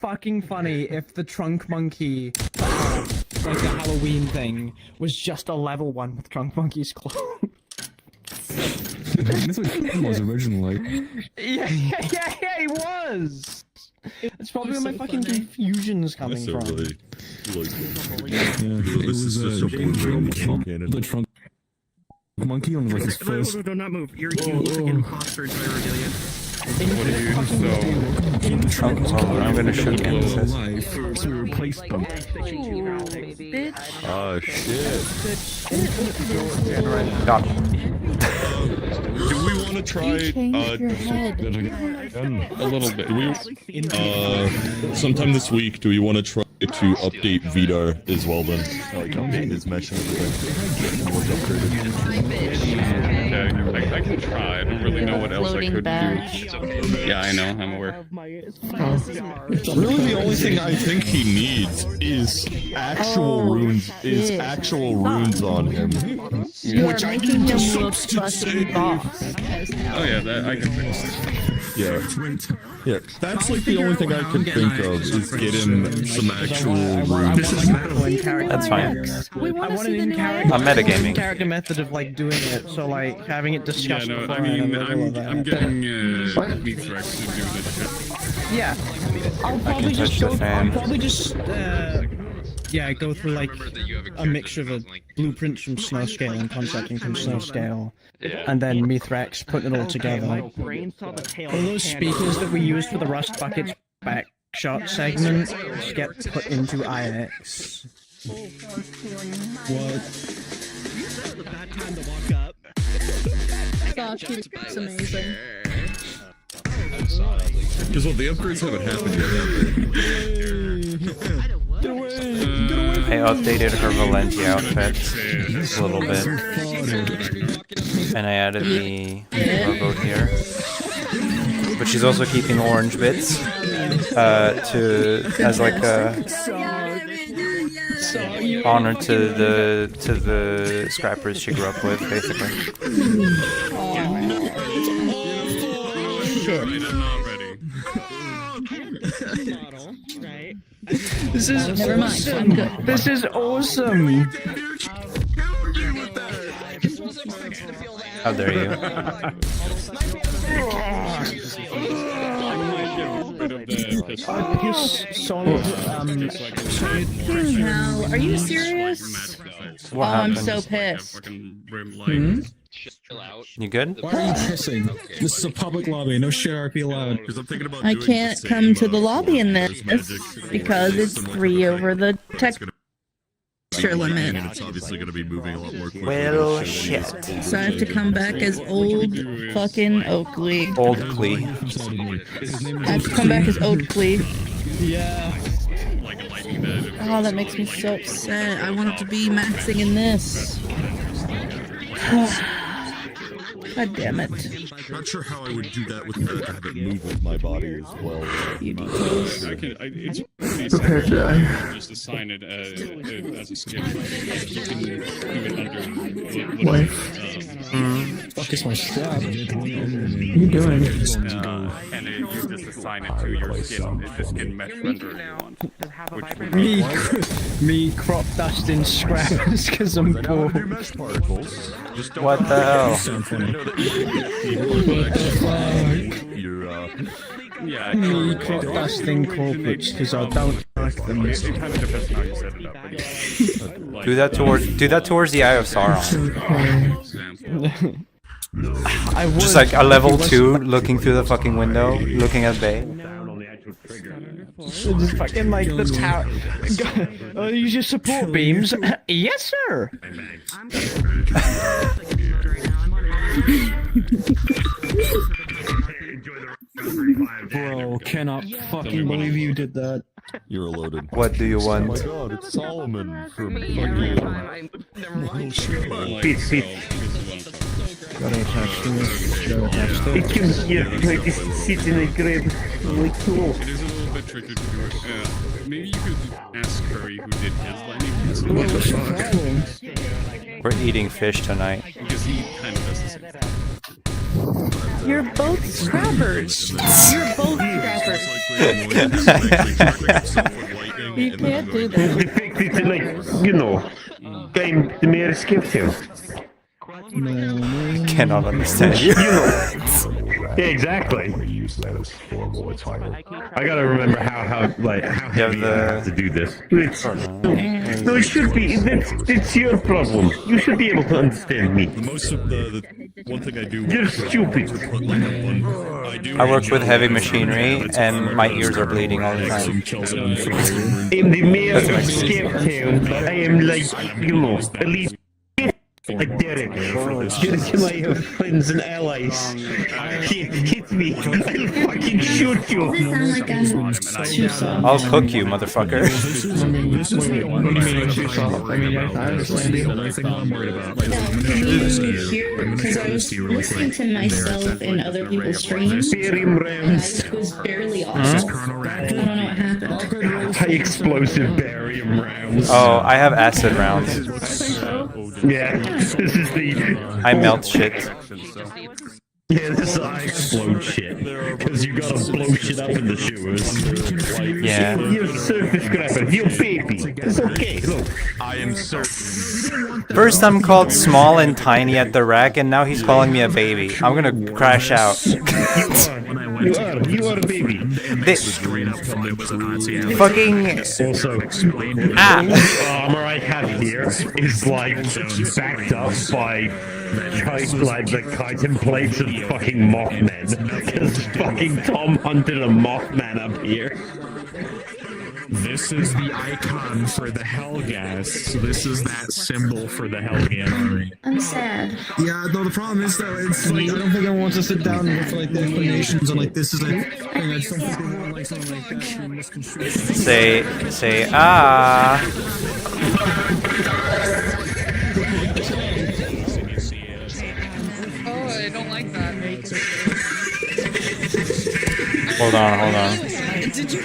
fucking funny if the trunk monkey, like the Halloween thing, was just a level 1 with trunk monkey's clothes. That's what it was originally. Yeah, he was! That's probably where my fucking confusion's coming from. Really, It was the trunk monkey on like his first. Do not move. You're like an imposter until I reveal you. The trunk monkey. I'm gonna shoot him. Life to replace them. oh shit. Got Do we want to try a little bit? Sometime this week, do we want to try to update Vidar as well then? Like update his mesh and everything. Okay, I can try. I don't really know what else I could do. Yeah, I know. I'm aware. Really, the only thing I think he needs is actual runes. Actual runes on him, which I need to substitute. Oh yeah, that I can fix. Yeah. That's like the only thing I can think of is get him some actual runes. That's fine. I want an in-character. I'm metagaming. Character method of like doing it, so like having it discussed. Yeah, no, before I mean, and I'm getting V-Threx to do this shit. Yeah, I'll probably just go through like a mixture of blueprints from Snow Scale and concepting from Snow Scale, and then Mithrax, putting it all together. All those speakers that we used for the Rust Buckets backshot segment get put into IX. What? Gosh, it's amazing. Because the upgrades haven't happened yet. I updated her Valenti outfit a little bit, and I added the logo here. But she's also keeping orange bits as like a honor to the scrappers she grew up with, basically. Shit. This is Never mind, awesome. I'm good. This is awesome. How dare you? Hell, are you serious? What I'm happened? so pissed. You good? Why are you pissing? This is a public lobby. No shit RP allowed. Because I'm thinking about I can't come to the lobby in this because it's 3 over the texture limit. It's obviously going to be moving a lot more quickly. Well, shit. So I have to come back as old fucking Oakley. Old Clee. I have to come back as Oakley. Yeah. Oh, that makes me so upset. I wanted to be maxing in this. God damn it. Not sure how I would do that with the have it move with my body as well. You details. It's pretty simple. Just assign it as a skill. You can do it under. Wife. Fuck is my strap? What are you doing? And you just assign it to your skin. It's the skin mesh renderer you want. Me crop dusting scraps because I'm poor. What the hell? Me crop dusting corporates because I don't like them. It kind of depends on how you set it up. But Do that towards the Eye of Sauron. I would. Just like a level 2 looking through the fucking window, looking at Bay. Just fucking like the tower. Use your support beams. Yes, sir. Bro, cannot fucking believe you did that. You're loaded. What do you Oh want? my god, it's Solomon from Gotta attach to this. Gotta attach to it. it is a little bit tricky to do it. Maybe you could ask Curry who did his lightning. We're eating fish tonight. Because he kind of does the same thing. You're both scrappers. You're both scrappers. You can't do that. The fact that, like, you know, I'm the mayor skipped him. Cannot understand you. You know. Yeah, exactly. I gotta remember how heavy I have to do this. No, it should be. It's your problem. You should be able to understand me. Most of the one thing I do. You're stupid. I work with heavy machinery, and my ears are bleeding all the time. I'm the mayor of Skiptown. I am like, you know, at least. Like Derek, you're my friends and allies. Hit me, I'll fucking shoot you. I'll cook you, motherfucker. Because I was listening to myself in other people's streams, it was barely off. I don't know what happened. High explosive barium rounds. Oh, I have acid rounds. Yeah, this is the... I melt shit. Yeah, this is I explode shit. Because you gotta blow shit up in the sewers. Yeah. You're surface scrapper, you're baby. It's okay, look. I am so. First I'm called small and tiny at the rack, and now he's calling me a baby. I'm gonna crash out. You are a baby. Fucking... Also, the armor I have here is like backed up by the chitin plates of fucking Mothman. Because fucking Tom hunted a Mothman up here. This is the icon for the Hellgas. So this is that symbol for the Hellgas army. I'm sad. Yeah, no, the problem is though, it's like, I don't think I want to sit down and look for like the explanations and like this is like thing. I just don't think they want like something like that to misconstrue. Say, ah. Oh, I don't like that. Hold on. Did you?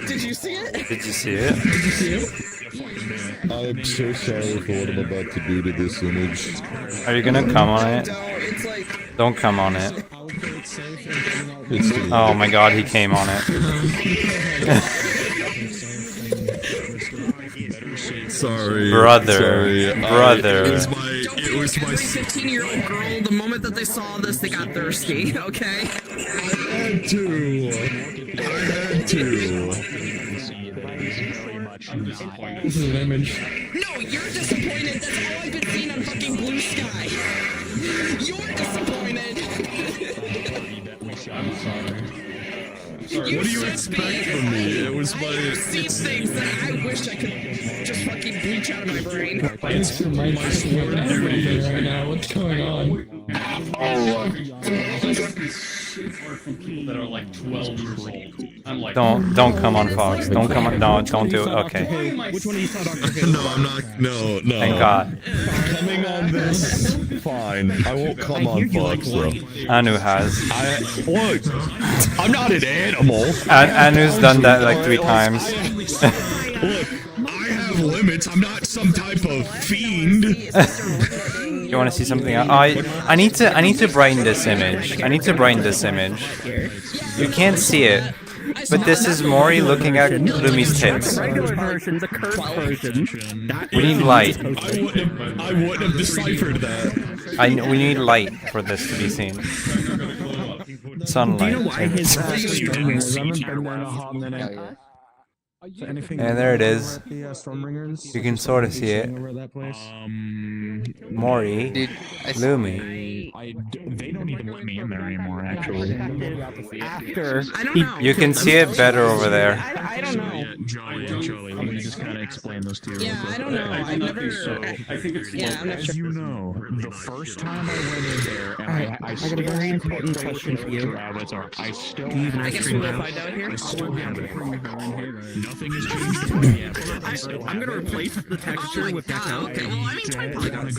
Did you see it? Did you see it? I'm so sorry for what I'm about to do to this image. Are you gonna come on it? Don't come on it. Oh my god, he came on it. Sorry. Brother. It was my 15-year-old girl, the moment that they saw this, they got thirsty, okay? I had to. This is an image. No, you're disappointed. That's all I've been seeing on fucking Blue Sky. You're disappointed. I'm sorry. What do you expect from me? It was my... I've seen things that I wish I could just fucking bleach out of my brain. It's my sword right now. What's going on? That are like 12 years old. I'm like, Don't come on, Fox. Don't come on. No, don't do it. Okay. Which one of you saw Dr. K? No, I'm not. No. Thank God. Coming on this. Fine. I won't come on Fox, though. Anu has. Look, I'm not an animal. Anu's done that like 3 times. Look, I have limits. I'm not some type of fiend. You want to see something? I need to brighten this image. You can't see it, but this is Mori looking at Lumi's tits. We need light. I wouldn't have deciphered that. We need light for this to be seen. Sunlight. And there it is. You can sort of see it. Mori, Lumi. They don't even let me in there anymore, actually. After. You can see it better over there. I don't know. Joey, let me just kind of explain this to you. Yeah, I don't know. I've never. I think it's Yeah, I'm not As sure. you know, the first time I went in there, and I got a very important question for you. I still I guess we'll find out here. still have it. Nothing has changed. I'm gonna replace the texture with that. Okay, well, I mean, 20 polygons.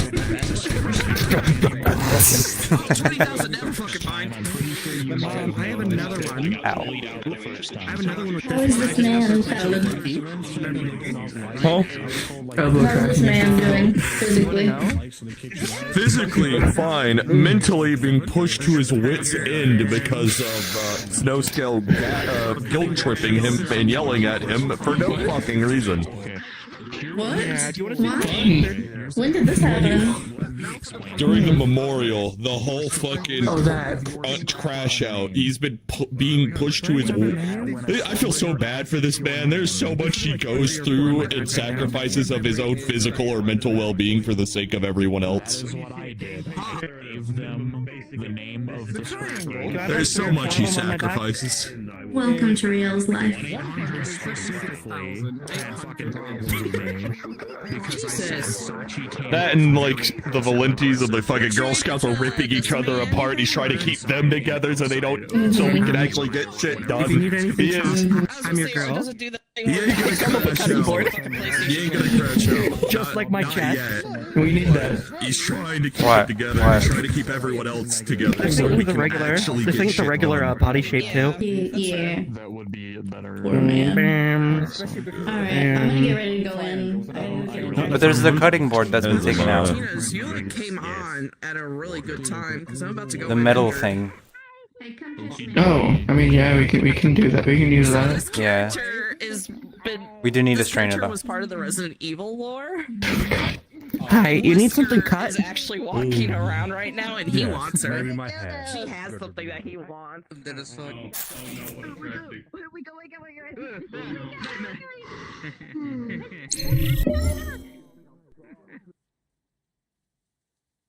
20,000 never fucking mind. I have another one. Ow. I have another one with How is this man valid? Huh? How is this man doing physically? Physically fine, mentally being pushed to his wit's end because of Snow Scale guilt tripping him and yelling at him for no fucking reason. What? Why? When did this happen? During the memorial, the whole fucking crash out. He's been being pushed to his. I feel so bad for this man. There's so much he goes through and sacrifices of his own physical or mental well-being for the sake of everyone else. There's so much he sacrifices. Welcome to Riel's life. That and like the Valentis and the fucking Girl Scouts are ripping each other apart. He's trying to keep them together so they don't, so we can actually get shit done. If you need anything, He is. I'm your girl. He ain't gonna crash out. He ain't gonna crash out. Just like my Not chat. yet. We need that. He's trying to keep What? it together. What? He's trying to keep everyone else together. The So thing we with the can regular, actually the get thing with the shit regular done. body shape too. Yeah. That would be a better. Poor man. Bam. Alright, I'm gonna get ready to go in. But there's the cutting board that's been taken out. Martinez, you came on at a really good time because I'm about to go. The in metal under- thing. Oh, I mean, yeah, we can do that. We can use that. This Yeah. character is been. We do need to This strain it character up. was part of the Resident Evil lore. Hi, you need something cut? Is actually walking around right now, and he wants her. Maybe my hair. She has something that he wants. That is fuck.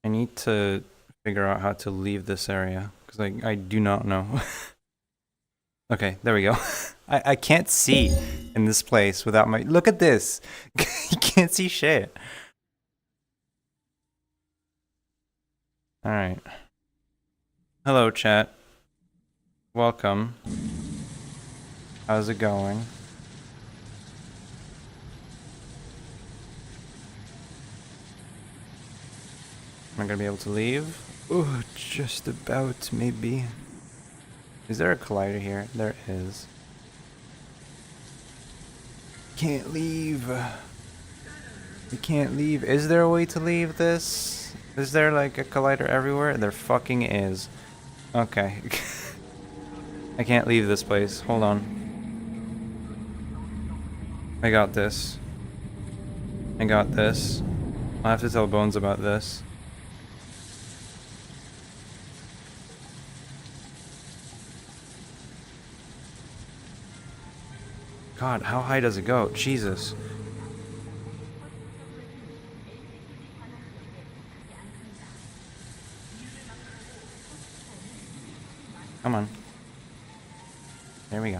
I need to figure out how to leave this area because I do not know. Okay, there we go. I can't see in this place without my. Look at this. You can't see shit. All right. Hello, chat. Welcome. How's it going? Am I gonna be able to leave? Oh, just about, maybe. Is there a collider here? There is. Can't leave. We can't leave. Is there a way to leave this? Is there like a collider everywhere? There fucking is. Okay. I can't leave this place. Hold on. I got this. I got this. I'll have to tell Bones about this. God, how high does it go? Jesus. Come on. There we go.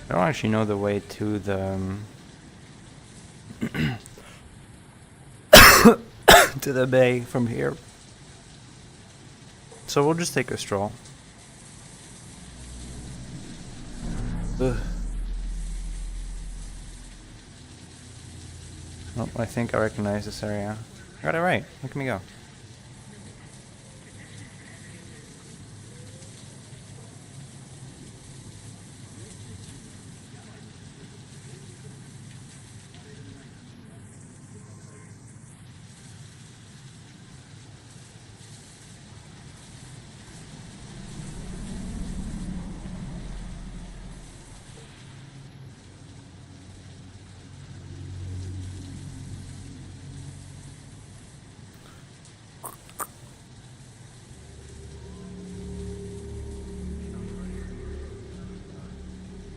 I don't actually know the way to the to the bay from here, so we'll just take a stroll. Ugh. Oh, I think I recognize this area. I got it right. Look at me go.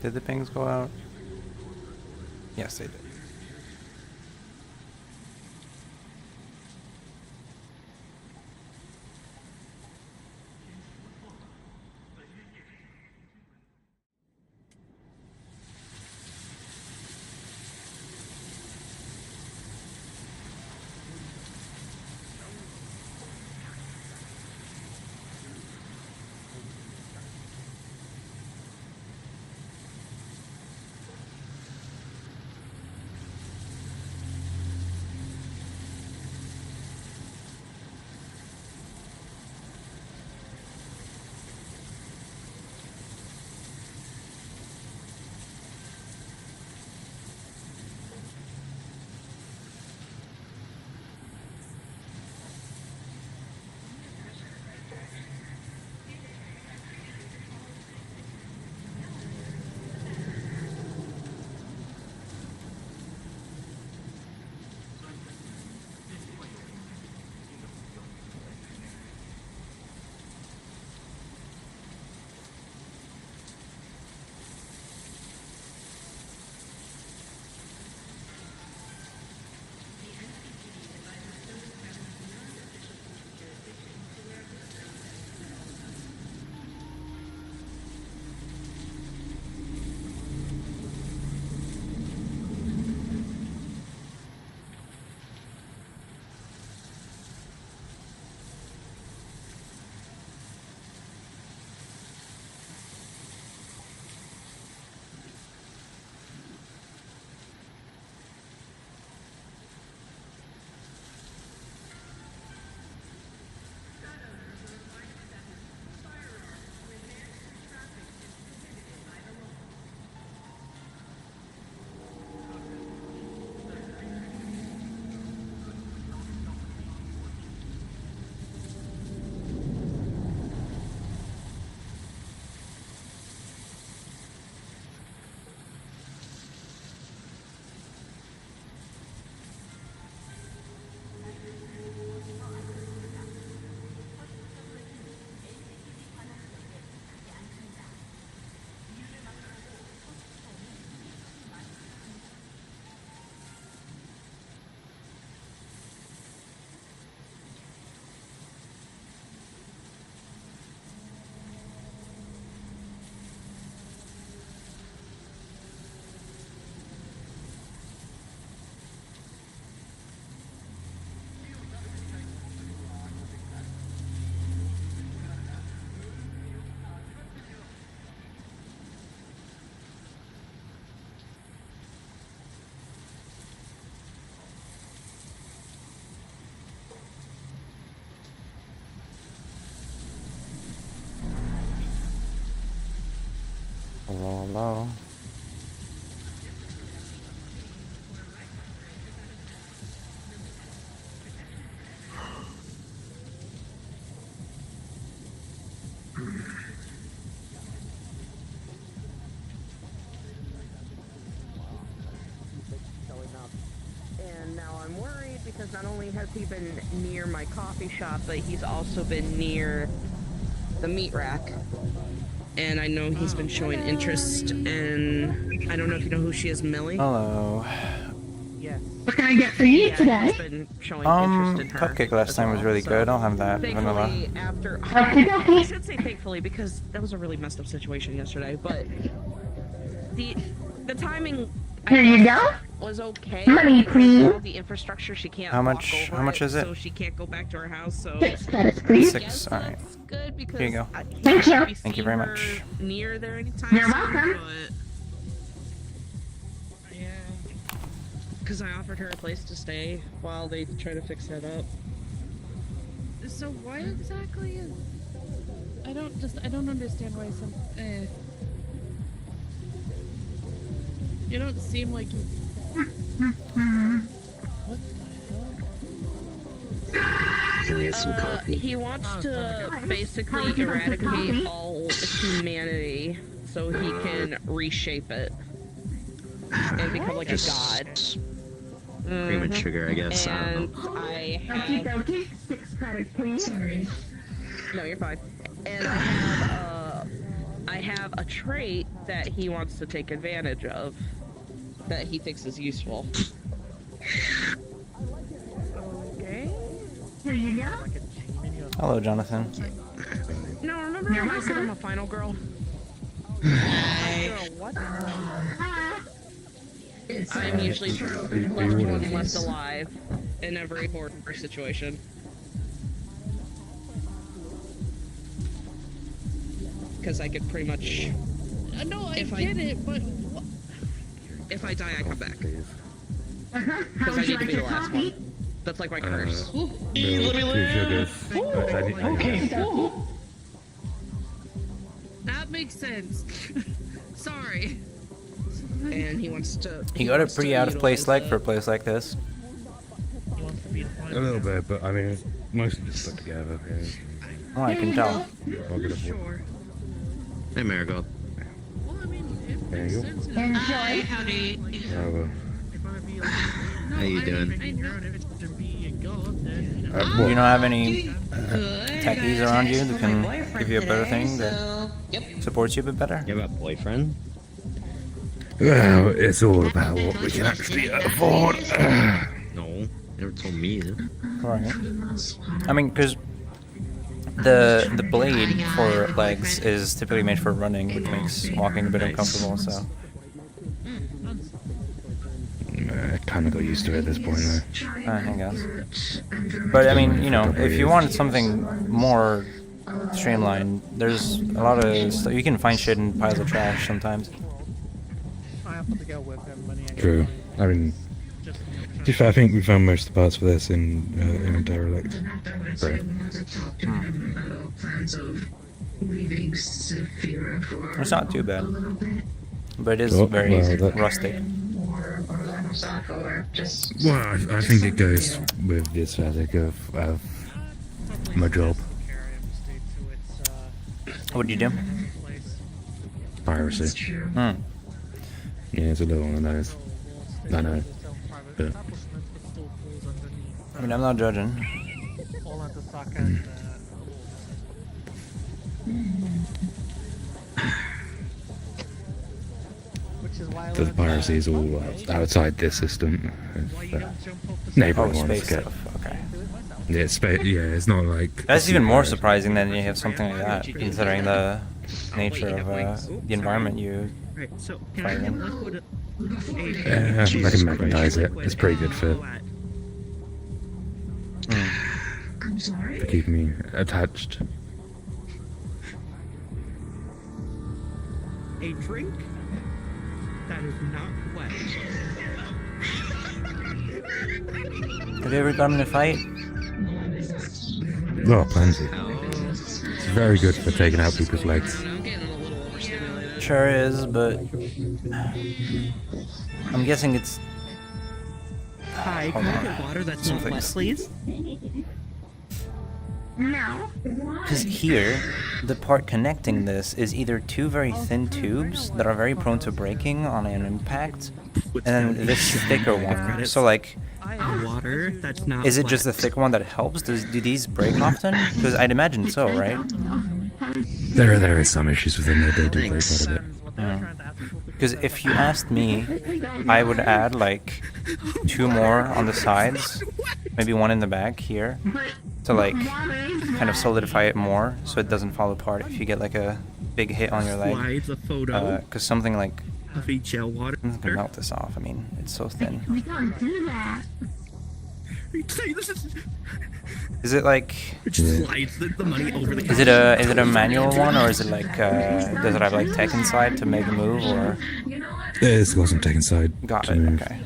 Did the pings go out? Yes, they did. Hello. And now I'm worried because not only has he been near my coffee shop, but he's also been near the meat rack. And I know he's been showing interest in, I don't know if you know who she is, Millie? Hello. Yes. What can I get for you today? He's been showing interest in her. Cupcake last time was really good. I'll have that. Vanilla. Thankfully, after... I should say thankfully, because that was a really messed up situation yesterday, but... The timing... Here you go. Was okay. Money, please. All the infrastructure, she can't How much is it? So she can't go back to her house, so... 6 credits, please. 6, alright. Good because Here you go. Thank you. Thank you very much. Near there anytime You're soon, welcome. but... Yeah. Because I offered her a place to stay while they try to fix that up. So why exactly is... I don't understand why some... You don't seem like you... What the hell? He wants to basically eradicate all humanity so he can reshape it and become like a god. Cream and sugar, I guess. And I have... 6 credits, please. Sorry. No, you're fine. And I have a trait that he wants to take advantage of that he thinks is useful. Okay. Here you go. Hello, Jonathan. No, remember when I said I'm a final girl? Girl, what? I'm usually left one left alive in every horror situation. Because I could pretty much... No, I get it, but... If I die, I come back. Because I need to be the last one. That's like my curse. Let me live! Okay. That makes sense. Sorry. And he wants to... You got it pretty out of place like for a place like this. A little bit, but I mean, it's mostly just stuck together. Yeah. Oh, I can tell. Sure. Hey, Marigold. Well, I mean, it There makes you go. sense. Enjoy. Howdy. Bravo. How you doing? You don't have any techies around you that can give you a better thing that supports you a bit better? You have a boyfriend? Well, it's all about what we can actually afford. No, never told me either. Right. I mean, because the blade for legs is typically made for running, which makes walking a bit uncomfortable, so... I kind of got used to it at this point, though. I guess. But, I mean, you know, if you want something more streamlined, there's a lot of stuff. You can find shit in piles of trash sometimes. True. I mean, to be fair, I think we found most of the parts for this in a derelict. Right. It's not too bad. But it is very rustic. Well, I think it goes with the aesthetic of my job. What do you do? Piracy. Hmm. Yeah, it's a little on the nose. I know. But... I mean, I'm not judging. So the piracy is all outside this system. Neighboring ones space get. stuff. Okay. Yeah, it's not like. That's even more surprising than you have something like that, considering the nature of the environment you fight in. I can magnetize it. It's pretty good for keep me attached. A drink that is not wet. Have you ever gotten in a fight? Oh, plenty. It's very good for taking out people's legs. temperature is, but I'm guessing it's. Hi, Hold can I on. get water that's not wet, please? Because here, the part connecting this is either two very thin tubes that are very prone to breaking on an impact, and then this thicker one. So like, Water that's not is it just the thick one that helps? Do these break often? Because I'd imagine so, right? There is some issues with them. They do break quite a bit. Because if you asked me, I would add like 2 more on the sides, maybe 1 in the back here, to like kind of solidify it more so it doesn't fall apart if you get like a big hit on your leg. Slides a photo. Because something like of a gel water. can melt this off. I mean, it's so thin. We don't do that. Is it like? It just slides the money over the. Is it a manual one, or is it like does it have like tech inside to make a move, or? It's got some tech inside. Got to it. move. Okay.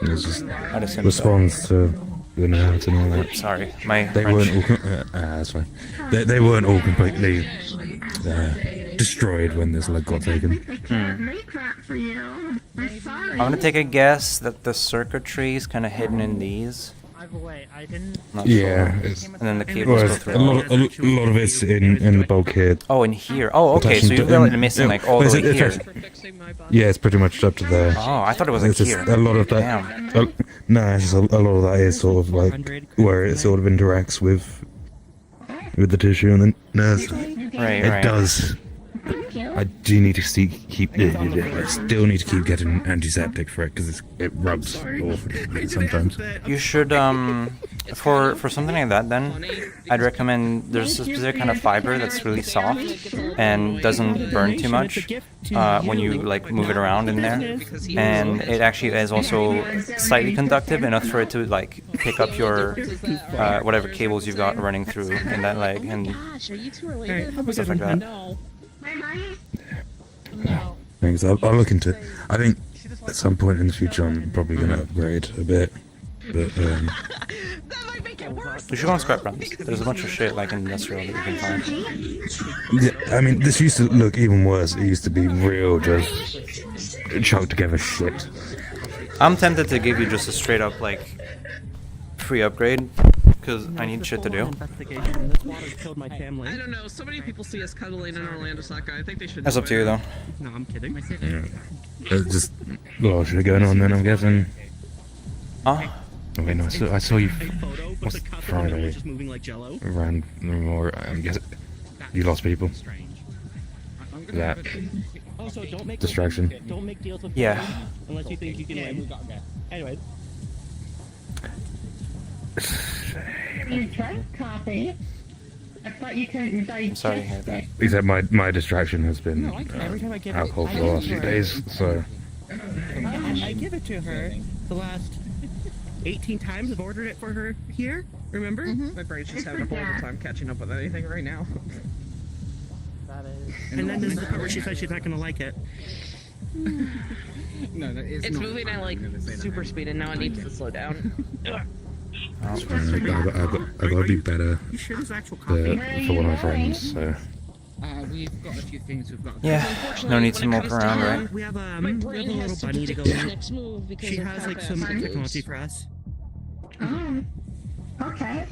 It's just I'd assume responds to the nerves and all that. Sorry, my They French. weren't all. That's fine. They weren't all completely destroyed when this leg got taken. Make that for you. I'm sorry. I'm gonna take a guess that the circuitry is kind of hidden in these. Not Yeah, sure. it's, And then the cables well, go it's through. a lot of it's in the bulk here. Oh, in here. Oh, okay. So you're really missing like all the way here. Yeah, it's pretty much up to there. Oh, I thought it was like It's just here. a lot of that. Damn. No, it's just a lot of that is sort of like where it sort of interacts with the tissue and the nerves. Right, It right. does. I do need to I still need to keep getting antiseptic for it because it rubs awfully sometimes. You should for something like that then I'd recommend there's a specific kind of fiber that's really soft and doesn't burn too much when you like move it around in there, and it actually is also slightly conductive enough for it to like pick up your whatever cables you've got running through in that leg and stuff like that. Thanks. I'll look into it. I think at some point in the future I'm probably going to upgrade a bit. But You should go on scrap runs. There's a bunch of shit like industrial that you can find. yeah, I mean, this used to look even worse. It used to be real, just choked together shit. I'm tempted to give you just a straight up like free upgrade because I need shit to do. This water killed my family. I don't know. So many people see us cuddling in Orlando Soccer. I think they should. That's up to you though. No, I'm kidding. There's just a lot of shit going on then, I'm guessing. Huh? Oh, wait, no, I saw you What's Friday just moving like jello. around more, I'm guessing you lost people. That Also, don't make distraction. Don't make deals with Yeah. unless you think you can win. Anyway. You drank coffee. I thought you couldn't I'm digest sorry to hear that. Except my distraction has been Every time I give alcohol for the last few days, so I give it to her the last 18 times I've ordered it for her here. Remember? My brain's just having a horrible time catching up with anything right now. And then there's the part where she says she's not gonna like it. No, that is It's not moving at like super speed, and now it needs to slow down. I gotta be better You sure there's actual for coffee? one of my friends, so we've got a few things we've got. Yeah. No need to mope around, right? We have a little bunny to go in. She has like some technology for us. Oh. Okay.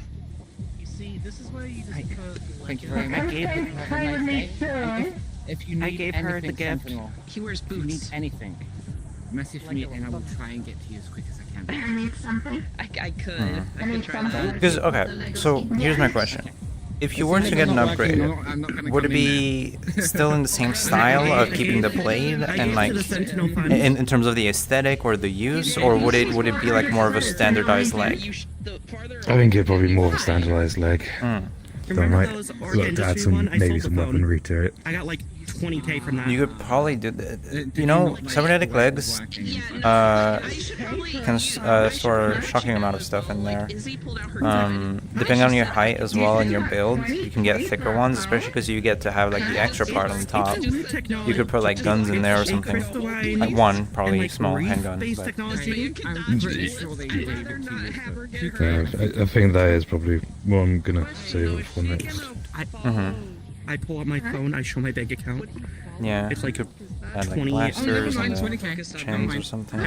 You see, this is where you just put. Thank you very much. Everything's fine with me too. If you need I gave her the anything, gift. Sentinel, He wears if you need boots. anything, message me and I will try and get to you as quick as I can. I need something. I could. I I need could try that. something. Because okay, so here's my question: if you were to get an upgrade, would it be still in the same style of keeping the blade and like in terms of the aesthetic or the use, or would it be like more of a standardized leg? I think it'd probably be more of a standardized leg. So I might those look to add some, maybe some weaponry to it. I got like 20k from that. You could probably do that. You know, cybernetic legs can store a shocking amount of stuff in there. Depending on your height as well and your build, you can get thicker ones, especially because you get to have like the extra part on the top. You could put like guns in there or something. Like one, probably small handgun. But I think that is probably what I'm gonna save for next. I pull out my phone, I show my bank account. Yeah. It's like you could add like 20. blasters Oh, and never the mind. chins or something. I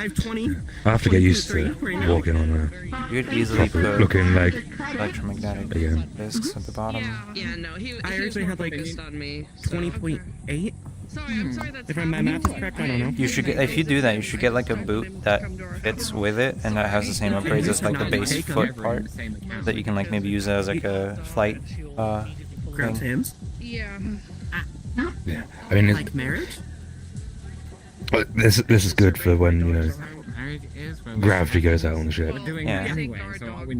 have 20. I have to get used to 23 right now. walking on You could easily put looking like electromagnetic again. discs at the bottom. Yeah, no, he I was originally more had like focused on me. So. 20.8. Sorry, I'm sorry that's If my math is correct, I don't know. You should get, if you do that, you should get like a boot that fits with it and that has the same upgrades as like the base foot part that you can like maybe use as like a flight Grabs thing. hands. Yeah. Yeah, I mean, Like marriage? this is good for when gravity goes out on the ship. Yeah.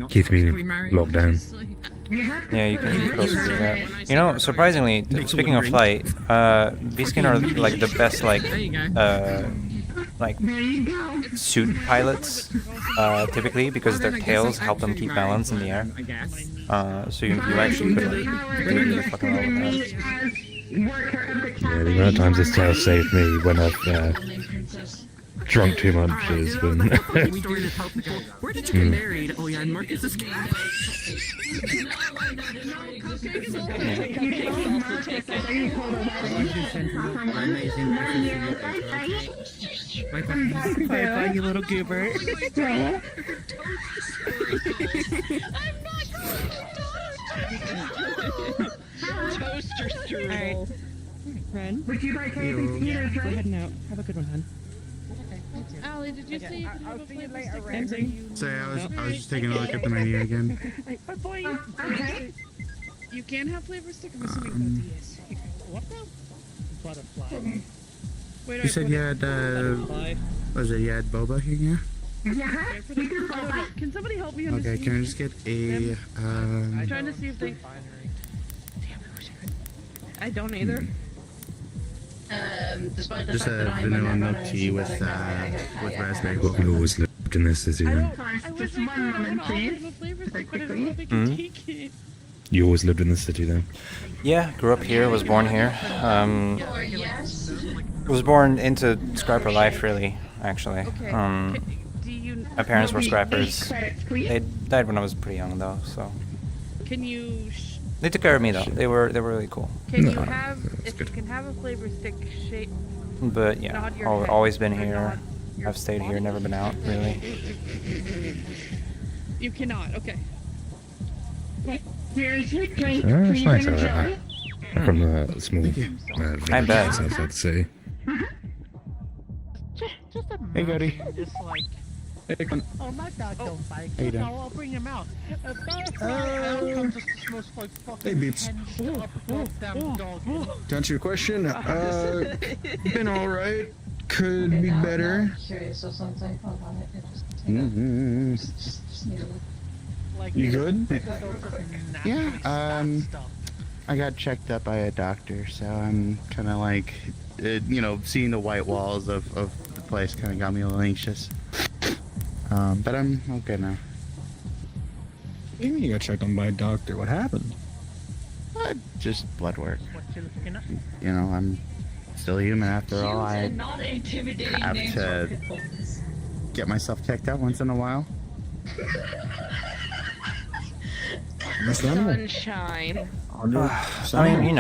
Keeps me locked down. Yeah, you could also do that. You know, surprisingly, speaking of flight, V-Skin are like the best like suit pilots typically because their tails help them keep balance in the air. So you actually could like do really fucking well with that. Yeah, the amount of times this tail saved me when I've drunk too much has been. Where did you get married? Oh yeah, Marcus is Bye, you little goober. Toaster strudel. Ren, Would you like we're heading out. Have a good one, hon. Allie, did you say you could have a flavor sticker? Say, I was just taking a look at the menu again. Okay. You can have flavor sticker. I'm assuming yes. What the? Butterfly. Wait, You said you had, was it, you had boba here? Yeah? Yeah, we do boba. Can somebody help me Okay, understand? can I just get a, I'm trying to see if they. I don't either. just a vanilla milk tea with raspberry. Well, we always lived in this city. Then. Just one moment, please. Very quickly. You always lived in this city then. Yeah, grew up here, was born here. Was born into scrapper life, really, actually. My parents were scrappers. They died when I was pretty young, though, so. Can you? They took care of me, though. They were really cool. Can you have? If you can have a flavor stick shape. But yeah, always been here. I've stayed here, never been out, really. You cannot. Okay. Here's your drink. It's nice from the small I bet. I'd like to say. Hey, Goody. Hey, Oh, my dog don't bite. How you doing? I'll bring him out. Hey, Beeps. To answer your question, been alright. Could be better. Curious or something. Hold on, You good? Yeah, I got checked up by a doctor, so I'm kind of like, seeing the white walls of the place kind of got me a little anxious. But I'm okay now. What do you mean you got checked on by a doctor? What happened? Just blood work. I'm still human after all. I have to get myself checked out once in a while. Sunshine. I mean,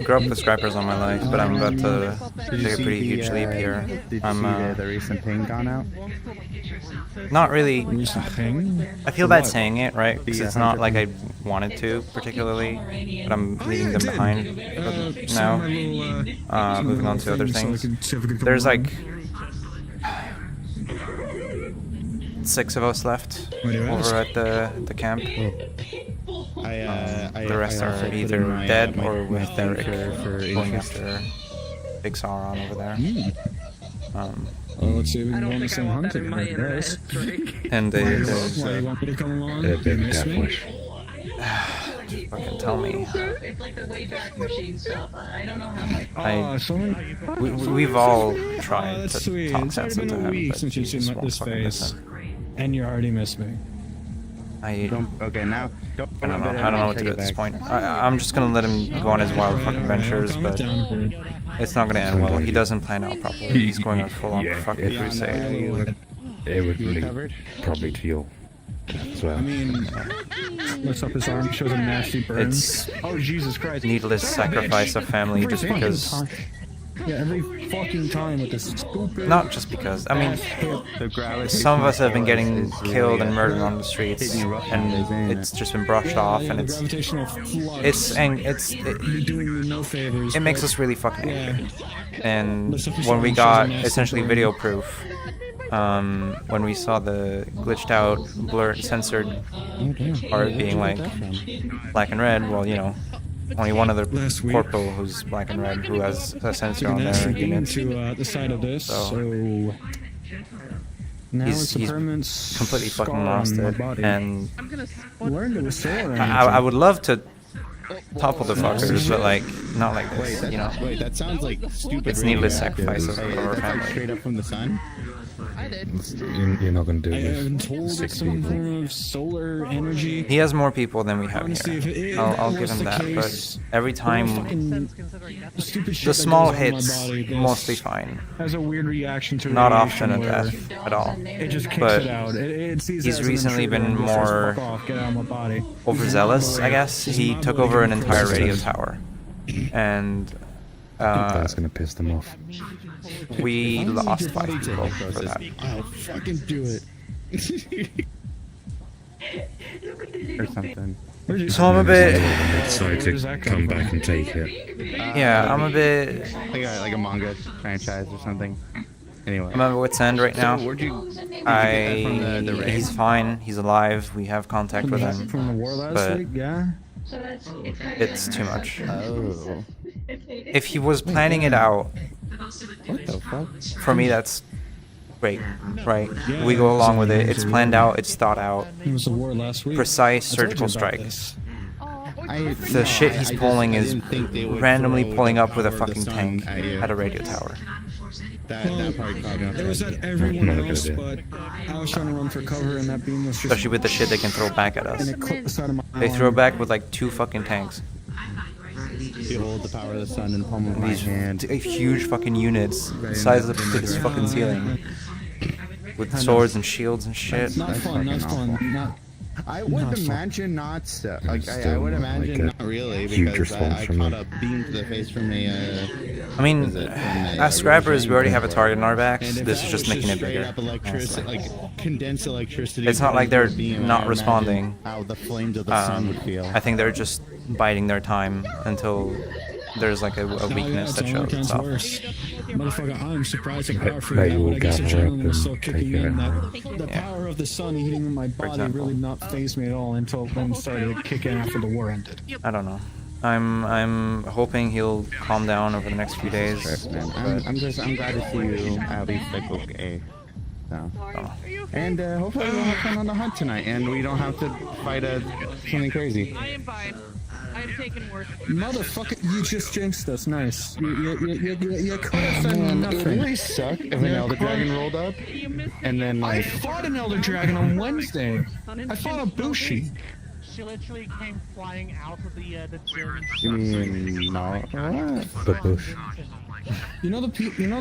grew up with scrappers all my life, but I'm about to take a pretty huge leap here. Did you I'm see the recent ping gone out? not really. Recent ping? I feel bad saying it, right? Because it's not like I wanted to particularly, but I'm leaving them behind now. Moving on to other things. There's like 6 of us left over at the camp. The rest are either dead or with Derek going after Big Sauron over there. Well, let's see if we can go on the same hunt together, I guess. And they Why do you want me to come along? Bit Miss me? just fucking tell me. It's like the Wayback Machine stuff. I don't know how We've all tried that's to sweet. talk It's sense already into been a him, week but since he you've seen just this won't fucking face. listen. And you already miss me. I don't know what to do at this point. I'm just gonna let him go on his wild fucking adventures, but it's not gonna end well. He doesn't plan out properly. He's going on full-on fucking crusade. It would lead probably to your as well. I mean, lifts up his arm, shows a nasty burn. It's oh Jesus Christ! needless sacrifice of family just because. Yeah, every fucking time with this stupid. Not just because. I mean, some of us have been getting killed and murdered on the streets, and it's just been brushed off, and it makes us really fucking angry. And when we got essentially video proof, when we saw the glitched out, blurred, censored part being like black and red, well, you know. Only one other corporal who's black and red who has a sensor on their unit. To the side of this, so now he's completely fucking lost it, and I would love to topple the fuckers, but like not like this, you know. Wait, that sounds like stupid. It's needless sacrifice of our family. Straight up from the sun. You're not going to do I it am with told it's 6 some people. form of solar energy. He has more people than we have here. I'll give him that, but every time the small hits, mostly fine. Has a weird reaction to not often a radiation death at all. It just kicks but it out. It sees he's it as an recently intruder been and just says, more "Fuck off, get out of my body." overzealous, I guess. He took over an entire radio tower, and That's going to piss them off. we lost 5 people for that. I'll fucking do it. Or something. So I'm a bit. Decide to come back and take it. Yeah, I'm a bit. Like a manga franchise or something. Anyway. I'm at wit's end right now. Where'd you get that from the raid? He's fine. He's alive. We have contact with him. From the war last but week, yeah. it's too much. Oh. If he was planning it out, What the fuck? for me that's great, right? We go along with it. It's planned out. It's thought out. It was the war last week. Precise I told you surgical about strikes. I The shit he's pulling is didn't think they would randomly throw pulling the up with a power of the fucking sun tank at you. at a radio tower. That part caught me off There was guard. that everyone Not a good else, idea. but I was trying to run for cover and that beam was just. Especially with the shit they can throw back at us. And it clipped the side of my They throw arm. back with like 2 fucking tanks. Behold the power of the sun in the palm of my These hand. huge fucking units, the size of this fucking ceiling, with swords and shields and shit. Not fun, not fun. Not. I would Not fun. imagine not so. Like, I Still would not imagine like a not really, huge because response I from caught them. a beam to the face from a. I mean, Is it from a, as scrappers, we already have a before? target in our backs. And if This that is just was making it straight bigger. up electricity, like condensed electricity. It's not like they're coming through a beam, not I imagine responding. How the flames of the sun would feel. I think they're just biding their time until there's like a weakness that shows itself. Worse. Motherfucker, I'm surprised at power for They that, will but I guess gather up adrenaline was so and kicking take it in that out. the power of the sun hitting my body example. really not phased me at all until when it started to kick in after the war ended. I don't know. I'm hoping he'll calm down over the next few days. Stress, man. but I'm glad to see you at least like okay. So. And hopefully we'll have fun on the hunt tonight, and we don't have to fight something crazy. I am fine. I have taken worse. Motherfucker, you just jinxed us. Nice. You could have done Man, it nothing. really sucked if an Elder Dragon rolled up, and then I like. fought an Elder Dragon on Wednesday. I fought a Bushi. She literally came flying out of the gym. You mean no? What? Babush. You know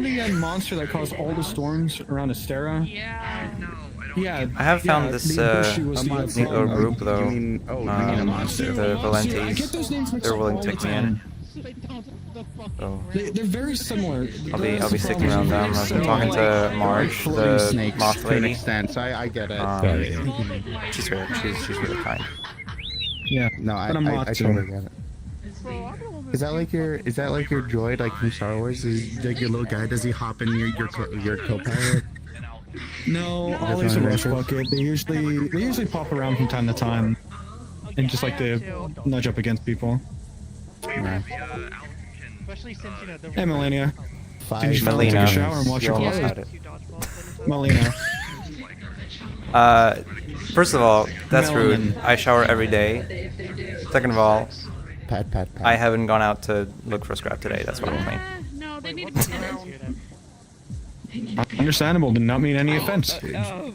the monster that caused all the storms around Astera? Yeah, no. Yeah. I have found this Bushi was the neat little group though. You mean a monster? The I get those names Valentes. mixed They're up willing all to the take me time. in. So They're very similar. I'll be sticking around them. I've been talking to Marge, the snakes moth to an lady. extent, so I get it. She's great. She's really kind. Yeah. No, I but I'm not totally get it. Is that like your droid like from Star Wars? Is like your little guy? Does he hop in your co-pilot? No, Ollie's a rush bucket. They usually pop around from time to time, and just like to nudge up against people. Nah. Especially since, you know, the Hey, Melina. Five. Did you finally take Melina, a shower and wash you your almost clothes? had it. Melina. First of all, that's Melon. rude. I shower every day. Second of all, Pat. I haven't gone out to look for scrap today. That's what I'm saying. No, they need to Understandable. Did not mean any offense. Do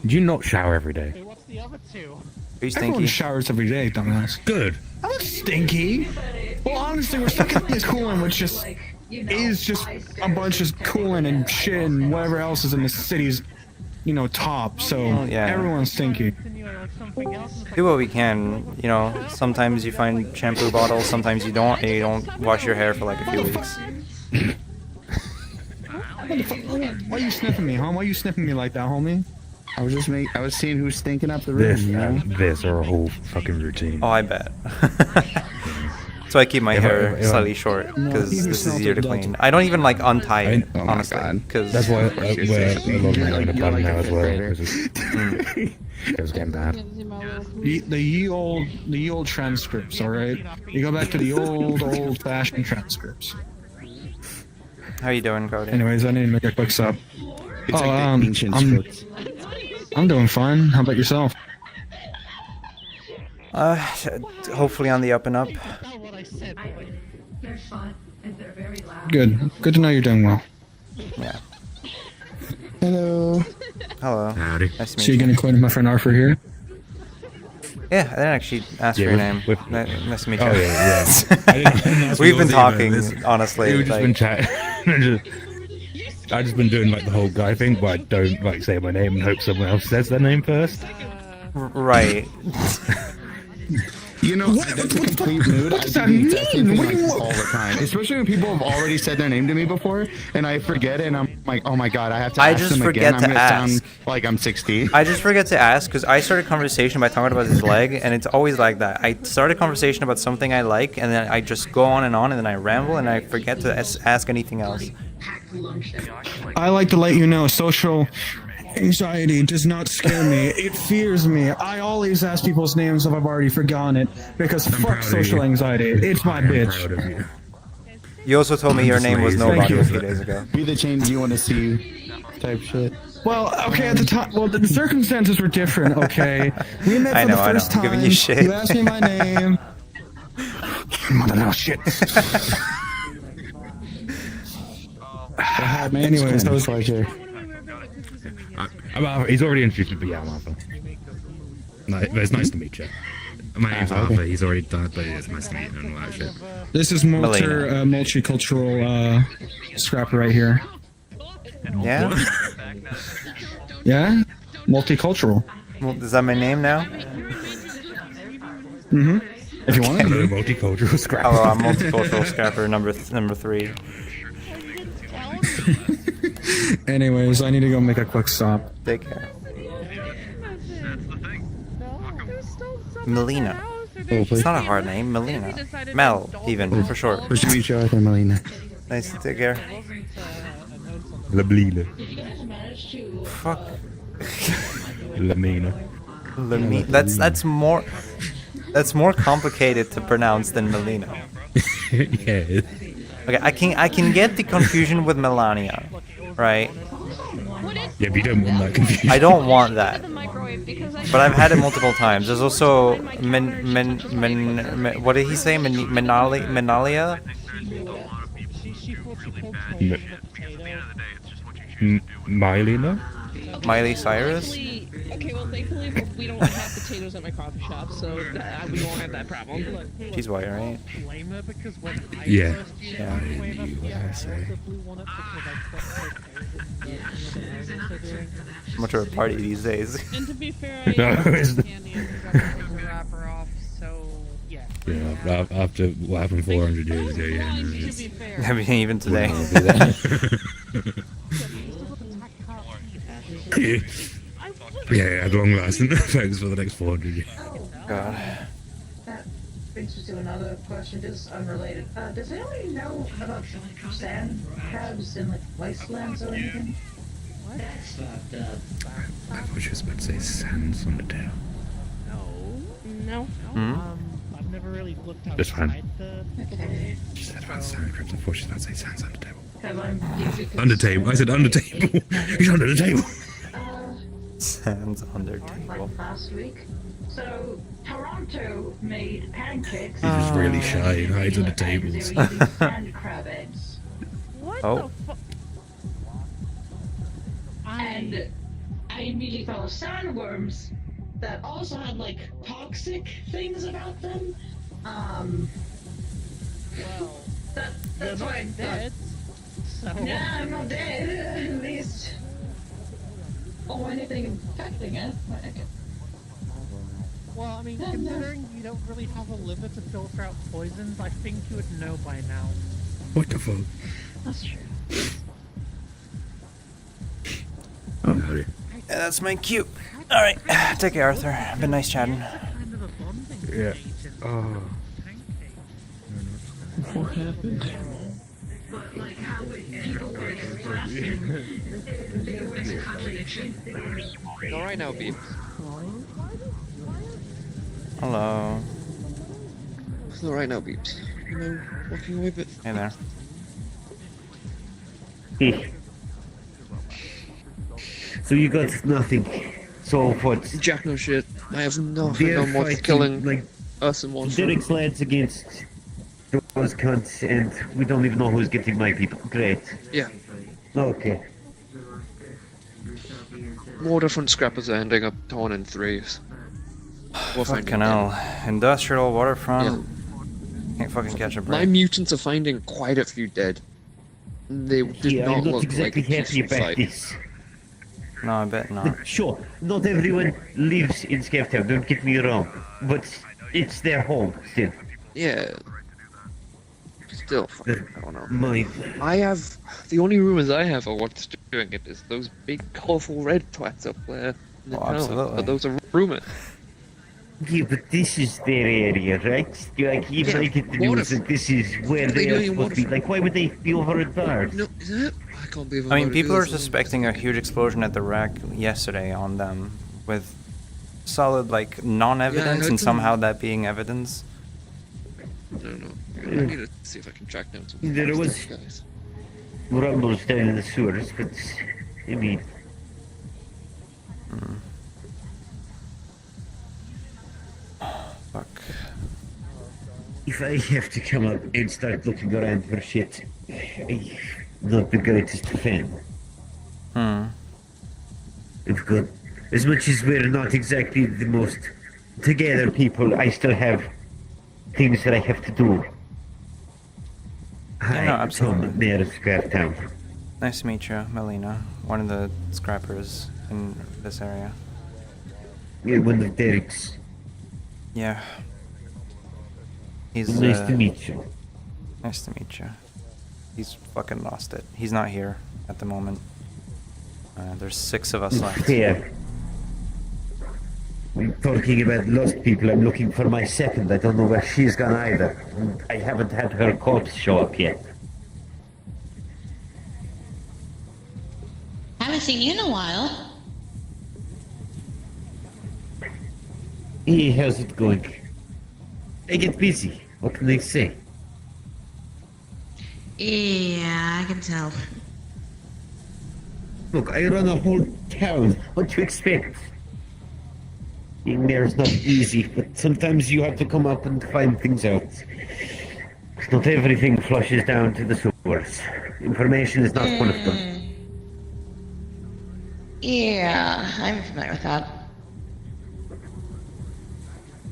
you not shower every day? what's the other two? Are you Everyone stinky? showers every day, dumbass. Good. I'm not stinky. Well, honestly, we're stuck in this coolant, which just is just a bunch of coolant and shit and whatever else is in the city's, top. So yeah. everyone's stinky. Do what we can, you know. Sometimes you find shampoo bottles, sometimes you don't, and you don't wash your hair for like a few weeks. Why are you sniffing me, home? Why are you sniffing me like that, homie? I was seeing who's stinking up the room. This are a whole fucking routine. Oh, I bet. So I keep my hair slightly short because this is easier to clean. I don't even like untie it, honestly. Cause that's why we're a lot more in a bun now as well. It was getting bad. The ye old transcripts, all right. You go back to the old-fashioned transcripts. How you doing, Cody? Anyways, I need to make a quick sub. I'm doing fine. How about yourself? Hopefully on the up and up. Good. Good to know you're doing well. Yeah. Hello. Hello. Howdy. Nice to meet So you're you. gonna acquaint my friend Arthur here? Yeah, I didn't actually ask for your name. Nice to meet you. Oh yeah. We've been talking, honestly. We've just been chatting. I've just been doing like the whole guy thing, but I don't like say my name and hope someone else says their name first. Right. You know, that's a complete mood. What does that mean? What do you all the time, especially when people have already said their name to me before, and I forget it, and I'm like, oh my god, I have to ask them again. I'm gonna sound like I'm 60. I just forget to ask because I started a conversation by talking about his leg, and it's always like that. I start a conversation about something I like, and then I just go on, and then I ramble, and I forget to ask anything else. I like to let you know, social anxiety does not scare me. It fears me. I always ask people's names if I've already forgotten it, because fuck social anxiety. It's my bitch. You also told me your name was nobody a few days ago. Be the change you want to see type shit. Well, okay, at the time, well, the circumstances were different, okay? We met for the first time. I'm giving you shit. You asked me my name. Mother shit. Anyways, that was pleasure. He's already introduced me, but yeah, I'm Arthur. No, but it's nice to meet you. My name's Arthur. He's already done it, but it's nice to meet you and all that shit. This is multicultural scrapper right here. Yeah? Yeah? Multicultural. Well, is that my name now? Mm-hmm. If you want to. Multicultural scrapper. Oh, I'm multicultural scrapper number 3. Anyways, I need to go make a quick stop. Take care. Melina. It's not a hard name, Melina. Mel, even, for short. Nice to meet you, Arthur, Melina. Nice to take care. Lablila. Fuck. Lamina. That's more complicated to pronounce than Melina. Yeah. Okay, I can get the confusion with Melania, right? Yeah, but you don't want that confusion. I don't want that. But I've had it multiple times. There's also what did he say? Menalia? Melina? Miley Cyrus? Okay, well, thankfully we don't have potatoes at my coffee shop, so we won't have that problem. She's white, right? Yeah. Yeah. Much of a party these days. And to be fair, No, it's candy and wrap her off, so yeah. Yeah, after what happened 400 years ago, yeah. I mean, even today. Yeah, at long lasting effects for the next 400 years. God. That brings us to another question, just unrelated. Does anybody know about sand crabs in like wastelands or anything? I thought you were about to say sands on the tail. No. I've never really looked That's fine. Okay. She said about sand crabs. I thought she was about to say sands on the table. Because Under table. I said under table. He's under the table. Sands under table. last week. So Toronto made pancakes. He's just really shy and hides under tables. Sand crab eggs. Oh. And I immediately thought of sandworms that also had like toxic things about them. That's why I dead. So. Yeah, I'm not dead, at least. Or anything infecting it. Well, I mean, considering you don't really have a liver to filter out poisons, I think you would know by now. What the fuck? That's true. Howdy. Yeah, that's my cue. Alright, take care, Arthur. Been nice chatting. Yeah. Oh. What happened? Alright now, Beep. Hello. Alright now, Beeps. You know, walking away a bit. Hey there. Hey. So you got nothing. So what? Jack no shit. I have nothing They're on what's fighting, killing like, us in one Derek's lads against those cunts, and we don't even know who's getting my people. Great. Yeah. Okay. More different scrappers are ending up torn in threes. We're finding Fucking hell. Industrial waterfront. Can't fucking catch a My break. mutants are finding quite a few dead. They did Yeah, not I'm not look exactly like a happy peaceful about fight. this. No, I bet not. Sure, not everyone lives in Scavetown, don't get me wrong, but it's their home still. Yeah. Still, fucking, I don't know. Mine. I have the only rumors I have of what's doing it is those big colourful red twats up there in the Oh, town. absolutely. But those are rumors. Yeah, but this is their area, right? Like, even Yeah, I get the what news if- that this is where what are they they are doing in supposed to be. Like, why would they be over at bars? No, is it? I can't believe I'm I mean, about to do people are this. suspecting a huge explosion at the wreck yesterday on them with solid, like, non-evidence heard and some- somehow that being evidence. I don't know. I need to see if I can track down some There of was these guys. rumbles down in the sewers, but I mean, Fuck. if I have to come up and start looking around for shit, I'm not the greatest fan. I've got, as much as we're not exactly the most together people, I still have things that I have to do. Hi, no, absolutely. Tom, near Scraptown. Nice to meet you, Melina. One of the scrappers in this area. Yeah, one of Derek's. Yeah. He's Nice to meet you. Nice to meet you. He's fucking lost it. He's not here at the moment. There's 6 of us left. Fair. I'm talking about lost people. I'm looking for my second. I don't know where she's gone either. And I haven't had her corpse show up yet. Haven't seen you in a while. Hey, how's it going? I get busy. What can I say? Yeah, I can tell. Look, I run a whole town. What do you expect? Being there is not easy, but sometimes you have to come up and find things out. Not everything flushes down to the sewers. Information is not one of them. Yeah, I'm familiar with that.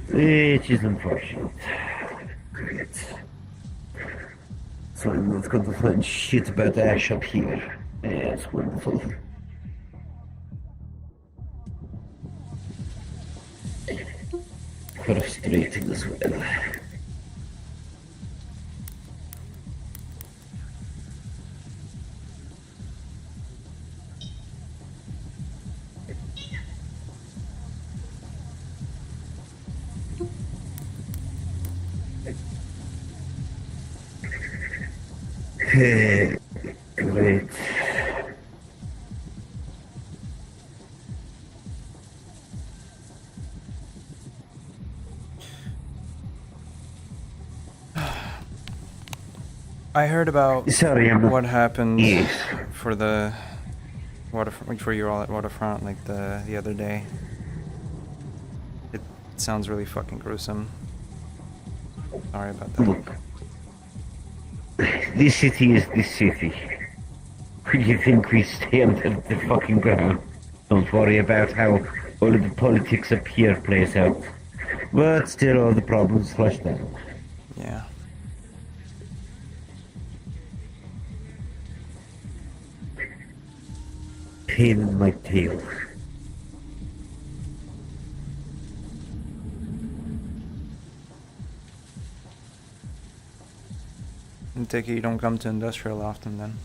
Which is unfortunate. Great. So I'm not going to find shit about Ash up here. That's wonderful. Frustrating as well. Great. I heard about Sorry, I'm not- what happened Yes. for the waterfront, for you all at waterfront, like the other day. It sounds really fucking gruesome. Sorry about that. Look, this city is this city. You think we stay under the fucking ground? Don't worry about how all of the politics up here plays out. But still, all the problems flush down. Yeah. Pain in my tail. take it you don't come to industrial often then.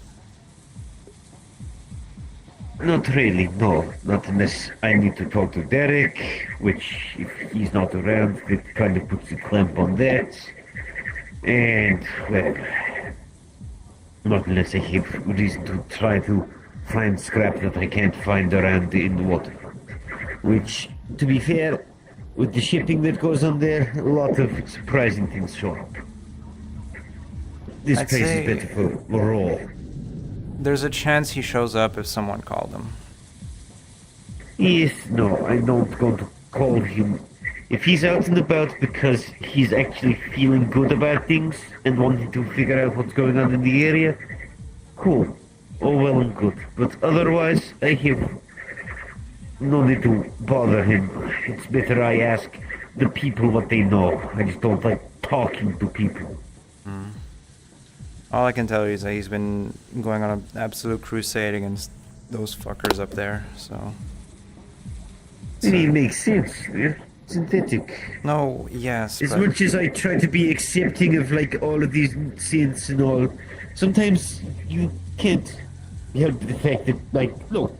Not really, no. Not unless I need to talk to Derek, which, if he's not around, it kind of puts a clamp on that. And, well, not unless I have reason to try to find scrap that I can't find around in the water. Which, to be fair, with the shipping that goes on there, a lot of surprising things show up. This I'd place say- is better for raw. There's a chance he shows up if someone called him. Yes, no, I don't going to call him. If he's out and about because he's actually feeling good about things and wanting to figure out what's going on in the area, cool. All well and good. But otherwise, I have no need to bother him. It's better I ask the people what they know. I just don't like talking to people. All I can tell you is that he's been going on an absolute crusade against those fuckers up there, so... I mean, it makes sense. They're synthetic. No, yes, As but... much as I try to be accepting of like all of these sins and all, sometimes you can't help the fact that, like, look,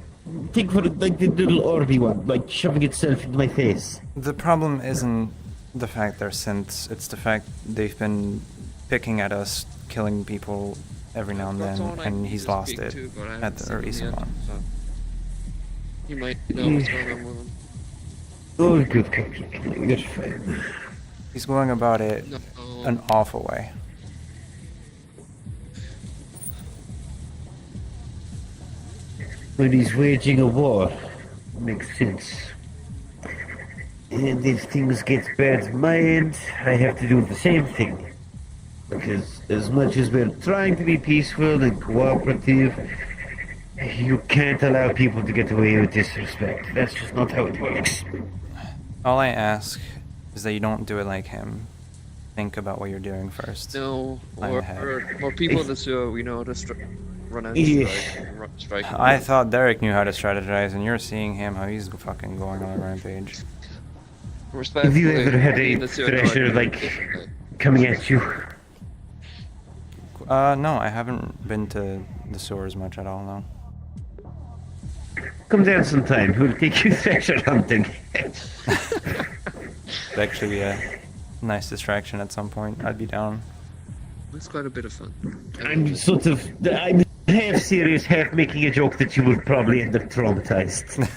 think for like the little Orby one, like shoving itself into my face. The problem isn't the fact they're synths, it's the fact they've been picking at us, killing people every now and then, and he's lost it at the recent one. You might know what's going on with him. Oh, good cookie. You're fine. He's going about it an awful way. When he's waging a war, makes sense. And if things get bad on my end, I have to do the same thing. Because as much as we're trying to be peaceful and cooperative, you can't allow people to get away with disrespect. That's just not how it works. All I ask is that you don't do it like him. Think about what you're doing first. No, Plan ahead. or people that we know how to run out strike. I thought Derek knew how to strategize, and you're seeing him how he's fucking going on a rampage. Have you ever had a thresher, like, coming at you? No, I haven't been to the sewers much at all, no. Come down sometime, we'll take you thresher hunting. It'd actually be a nice distraction at some point. I'd be down. It's quite a bit of fun. I'm half serious, half making a joke that you would probably end up traumatized.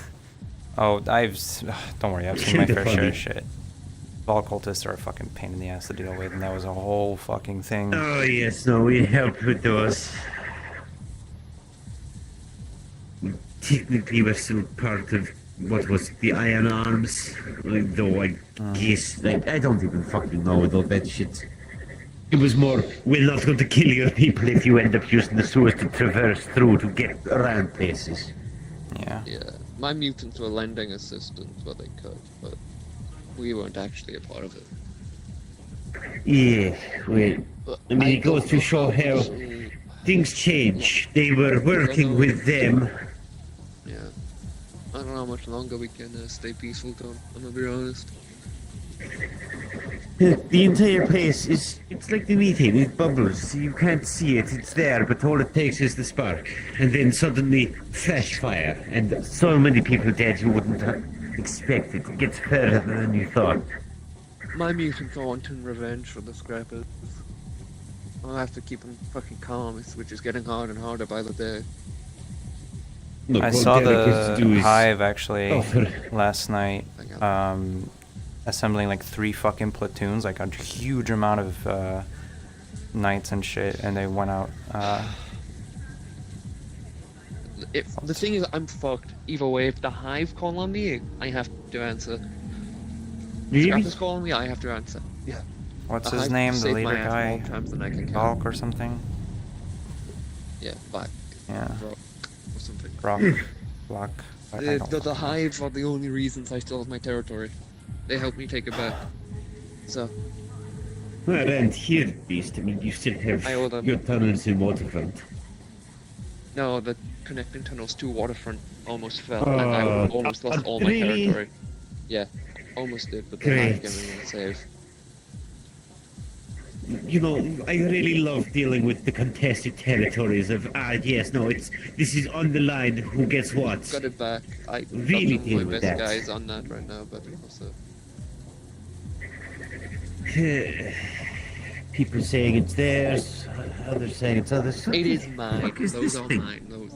Oh, don't worry, I've seen my fair share Funny. of shit. Ball cultists are a fucking pain in the ass to deal with, and that was a whole fucking thing. Oh yes, no, we helped with those. Technically, we're still part of what was it, the Iron Arms, like, though I guess, like, I don't even fucking know with all that shit. It was more, we're not going to kill your people if you end up using the sewers to traverse through to get around places. Yeah. Yeah, my mutants were lending assistance where they could, but we weren't actually a part of it. Yeah, well, I mean, it goes to show how things change. They were working with them. Yeah. I don't know how much longer we can stay peaceful, Tom. I'm gonna be honest. The entire place it's like the methane, it bubbles. You can't see it, it's there, but all it takes is the spark. And then suddenly, flash fire. And so many people dead you wouldn't expect it. It gets further than you thought. My mutants are wanting revenge for the scrappers. I'll have to keep them fucking calm, which is getting harder and harder by the day. I saw the hive actually last night, assembling like 3 fucking platoons, like a huge amount of knights and shit, and they went out. The thing is, I'm fucked. Either way, if the hive call on me, I have to answer. Really? Scrappers call on me, I have to answer. Yeah. What's The his hive name? The saved leader my ass guy? more times than I can count. Valk or something? Yeah, Black. Yeah. Rock or something. Rock. Block. The hive are the only reasons I still have my territory. They helped me take it back. So. Well, and here, Beast, I mean, you still have I owe them. your tunnels in Waterfront. No, the connecting tunnels to Waterfront almost fell, and I almost lost all my really? territory. Yeah, almost did, but the hive Great. gave me a save. you know, I really love dealing with the contested territories of, yes, no, this is on the line, who gets what. Got it back. I really got deal my with best that. guys on that right now, but also. People saying it's theirs, others saying it's others. It is mine. What is Those this are thing? mine. Those.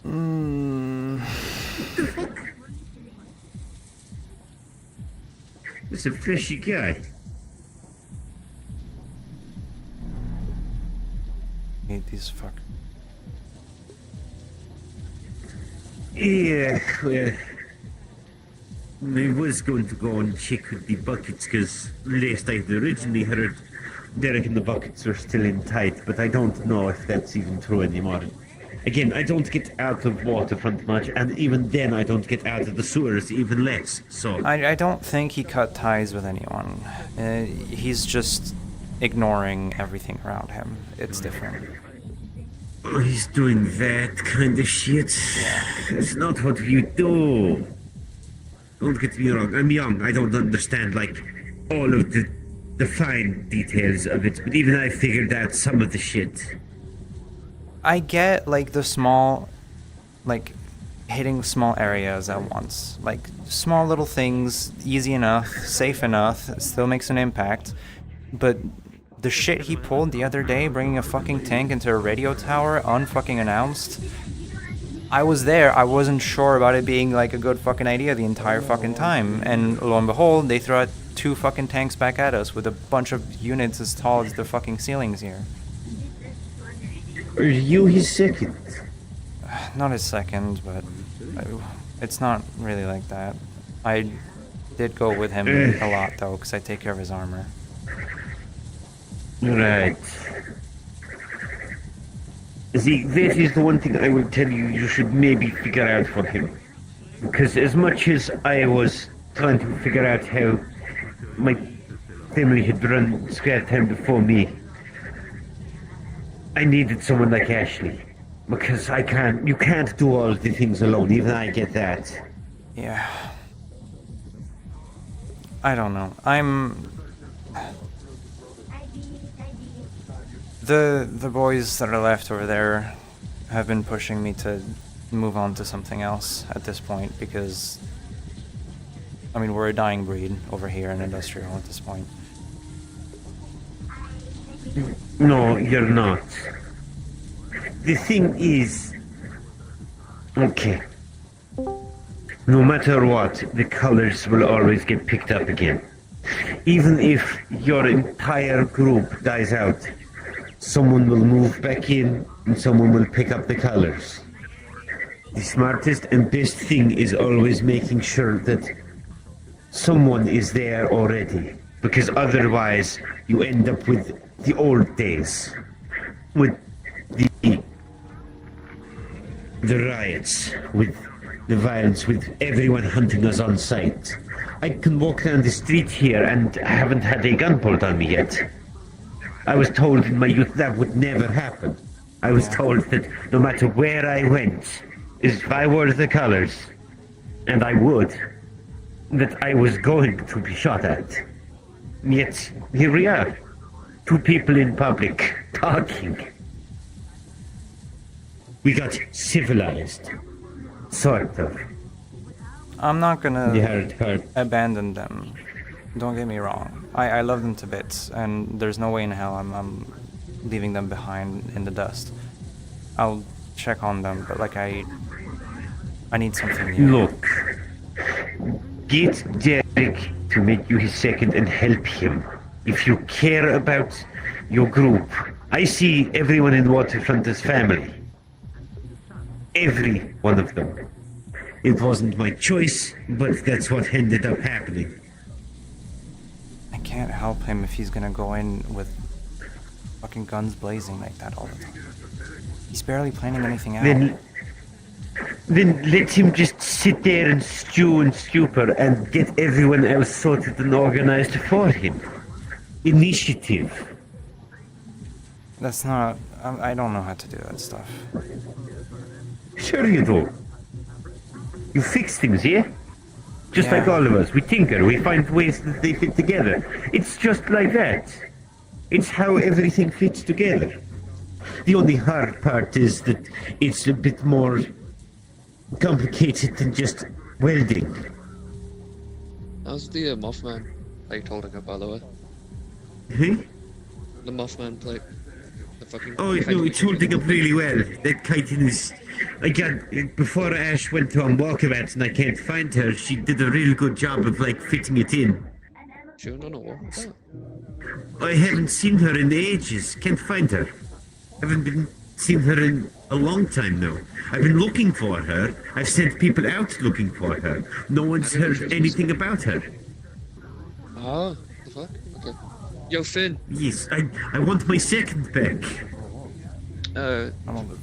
What the fuck? It's a fishy guy. Hate these fuck. Yeah, well, I was going to go and check with the buckets because last I had originally heard Derek and the buckets are still in tight, but I don't know if that's even true anymore. Again, I don't get out of waterfront much, and even then I don't get out of the sewers even less, so... I don't think he cut ties with anyone. He's just ignoring everything around him. It's different. Oh, he's doing that kind of shit. It's not what you do. Don't get me wrong, I'm young, I don't understand, like, all of the fine details of it, but even I figured out some of the shit. I get, like, the small, like, hitting small areas at once. Like, small little things, easy enough, safe enough, still makes an impact. But the shit he pulled the other day, bringing a fucking tank into a radio tower, unfucking announced, I was there, I wasn't sure about it being, like, a good fucking idea the entire fucking time. And lo and behold, they throw out 2 fucking tanks back at us with a bunch of units as tall as the fucking ceilings here. Are you his second? Not his second, but it's not really like that. I did go with him a lot, though, because I take care of his armor. Right. See, that is the one thing I will tell you should maybe figure out for him. Because as much as I was trying to figure out how my family had run Square Time before me, I needed someone like Ashley. Because you can't do all the things alone, even I get that. Yeah. I don't know. The boys that are left over there have been pushing me to move on to something else at this point, because, I mean, we're a dying breed over here in Industrial at this point. No, you're not. The thing is... Okay. No matter what, the colors will always get picked up again. Even if your entire group dies out, someone will move back in and someone will pick up the colors. The smartest and best thing is always making sure that someone is there already, because otherwise you end up with the old days, with the riots, with the violence, with everyone hunting us on sight. I can walk down the street here and haven't had a gun pulled on me yet. I was told in my youth that would never happen. I was told that no matter where I went, if I wore the colors, and I would, that I was going to be shot at. Yet, here we are. 2 people in public, talking. We got civilized. Sort of. I'm not gonna abandon them. Don't get me wrong. I love them to bits, and there's no way in hell I'm leaving them behind in the dust. I'll check on them, but like I need something new. Look, get Derek to make you his second and help him. If you care about your group, I see everyone in Waterfront as family. Every one of them. It wasn't my choice, but that's what ended up happening. I can't help him if he's gonna go in with fucking guns blazing like that all the time. He's barely planning anything out. Then let him just sit there and stew and stupor and get everyone else sorted and organized for him. Initiative. That's not... I don't know how to do that stuff. Sure you do. You fix things, yeah? Just like all of us, we tinker, we find ways that they fit together. It's just like that. It's how everything fits together. The only hard part is that it's a bit more complicated than just welding. How's the Mothman plate holding up, by the way? The Mothman plate. The fucking. Oh no, it's holding up really well. That chitin is. Before Ash went on walkabout and I can't find her, she did a real good job of like fitting it in. She went on a walkabout? I haven't seen her in ages. Can't find her. Haven't been seen her in a long time now. I've been looking for her. I've sent people out looking for her. No one's heard anything about her. Ah, the fuck? Okay. Yo, Finn. Yes, I want my second back.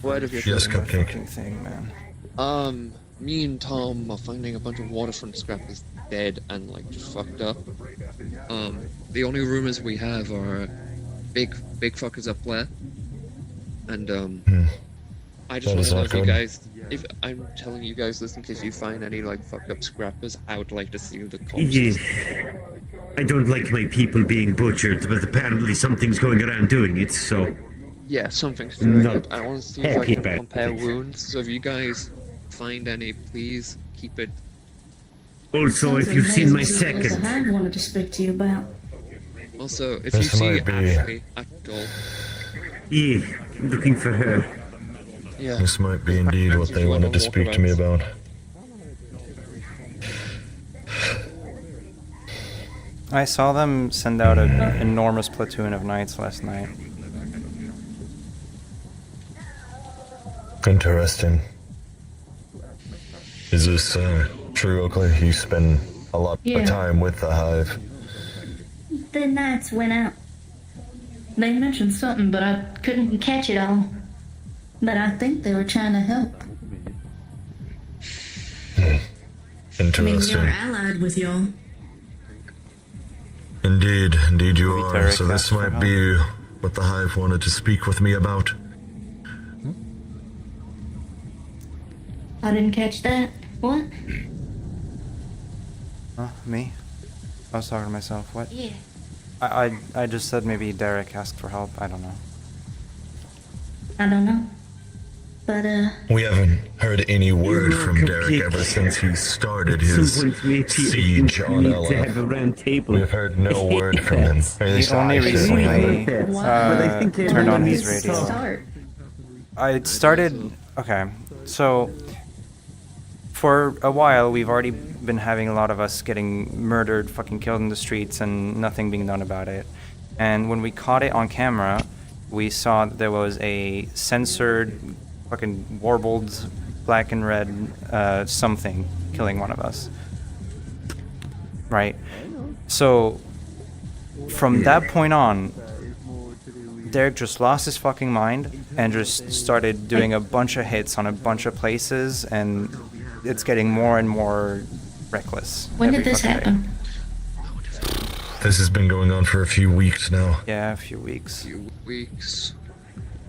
What have you Yes, Cupcake. Thing, man. Me and Tom are finding a bunch of waterfront scrappers dead and like just fucked up. The only rumors we have are big fuckers up there. And I just want to know if you guys, if I'm telling you guys this in case you find any like fucked up scrappers, I would like to see the corpses. Yeah. I don't like my people being butchered, but apparently something's going around doing it, so... Yeah, something's doing Not it. I want to see if I happy can about compare it. wounds, so if you guys find any, please keep it. Also, if you've seen my second... I wanted to speak to you about. Also, if This you see might be- Ashley at all, Yeah, I'm looking for her. yeah. This might be indeed what they wanted to speak to me about. I saw them send out an enormous platoon of knights last night. Interesting. Is this true, Oakley? You spend a lot Yeah. of time with the hive. The knights went out. They mentioned something, but I couldn't catch it all. But I think they were trying to help. Interesting. allied with y'all. Indeed you Maybe are. Derek So this asked for might be what the hive wanted to speak with me about. I didn't catch that. What? Me? I was talking to myself. What? Yeah. I just said maybe Derek asked for help. I don't know. I don't know. But, We haven't heard any word You're from Derek complete. ever since he started At some his point, maybe siege on we need to have Ella. a round table. We've heard no word from him. Or at least only I did. recently But I think turned on everyone his needs radio. start. I started. Okay, so for a while we've already been having a lot of us getting murdered, fucking killed in the streets, and nothing being done about it. And when we caught it on camera, we saw that there was a censored, fucking warbled, black and red something killing one of us. Right? So from that point on, Derek just lost his fucking mind and just started doing a bunch of hits on a bunch of places, and it's getting more and more reckless. When every did this fucking day. happen? This has been going on for a few weeks now. Yeah, a few weeks. Weeks.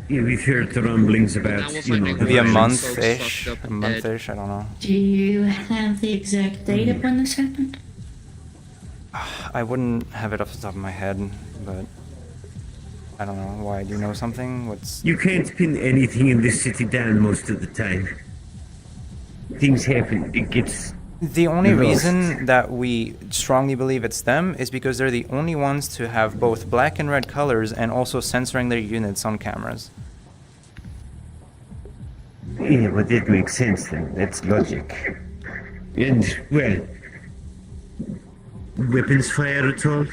Yeah, we've heard the rumblings about, you know... Maybe a the month-ish. fucked up A and month-ish, I don't know. Do you have the exact date of when this happened? I wouldn't have it off the top of my head, but I don't know. Why? Do you know something? What's... You can't pin anything in this city down most of the time. Things happen, it gets... The only lost. reason that we strongly believe it's them is because they're the only ones to have both black and red colors and also censoring their units on cameras. Yeah, but that makes sense then. That's logic. And, well... Weapons fire at all?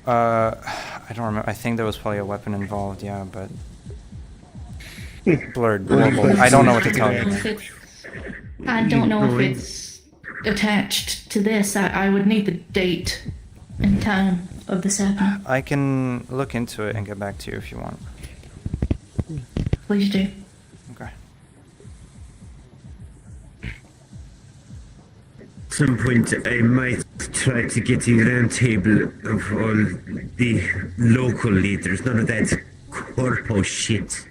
I don't remember. I think there was probably a weapon involved, yeah, but... Blurred. Horrible. I don't know what to tell you. I don't know if it's attached to this. I would need the date and time of this happening. I can look into it and get back to you if you want. Please do. Okay. At some point, I might try to get a round table of all the local leaders. None of that corpo shit.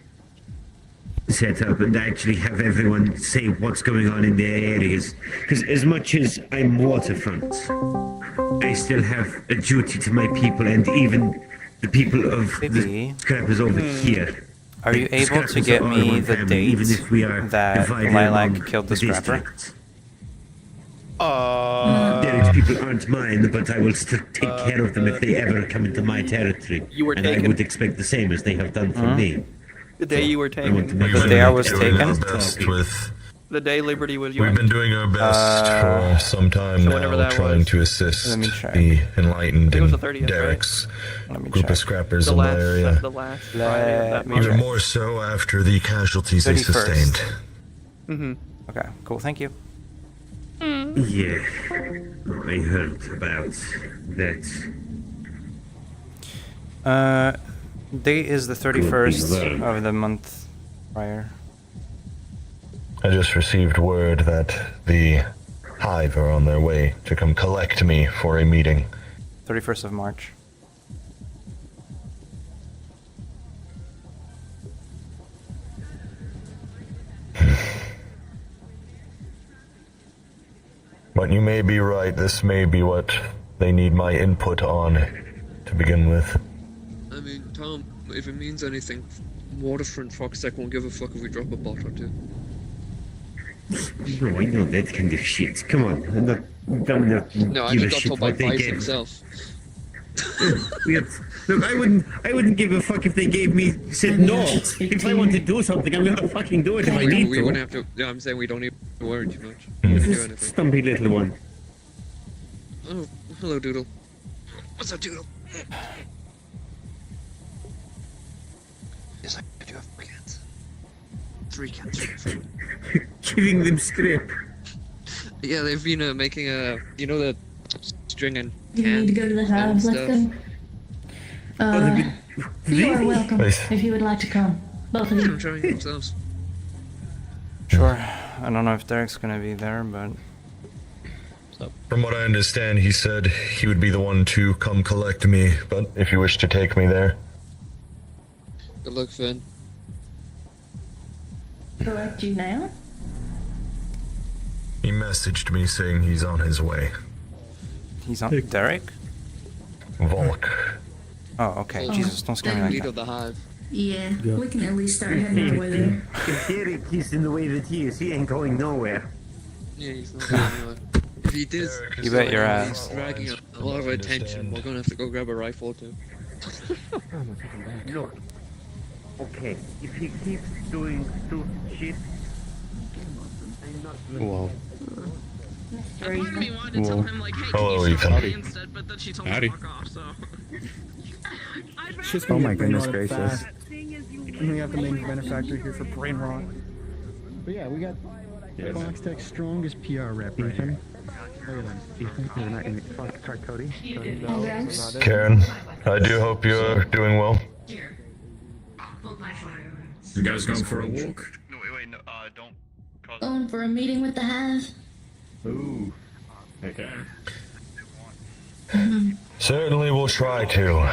set up and actually have everyone say what's going on in their areas. Because as much as I'm waterfront, I still have a duty to my people and even the people of the scrappers over here. Are you able to get me the date that Lilac killed the scrapper? Their people aren't mine, but I will still take care of them if they ever come into my territory. You were and I taken. would expect the same as they have done for me. The day you were taken. The day I was taken? The day Liberty was yours. We've been doing our best for some time now, trying to assist the enlightened and Derek's group of scrappers in that area. The last Friday of that month. Even more so after the casualties they 31st. sustained. Mm-hmm. Okay, cool, thank you. Yeah, I heard about that. Date is the 31st of the month prior. I just received word that the hive are on their way to come collect me for a meeting. 31st of March. But you may be right, this may be what they need my input on to begin with. I mean, Tom, if it means anything, Waterfront Foxtech won't give a fuck if we drop a bot or two. No, I know that kind of shit. Come on, I'm not dumb enough to No, I give a just got shit told by what they Vice gave. himself. Look, I wouldn't give a fuck if they gave me said no. If I want to do something, I'm gonna fucking do it if I need We to. wouldn't have to. No, I'm saying we don't need to worry too much. We can do anything. Stumpy little one. Oh, hello, Doodle. What's up, Doodle? Yes, I do have 4 cats. 3 cats. Giving them script. Yeah, they've been making a, you know, the string and You need to go to the hive. Let's go. You are welcome if you would like to come. Both of you. I'm trying themselves. Sure. I don't know if Derek's gonna be there, but... From what I understand, he said he would be the one to come collect me, but if you wish to take me there. Good luck, Finn. Correct you now? He messaged me saying he's on his way. He's on... Derek? Volk. Oh, okay. Jesus, don't scare me like Leader that. of the hive. Yeah, we can at least start heading our way there. If Derek is in the way that he is, he ain't going nowhere. Yeah, he's not going anywhere. If he did, You bet your he's ass. dragging a lot of attention. We're gonna have to go grab a rifle too. Look, okay, if he keeps doing stupid shit, I'm not gonna... Whoa. Part of me wanted to tell him, like, hey, Hello, can you show Ethan. me instead, but then she told me Howdy. to fuck off, so... Oh my goodness gracious. We have the main benefactor here for brain rot. But yeah, we got Fox Tech's strongest PR rep right here. Ethan, you're not in the fuck, Cody. Karen, I do hope you're doing well. You guys going for a walk? Going for a meeting with the hive? Ooh. Okay. Certainly we'll try to.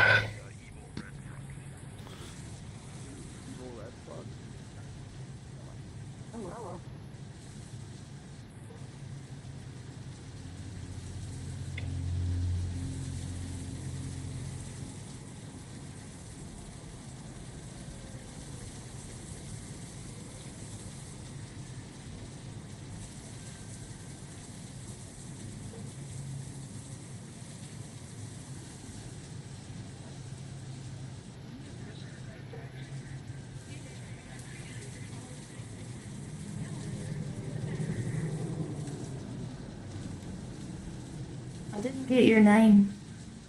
I didn't get your name,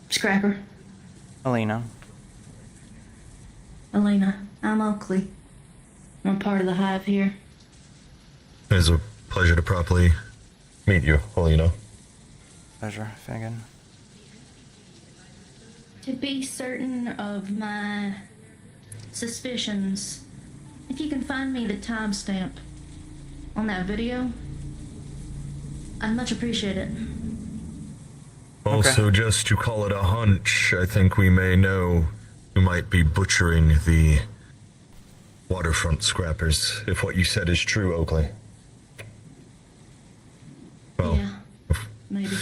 Scrapper. Melina. Elena. I'm Oakley. I'm a part of the hive here. It is a pleasure to properly meet you, Melina. Pleasure, Finnegan. To be certain of my suspicions, if you can find me the timestamp on that video, I'd much appreciate it. Also, just to call it a hunch, I think we may know who might be butchering the waterfront scrappers, if what you said is true, Oakley. Well, Yeah, maybe.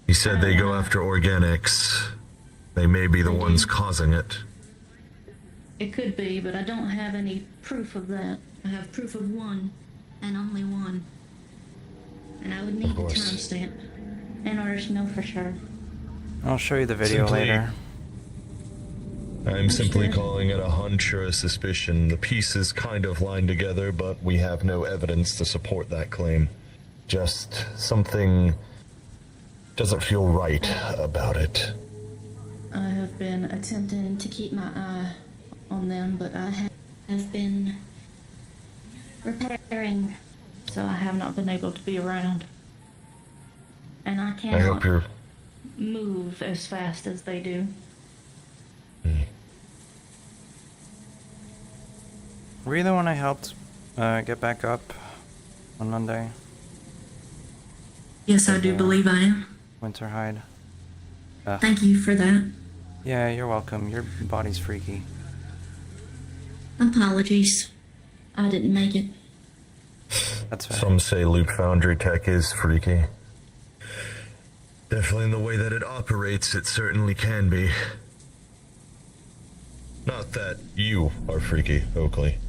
you said they go after organics. They may be the ones causing it. It could be, but I don't have any proof of that. I have proof of one, and only one. And I would need the timestamp in order to know for sure. I'll show you the video later. I'm simply calling it a hunch or a suspicion. The pieces kind of line together, but we have no evidence to support that claim. Just something doesn't feel right about it. I have been attempting to keep my eye on them, but I have been repairing, so I have not been able to be around. And I cannot move as fast as they do. Were you the one I helped get back up on Monday? Yes, I do believe I am. Winter hide. Thank you for that. Yeah, you're welcome. Your body's freaky. Apologies. I didn't make it. That's fine. Some say Loop Foundry tech is freaky. Definitely in the way that it operates, it certainly can be. Not that you are freaky, Oakley.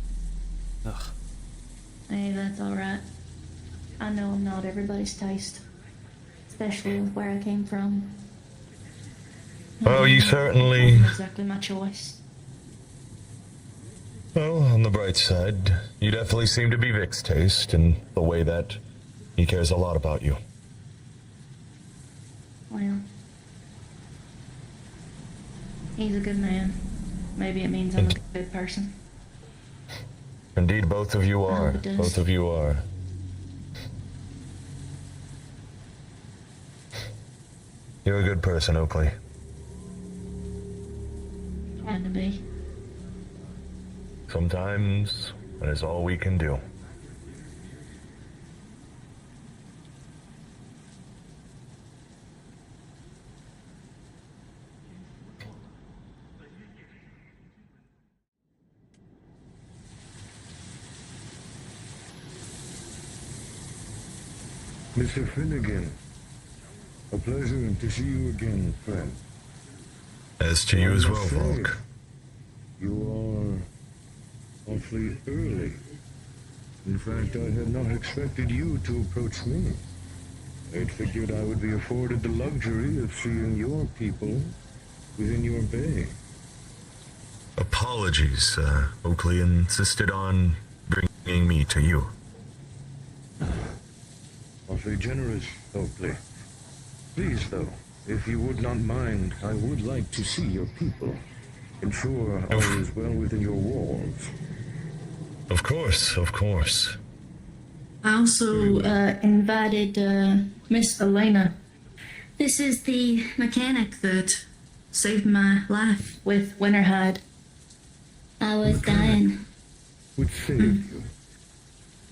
Ugh. Hey, that's alright. I know I'm not everybody's taste. Especially with where I came from. Well, you certainly... It wasn't exactly my choice. Well, on the bright side, you definitely seem to be Vic's taste in the way that he cares a lot about you. Well, he's a good man. Maybe it means I'm a good person. Indeed, both of you are. it does. Both of you are. You're a good person, Oakley. Trying to be. Sometimes that is all we can do. Mr. Finnegan, a pleasure to see you again, friend. As to you as well, Volk. You are awfully early. In fact, I had not expected you to approach me. I'd figured I would be afforded the luxury of seeing your people within your bay. Apologies, Oakley insisted on bringing me to you. Awfully generous, Oakley. Please, though, if you would not mind, I would like to see your people. Ensure all is well within your walls. Of course, of course. I also invited Miss Melina. This is the mechanic that saved my life with Winterhide. I was dying. Would save you.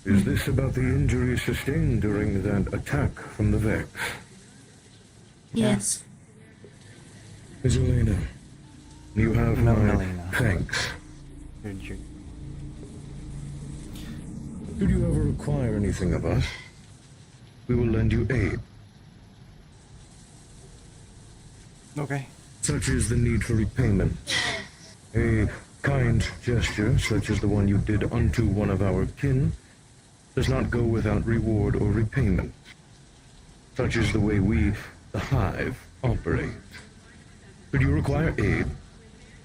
Is this about the injury sustained during that attack from the Vex? Yes. Miss Elena, you have my thanks. Should you ever require anything of us, we will lend you aid. Okay. Such is the need for repayment. A kind gesture, such as the one you did unto one of our kin, does not go without reward or repayment. Such is the way we, the hive, operate. Should you require aid,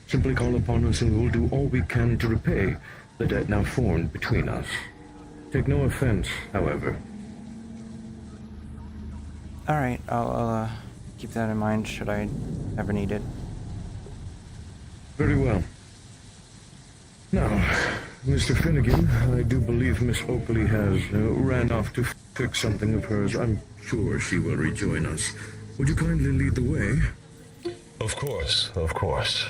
simply call upon us and we'll do all we can to repay the debt now formed between us. Take no offense, however. Alright, I'll keep that in mind should I ever need it. Very well. Now, Mr. Finnegan, I do believe Miss Oakley has ran off to fix something of hers. I'm sure she will rejoin us. Would you kindly lead the way? Of course, of course.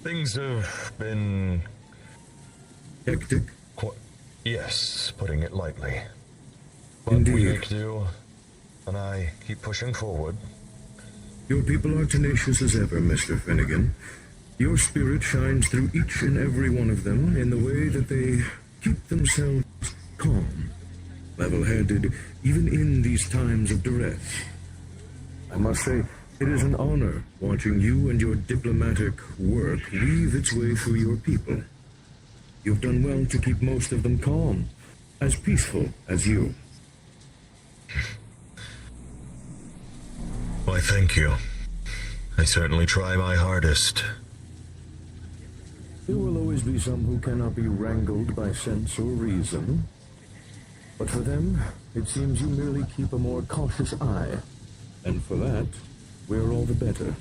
Things have been... hectic? Yes, putting it lightly. But Indeed. we make do, and I keep pushing forward. Your people are tenacious as ever, Mr. Finnegan. Your spirit shines through each and every one of them in the way that they keep themselves calm, level-headed, even in these times of duress. I must say, it is an honor watching you and your diplomatic work weave its way through your people. You've done well to keep most of them calm, as peaceful as you. Why, thank you. I certainly try my hardest. There will always be some who cannot be wrangled by sense or reason. But for them, it seems you merely keep a more cautious eye. And for that, we're all the better.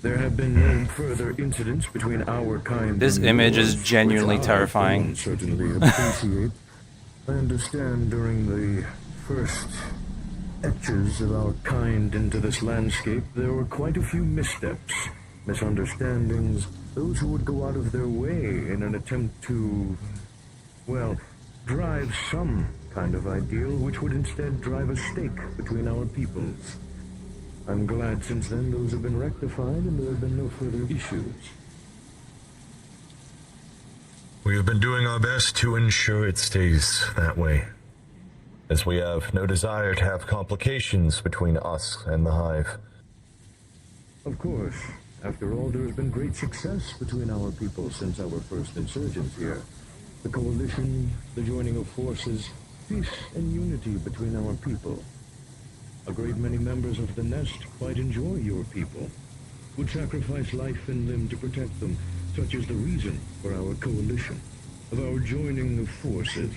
There have been no further incidents between our kind. This and image yours, is genuinely which terrifying. I certainly appreciate. I understand during the first etches of our kind into this landscape, there were quite a few missteps, misunderstandings, those who would go out of their way in an attempt to, well, drive some kind of ideal which would instead drive a stake between our peoples. I'm glad since then those have been rectified and there have been no further issues. We have been doing our best to ensure it stays that way, as we have no desire to have complications between us and the Hive. Of course. After all, there has been great success between our people since our first insurgence here. The coalition, the joining of forces, peace and unity between our people. A great many members of the Nest quite enjoy your people, would sacrifice life and limb to protect them. Such is the reason for our coalition, of our joining of forces.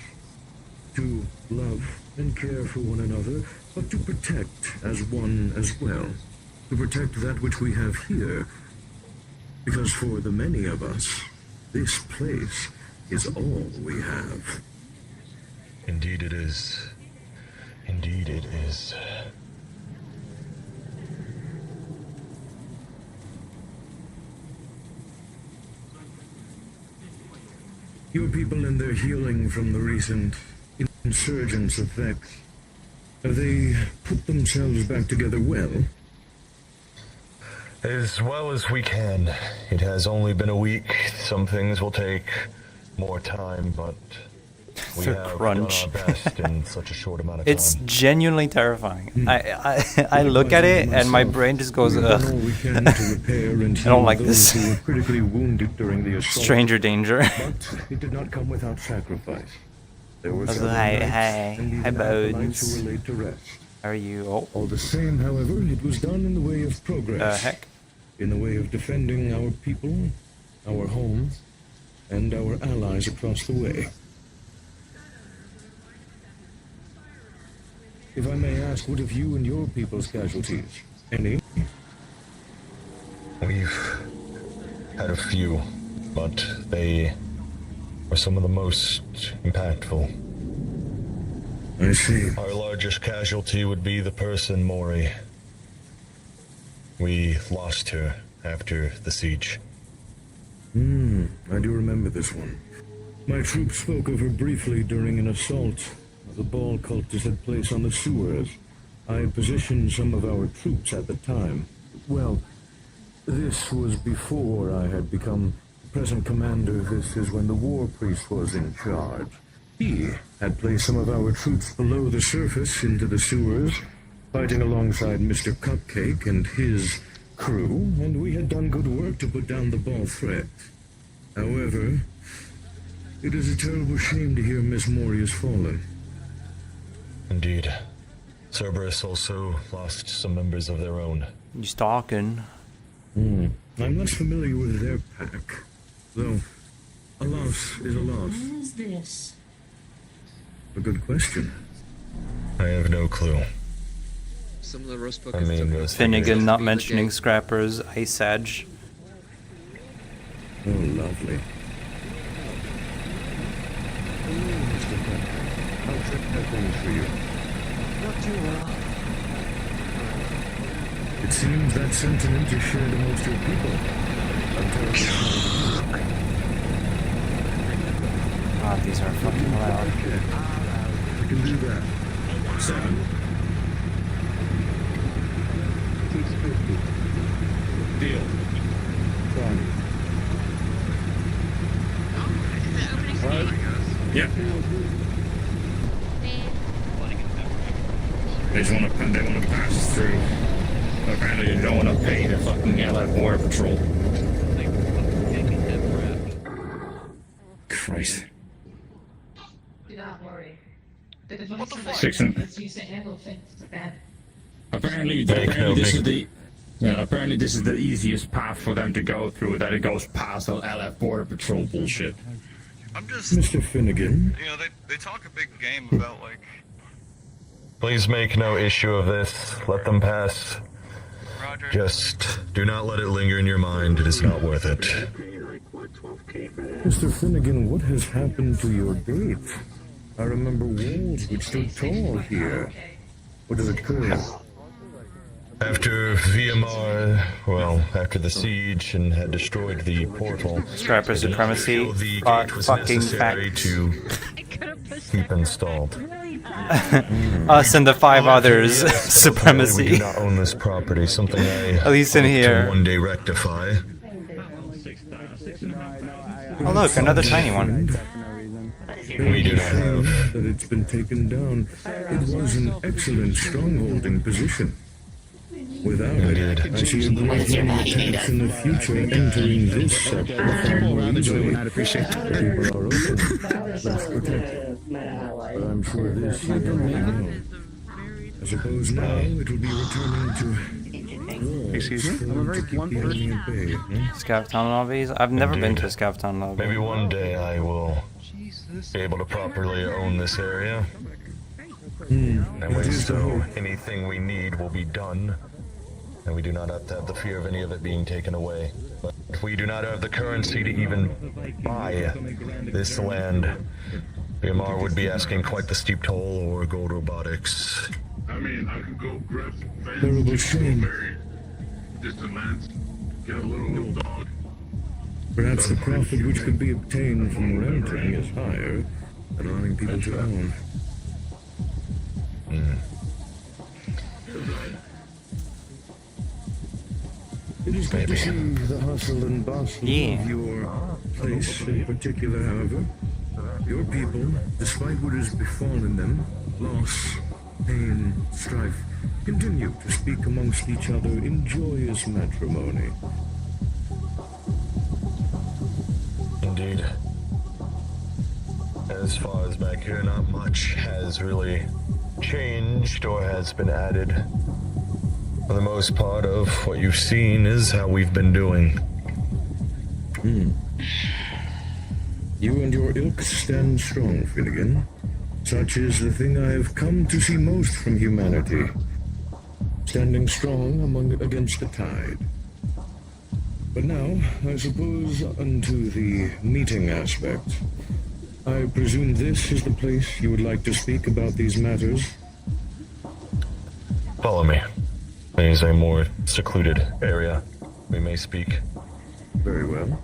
To love and care for one another, but to protect as one as well. To protect that which we have here. Because for the many of us, this place is all we have. Indeed it is. Indeed it is. Your people and their healing from the recent insurgents' effects, have they put themselves back together well? As well as we can. It has only been a week. Some things will take more time, but we The have crunch. done our best in such a short amount of time. It's genuinely terrifying. I look at it and my brain just goes, ugh. I don't like this. Who were critically wounded during the assault. Stranger danger. But it did not come without sacrifice. There were Also, several hi, knights hi, and even hi, acolytes Bones. who were laid to rest. How are you? Oh. All the same, however, it was done in the way of progress. Heck? In the way of defending our people, our homes, and our allies across the way. If I may ask, what of you and your people's casualties? Any? We've had a few, but they were some of the most impactful. I see. Our largest casualty would be the person Mori. We lost her after the siege. I do remember this one. My troops spoke of her briefly during an assault the ball cultists had placed on the sewers. I had positioned some of our troops at the time. Well, this was before I had become present commander. This is when the war priest was in charge. He had placed some of our troops below the surface into the sewers, fighting alongside Mr. Cupcake and his crew, and we had done good work to put down the ball threat. However, it is a terrible shame to hear Miss Mori has fallen. Indeed. Cerberus also lost some members of their own. You stalking? I'm less familiar with their pack, though a loss is a loss. Who is this? A good question. I have no clue. Some of the rust I buckets mean, took those Finnegan not the mentioning game. scrappers, Ice Edge. Oh, lovely. I'll check that things for you. Not too well. It seems that sentiment is shared amongst your people. I'm terribly God, these are fucking loud. I can do that. 7. Deal. Yeah. They just want to pass us through. Apparently they don't want to pay the fucking Allied Border Patrol. Christ. Do not worry. What the fuck? Apparently this is the easiest path for them to go through, that it goes past the LF Border Patrol bullshit. I'm just... Mr. Finnegan. You know, they talk a big game about, like... Please make no issue of this. Let them pass. Roger. Just do not let it linger in your mind. It is not worth it. Mr. Finnegan, what has happened to your gate? I remember walls which stood tall here. What has occurred? After VMR, well, after the siege and had destroyed the portal, Scrapper supremacy, the gate was necessary to keep installed. Us and the 5 others, supremacy. We do not own this property, something I at least in hope here. to one day rectify. Oh look, another tiny one. We do not have. That it's been taken down. It was an excellent strongholding position. Without it, I see a great many attempts in the future entering this sector from easily. I'd appreciate that. People are open. Let's protect. But I'm sure this you don't know. I suppose now it will be returning to... Excuse me? I'm a very blunt person. Scavtown lobbies? I've never been to a Scavtown lobby. Maybe one day I will be able to properly own this area. That way, so anything we need will be done. And we do not have to have the fear of any of it being taken away. But we do not have the currency to even buy this land. BMR would be asking quite the steep toll, or Gold Robotics. I mean, I could go grab some terrible shame. Distant lands. Get a little dog. Perhaps the profit which could be obtained from renting is higher than allowing people to own. It is good to see the hustle and bustle of your place in particular, however. Your people, despite what has befallen them, loss, pain, strife, continue to speak amongst each other in joyous matrimony. Indeed. As far as back here, not much has really changed or has been added. For the most part of what you've seen is how we've been doing. You and your ilk stand strong, Finnegan. Such is the thing I have come to see most from humanity. Standing strong against the tide. But now, I suppose, unto the meeting aspect. I presume this is the place you would like to speak about these matters? Follow me. There is a more secluded area. We may speak. Very well.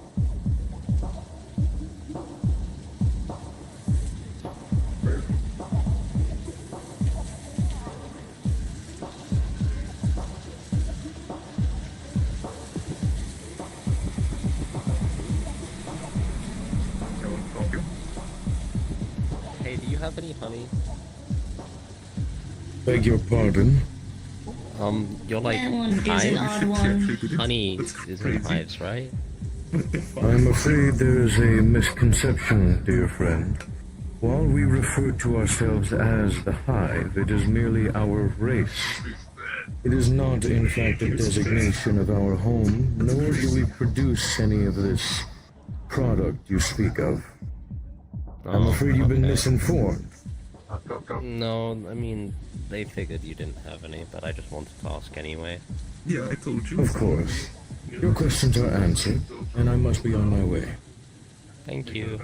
Hey, do you have any honey? Beg your pardon? You're like That one is an hives? odd one. Honey is in hives, right? I'm afraid there is a misconception, dear friend. While we refer to ourselves as the hive, it is merely our race. It is not, in fact, a designation of our home, nor do we produce any of this product you speak of. I'm afraid you've been misinformed. No, I mean, they figured you didn't have any, but I just wanted to ask anyway. Yeah, I told you. Of course. Your questions are answered, and I must be on my way. Thank you.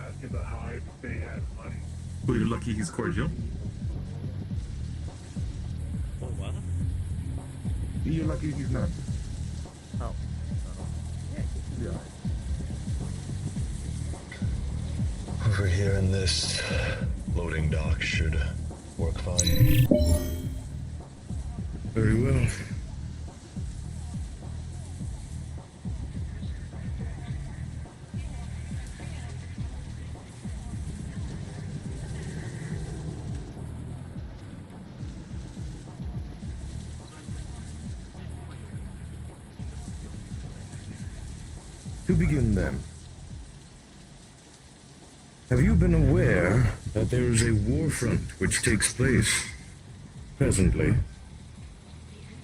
Well, you're lucky he's cordial. Oh, what? You're lucky he's not. Oh. Yeah. Over here in this loading dock should work fine. Very well. To begin then, have you been aware that there is a war front which takes place presently?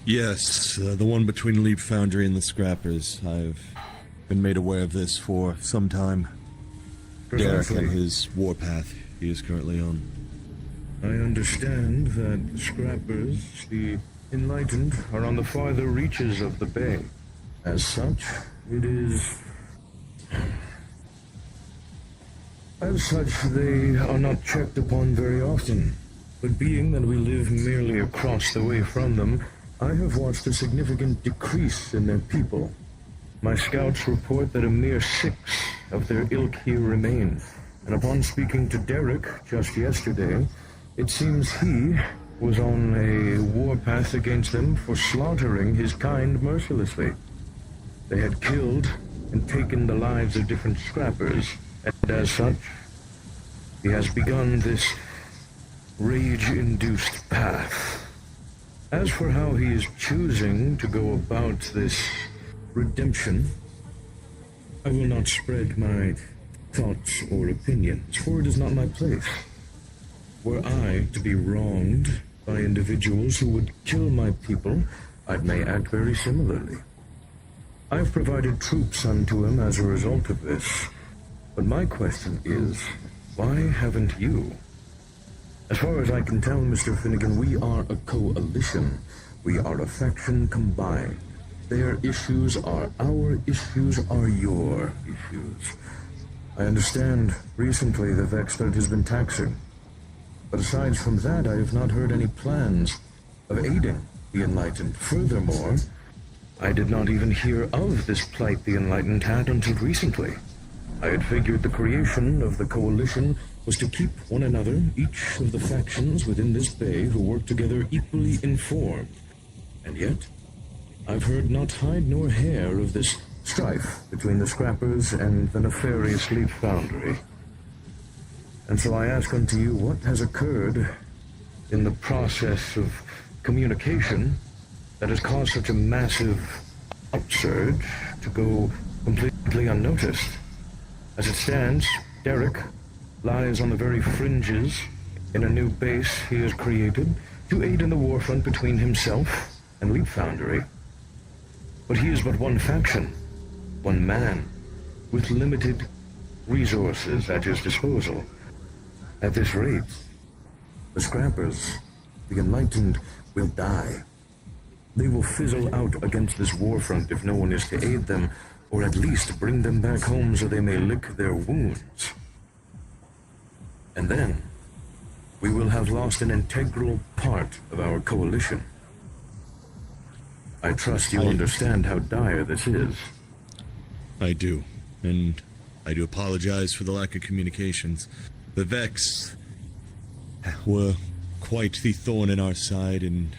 Yes, the one between Leap Foundry and the Scrappers. I've been made aware of this for some time. Derek and his warpath he is currently on. I understand that the Scrappers, the Enlightened, are on the farther reaches of the bay. As such, it is... As such, they are not checked upon very often. But being that we live merely across the way from them, I have watched a significant decrease in their people. My scouts report that a mere 6 of their ilk here remains, and upon speaking to Derek just yesterday, it seems he was on a warpath against them for slaughtering his kind mercilessly. They had killed and taken the lives of different Scrappers, and as such, he has begun this rage-induced path. As for how he is choosing to go about this redemption, I will not spread my thoughts or opinions, for it is not my place. Were I to be wronged by individuals who would kill my people, I may act very similarly. I've provided troops unto him as a result of this, but my question is, why haven't you? As far as I can tell, Mr. Finnegan, we are a coalition. We are a faction combined. Their issues are our issues, are your issues. I understand recently the Vex threat has been taxing. But aside from that, I have not heard any plans of aiding the Enlightened. Furthermore, I did not even hear of this plight the Enlightened had until recently. I had figured the creation of the coalition was to keep one another, each of the factions within this bay who work together, equally informed. And yet, I've heard not hide nor hair of this strife between the Scrappers and the nefarious Leap Foundry. And so I ask unto you, what has occurred in the process of communication that has caused such a massive upsurge to go completely unnoticed? As it stands, Derek lies on the very fringes in a new base he has created to aid in the war front between himself and Leap Foundry. But he is but one faction, one man, with limited resources at his disposal. At this rate, the Scrappers, the Enlightened, will die. They will fizzle out against this war front if no one is to aid them, or at least bring them back home so they may lick their wounds. And then, we will have lost an integral part of our coalition. I trust you understand how dire this is. I do, and I do apologize for the lack of communications. The Vex were quite the thorn in our side, and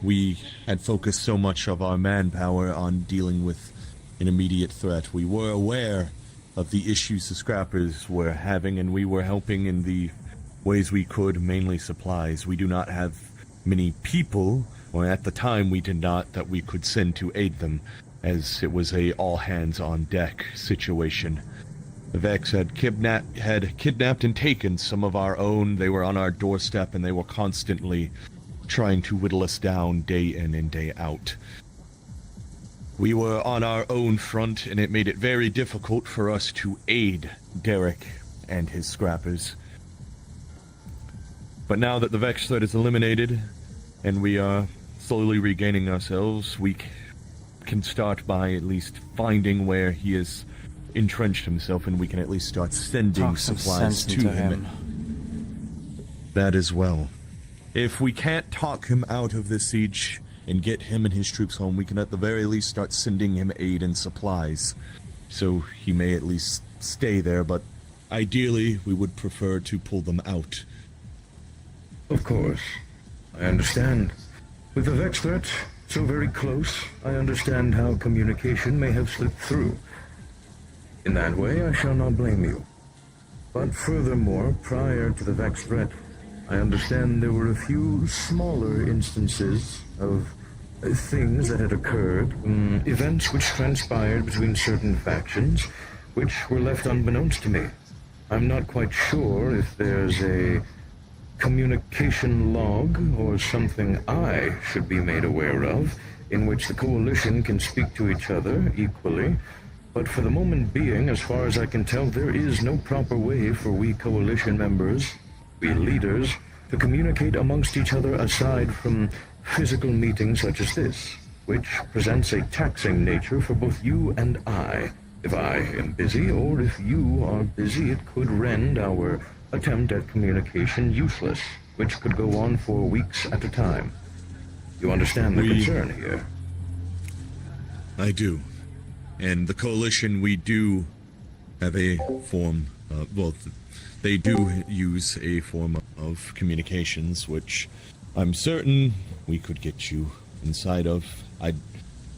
we had focused so much of our manpower on dealing with an immediate threat. We were aware of the issues the Scrappers were having, and we were helping in the ways we could, mainly supplies. We do not have many people, or at the time we did not, that we could send to aid them, as it was a all-hands-on-deck situation. The Vex had kidnapped and taken some of our own. They were on our doorstep, and they were constantly trying to whittle us down day in and day out. We were on our own front, and it made it very difficult for us to aid Derek and his Scrappers. But now that the Vex threat is eliminated, and we are slowly regaining ourselves, we can start by at least finding where he has entrenched himself, and we can at least start sending supplies to him. That as well. If we can't talk him out of this siege and get him and his troops home, we can at the very least start sending him aid and supplies, so he may at least stay there, but ideally we would prefer to pull them out. Of course. I understand. With the Vex threat so very close, I understand how communication may have slipped through. In that way, I shall not blame you. But furthermore, prior to the Vex threat, I understand there were a few smaller instances of things that had occurred, events which transpired between certain factions, which were left unbeknownst to me. I'm not quite sure if there's a communication log or something I should be made aware of, in which the Coalition can speak to each other equally, but for the moment being, as far as I can tell, there is no proper way for we Coalition members, we leaders, to communicate amongst each other aside from physical meetings such as this, which presents a taxing nature for both you and I. If I am busy, or if you are busy, it could render our attempt at communication useless, which could go on for weeks at a time. You understand the concern here? I do. And the Coalition, we do have a form, they do use a form of communications, which I'm certain we could get you inside of.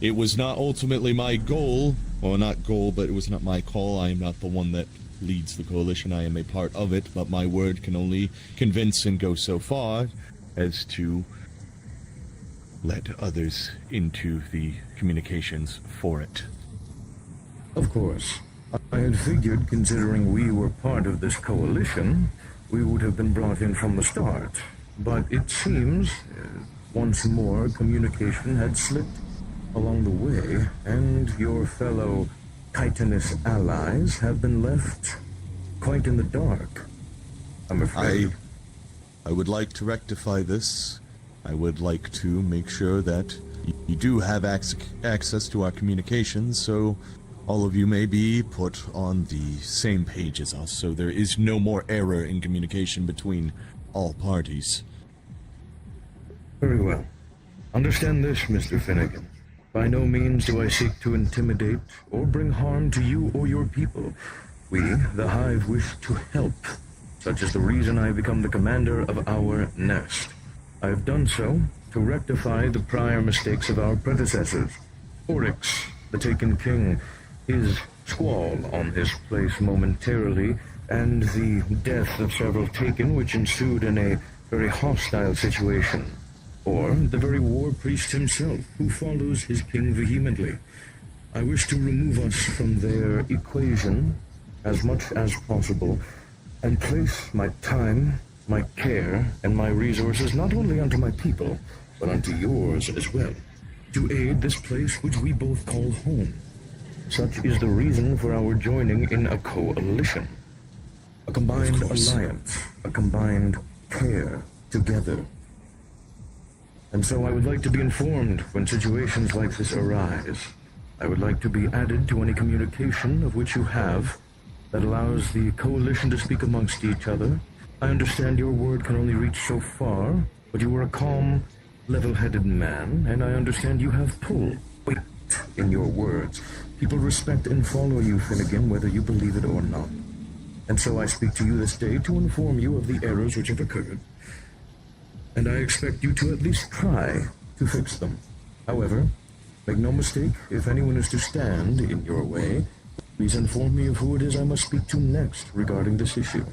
It was not ultimately my goal, or not goal, but it was not my call. I am not the one that leads the Coalition. I am a part of it, but my word can only convince and go so far as to let others into the communications for it. Of course. I had figured, considering we were part of this coalition, we would have been brought in from the start. But it seems, once more, communication had slipped along the way, and your fellow chitinous allies have been left quite in the dark, I'm afraid. I would like to rectify this. I would like to make sure that you do have access to our communications, so all of you may be put on the same page as us, so there is no more error in communication between all parties. Very well. Understand this, Mr. Finnegan. By no means do I seek to intimidate or bring harm to you or your people. We, the Hive, wish to help. Such is the reason I have become the commander of our nest. I have done so to rectify the prior mistakes of our predecessors. Oryx, the Taken King, his squall on his place momentarily, and the death of several Taken which ensued in a very hostile situation. Or the very war priest himself, who follows his king vehemently. I wish to remove us from their equation as much as possible, and place my time, my care, and my resources not only unto my people, but unto yours as well, to aid this place which we both call home. Such is the reason for our joining in a coalition. A combined alliance, a combined care together. And so I would like to be informed when situations like this arise. I would like to be added to any communication of which you have that allows the coalition to speak amongst each other. I understand your word can only reach so far, but you are a calm, level-headed man, and I understand you have pull, weight in your words. People respect and follow you, Finnegan, whether you believe it or not. And so I speak to you this day to inform you of the errors which have occurred. And I expect you to at least try to fix them. However, make no mistake, if anyone is to stand in your way, please inform me of who it is I must speak to next regarding this issue.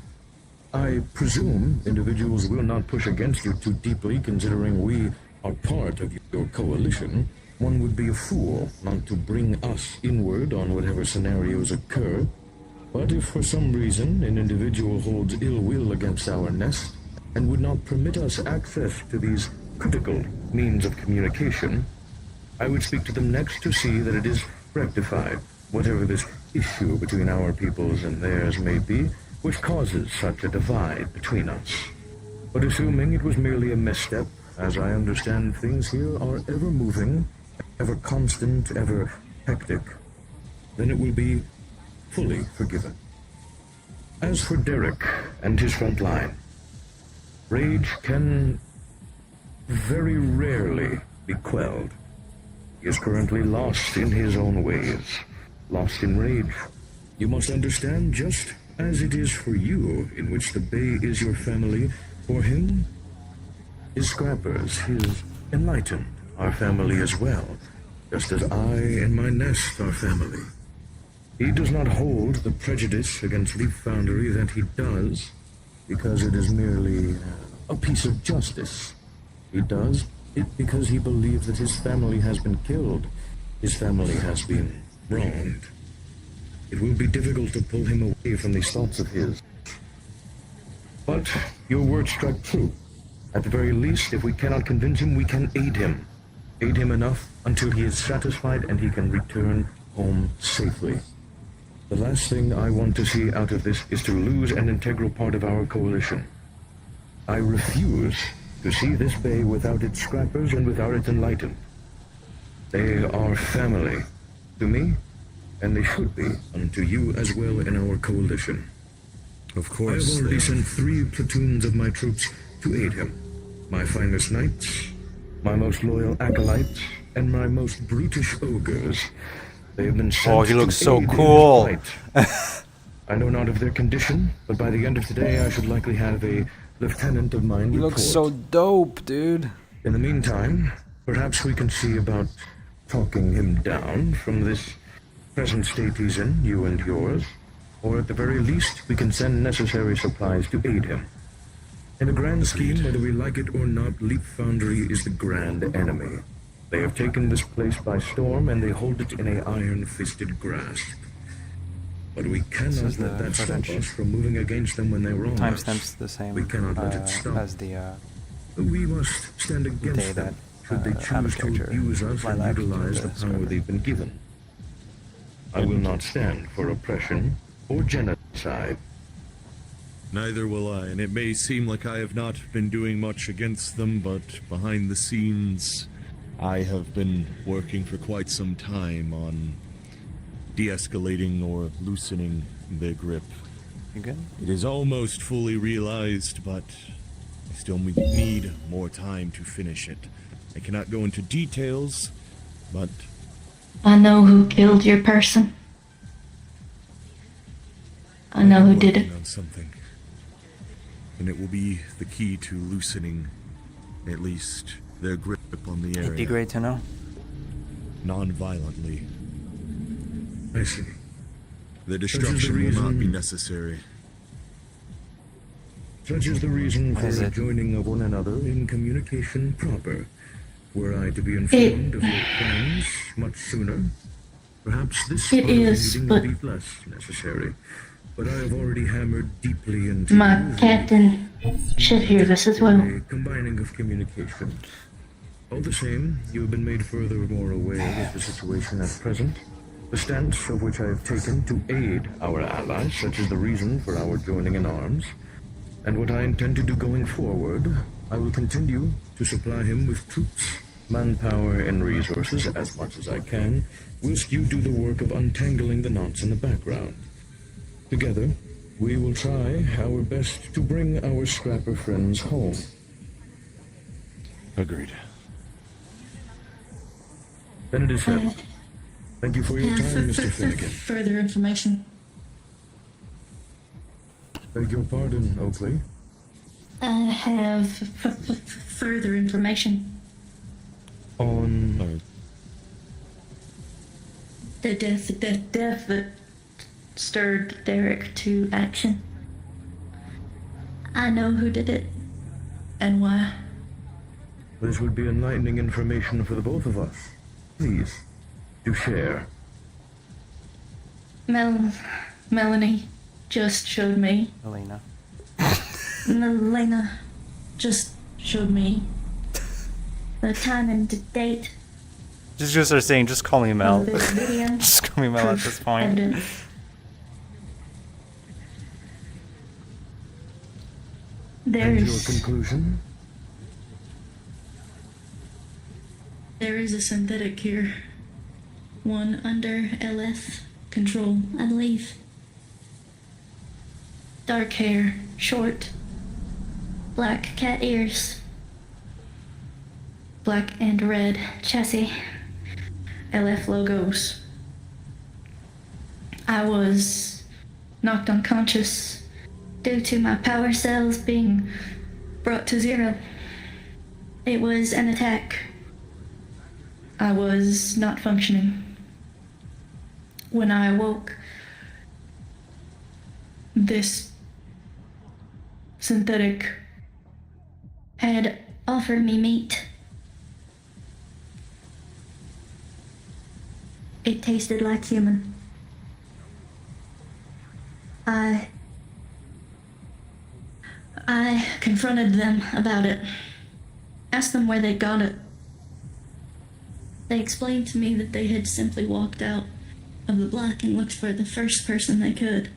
I presume individuals will not push against you too deeply, considering we are part of your coalition. One would be a fool not to bring us inward on whatever scenarios occur. But if for some reason an individual holds ill will against our nest, and would not permit us access to these critical means of communication, I would speak to them next to see that it is rectified, whatever this issue between our peoples and theirs may be, which causes such a divide between us. But assuming it was merely a misstep, as I understand things here are ever moving, ever constant, ever hectic, then it will be fully forgiven. As for Derek and his front line, rage can very rarely be quelled. He is currently lost in his own ways, lost in rage. You must understand, just as it is for you, in which the Bay is your family, for him, his scrappers, his enlightened, are family as well, just as I and my nest are family. He does not hold the prejudice against Leaf Foundry that he does, because it is merely a piece of justice. He does it because he believes that his family has been killed. His family has been wronged. It will be difficult to pull him away from these thoughts of his. But your words strike true. At the very least, if we cannot convince him, we can aid him. Aid him enough until he is satisfied and he can return home safely. The last thing I want to see out of this is to lose an integral part of our coalition. I refuse to see this bay without its scrappers and without its enlightened. They are family to me, and they should be unto you as well in our coalition. Of course. I have already sent 3 platoons of my troops to aid him. My finest knights, my most loyal acolytes, and my most brutish ogres. They have been sent. Oh, he looks so to aid in cool. his fight. I know not of their condition, but by the end of today I should likely have a lieutenant of mine He report. looks so dope, dude. In the meantime, perhaps we can see about talking him down from this present state he's in, you and yours, or at the very least, we can send necessary supplies to aid him. In a grand scheme, whether we like it or not, Leap Foundry is the grand enemy. They have taken this place by storm, and they hold it in an iron-fisted grasp. But we cannot let that stop us from moving against them when they wrong us. Timestamp's the same We cannot let it stop. as the We must stand against them should they choose to abuse us and utilize the power they've been given. I will not stand for oppression or genocide. Neither will I, and it may seem like I have not been doing much against them, but behind the scenes, I have been working for quite some time on de-escalating or loosening their grip. You good? It is almost fully realized, but I still need more time to finish it. I cannot go into details, but I know who killed your person. I know who did it. working on something. And it will be the key to loosening, at least, their grip on the area. It'd be great to know. Non-violently. I see. The destruction will not be necessary. Such is the reason What for is the it? joining of one another in communication proper. Were I to be informed of your plans much sooner, perhaps this It part of the is, meeting but- would be less necessary. But I have already hammered deeply into My you captain should hear this as well. a combining of communication. All the same, you have been made furthermore aware of the situation at present, the stance of which I have taken to aid our allies, such is the reason for our joining in arms, and what I intend to do going forward. I will continue to supply him with troops, manpower, and resources as much as I can, whilst you do the work of untangling the knots in the background. Together, we will try our best to bring our scrapper friends home. Agreed. Then it is said. Thank you for your time, Mr. Finnegan. Further information. Beg your pardon, Oakley. I have further information. On The death that stirred Derek to action. I know who did it and why. This would be enlightening information for the both of us. Please, do share. Melanie just showed me. Melina. Melina just showed me the time and the date. Just gonna start saying, just call me Mel. of this video. Just call me Mel at this point. Evidence. And your There's conclusion? there is a synthetic here. One under LS control, I believe. Dark hair, short, black cat ears, black and red chassis, LF logos. I was knocked unconscious due to my power cells being brought to zero. It was an attack. I was not functioning. When I awoke, this synthetic had offered me meat it tasted like human. I confronted them about it. Asked them where they got it. They explained to me that they had simply walked out of the block and looked for the first person they could.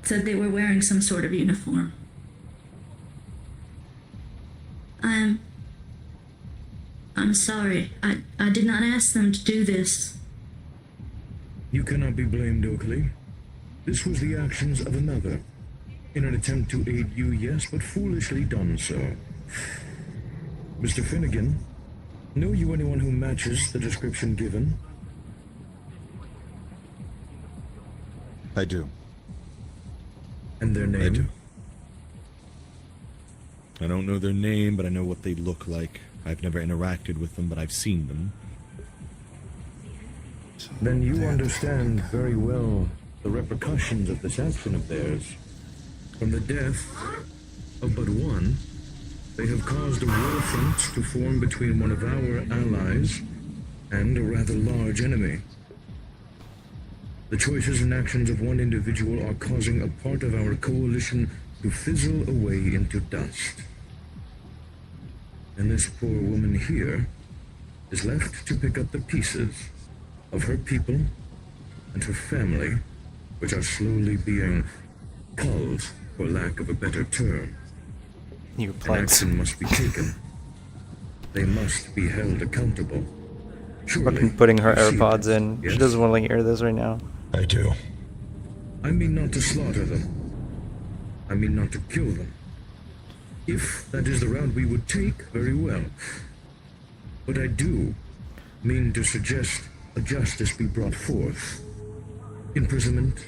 Said they were wearing some sort of uniform. I'm sorry. I did not ask them to do this. You cannot be blamed, Oakley. This was the actions of another. In an attempt to aid you, yes, but foolishly done so. Mr. Finnegan, know you anyone who matches the description given? I do. And their name? I do. I don't know their name, but I know what they look like. I've never interacted with them, but I've seen them. Then you understand very well the repercussions of this action of theirs. From the death of but one, they have caused a war front to form between one of our allies and a rather large enemy. The choices and actions of one individual are causing a part of our coalition to fizzle away into dust. And this poor woman here is left to pick up the pieces of her people and her family, which are slowly being culled, for lack of a better term. You An action must be taken. They must be held accountable. Fucking putting her you see AirPods this, in. yes? She doesn't want to hear this right now. I do. I mean not to slaughter them. I mean not to kill them. If that is the route we would take, very well. But I do mean to suggest a justice be brought forth. Imprisonment,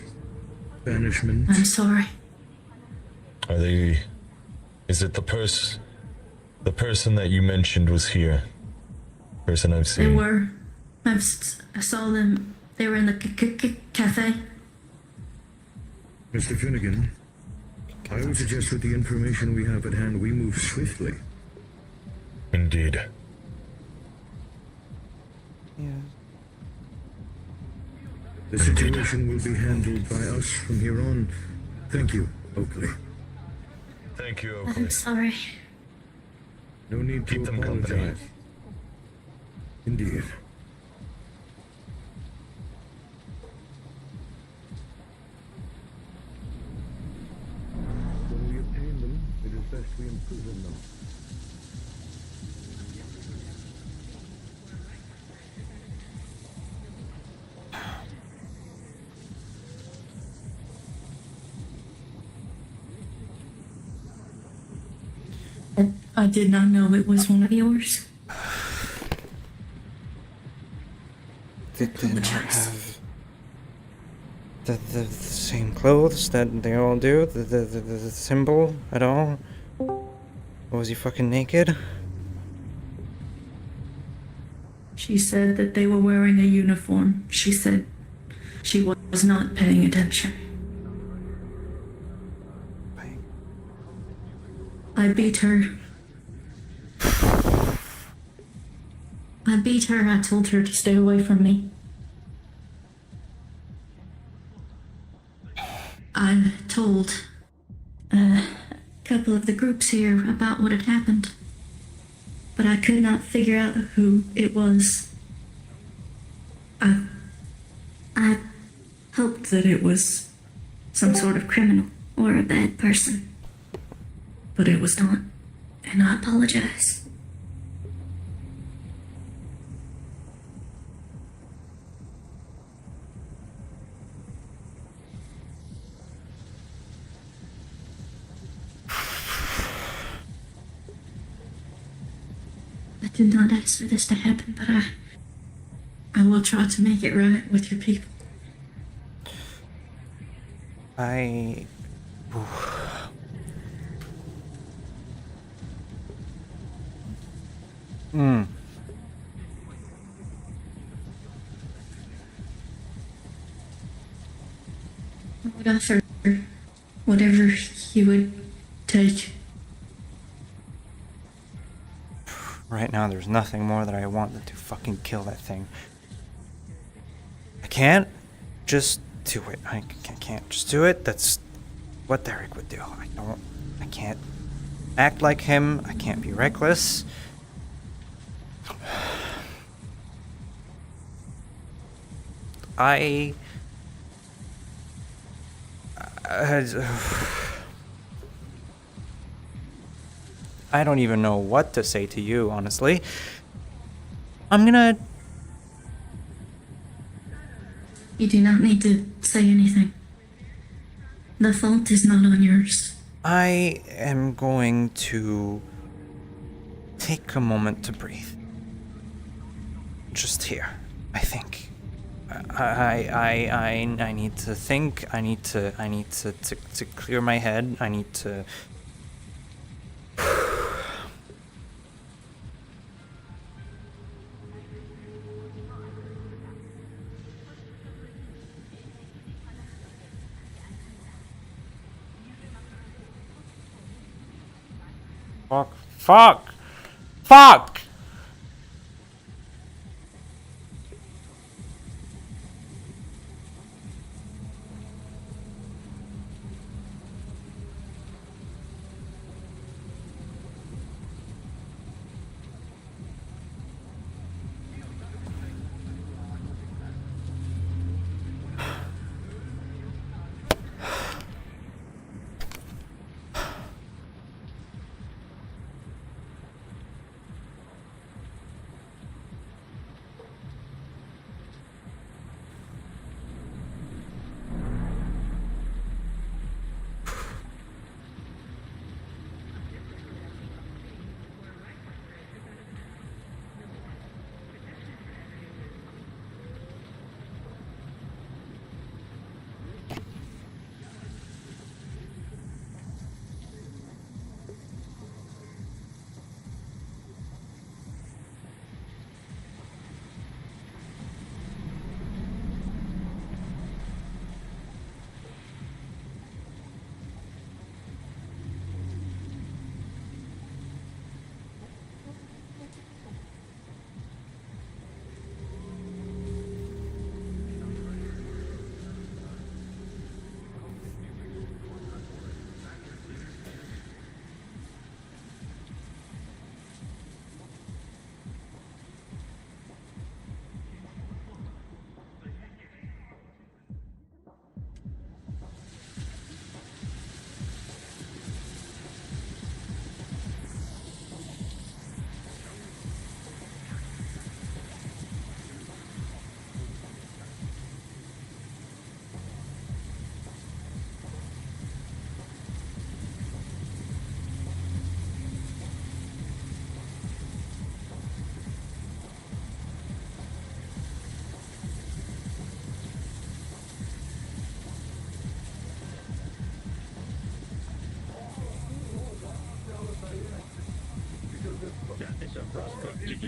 banishment. I'm sorry. Are they... Is it the person that you mentioned was here? Person I've They seen. were. I saw them. They were in the cafe. Mr. Finnegan, I would suggest with the information we have at hand, we move swiftly. Indeed. Yeah. The situation will be handled by us from here on. Thank you, Oakley. Thank you, Oakley. I'm sorry. No need to Keep them company. apologize. Indeed. When we obtain them, it is best we imprison them. I did not know it was one of yours. Did they not have the same clothes that they all do? The symbol at all? Or was he fucking naked? She said that they were wearing a uniform. She said she was not paying attention. I beat her. I told her to stay away from me. I told a couple of the groups here about what had happened, but I could not figure out who it was. I hoped that it was some sort of criminal or a bad person. But it was not, and I apologize. I did not ask for this to happen, but I will try to make it right with your people. I would offer whatever you would take. Right now, there's nothing more that I want than to fucking kill that thing. can't just do it. I can't just do it. That's what Derek would do. I can't act like him. I can't be reckless. I don't even know what to say to you, honestly. I'm gonna... You do not need to say anything. The fault is not on yours. I am going to take a moment to breathe. Just here, I think. I need to think. I need to clear my head. I need to... Fuck!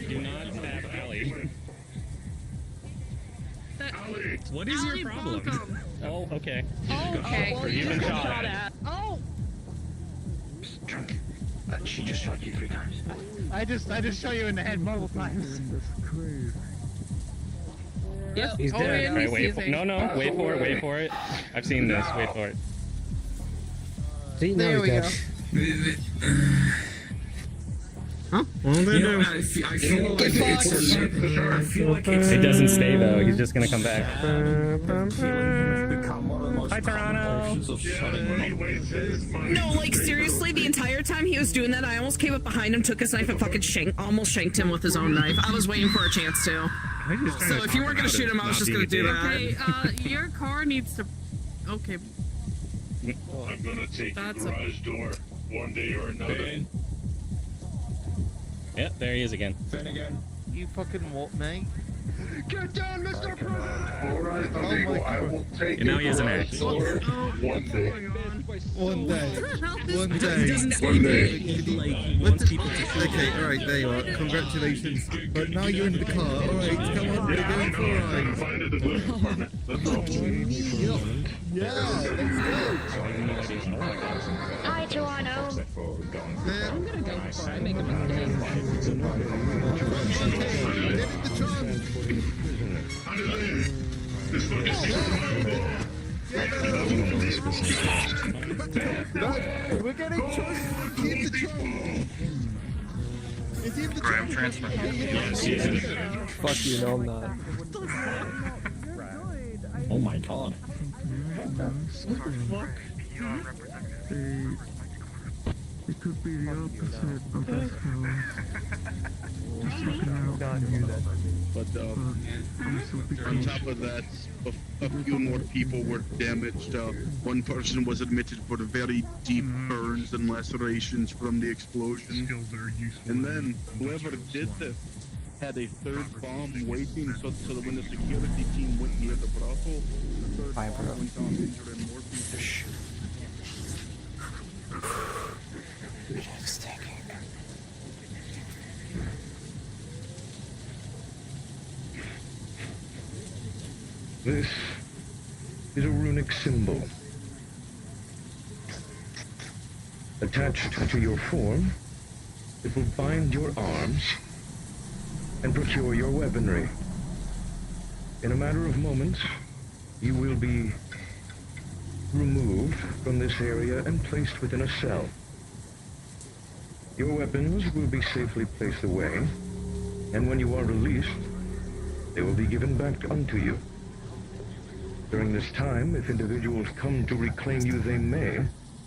Do not stab Allie. What is your problem? Oh, okay. Oh, okay. Well, you've been shot at. Oh! She just shot you 3 times. I just shot you in the head multiple times. Yep. He's dead. Alright, wait for wait for it. I've seen this, wait for it. See, there we go. Huh? Well, I feel like it doesn't stay though, he's just gonna come back. Hi, Toronto! No, like seriously, the entire time he was doing that, I almost came up behind him, took his knife, and fucking almost shanked him with his own knife. I was waiting for a chance to. So if you weren't gonna shoot him, I was just gonna do that. Okay, your car needs to... Okay. I'm gonna take the garage door one day or another. Yep, there he is again. You fucking what, mate? Get down, Mr. President! Alright, amigo, I will take And now he has an axe. One day. One day. One day. Okay, alright, there you are. Congratulations. But now you're in the car. Alright, come on, we're going for a ride. Yeah, let's go. Hi, Toronto. I'm gonna go for it. I make a mistake. We're getting trust. Keep the trust. Is he in the Graham transfer. Yes, yes. Fuck you, no I'm not. Oh my god. It could be the opposite of this But on top of that, a few more people were damaged. One person was admitted for very deep burns and lacerations from the explosion. And then whoever did this had a third bomb waiting, so that when the security team went near the brothel, the third bomb went off, injuring more people. This is a runic symbol. Attached to your form, it will bind your arms and procure your weaponry. In a matter of moments, you will be removed from this area and placed within a cell. Your weapons will be safely placed away, and when you are released, they will be given back unto you. During this time, if individuals come to reclaim you, they may,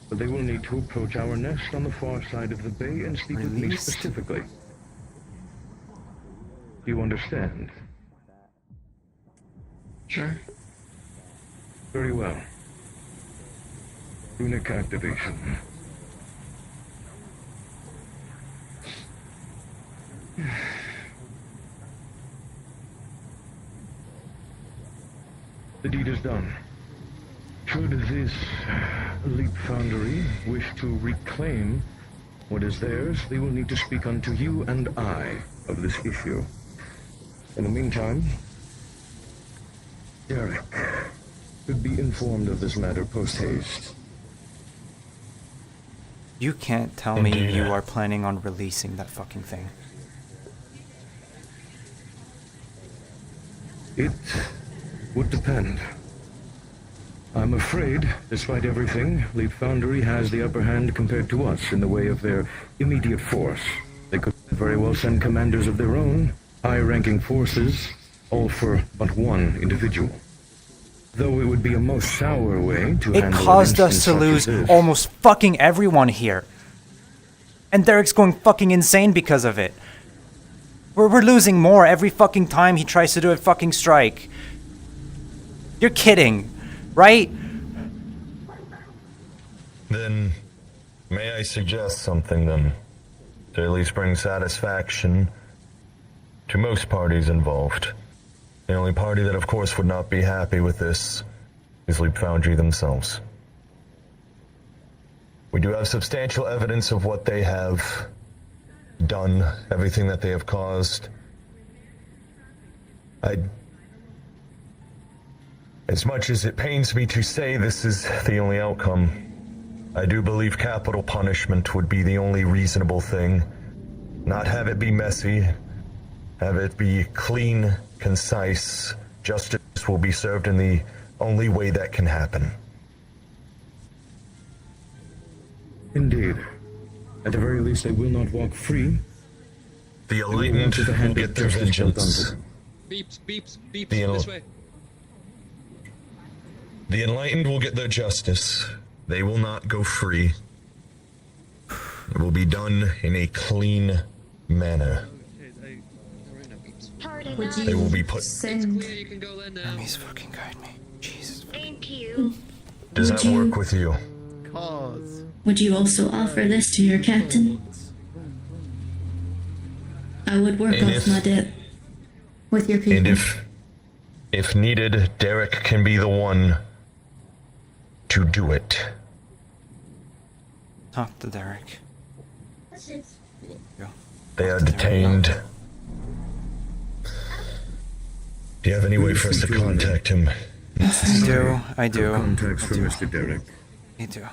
but they will need to approach our nest on the far side of the bay and speak with me specifically. Do you understand? Sure. Very well. Runic activation. The deed is done. Should this elite foundry wish to reclaim what is theirs, they will need to speak unto you and I of this issue. In the meantime, Derek should be informed of this matter post-haste. You can't tell me you are planning on releasing that fucking thing. It would depend. I'm afraid, despite everything, Elite Foundry has the upper hand compared to us in the way of their immediate force. They could very well send commanders of their own, high-ranking forces, all for but one individual. Though it would be a most sour way to handle It caused an us to instance lose such as this. almost fucking everyone here. And Derek's going fucking insane because of it. We're losing more every fucking time he tries to do a fucking strike. You're kidding, right? Then, may I suggest something then? To at least bring satisfaction to most parties involved. The only party that of course would not be happy with this is Leap Foundry themselves. We do have substantial evidence of what they have done, everything that they have caused. As much as it pains me to say this is the only outcome, I do believe capital punishment would be the only reasonable thing. Not have it be messy, have it be clean, concise. Justice will be served in the only way that can happen. Indeed. At the very least, they will not walk free. The enlightened will get their vengeance. Beeps, beeps, beeps, The this way. The enlightened will get their justice. They will not go free. It will be done in a clean manner. Would They will be put. send... Please fucking guide me. Jesus. Thank you. Does that work with you? Would you also offer this to your captain? I would work And off if- my debt with your people. And if needed, Derek can be the one to do it. Talk to Derek. They are detained. Do you have any way for us to contact him? I do. Contacts for Mr. Derek. I do.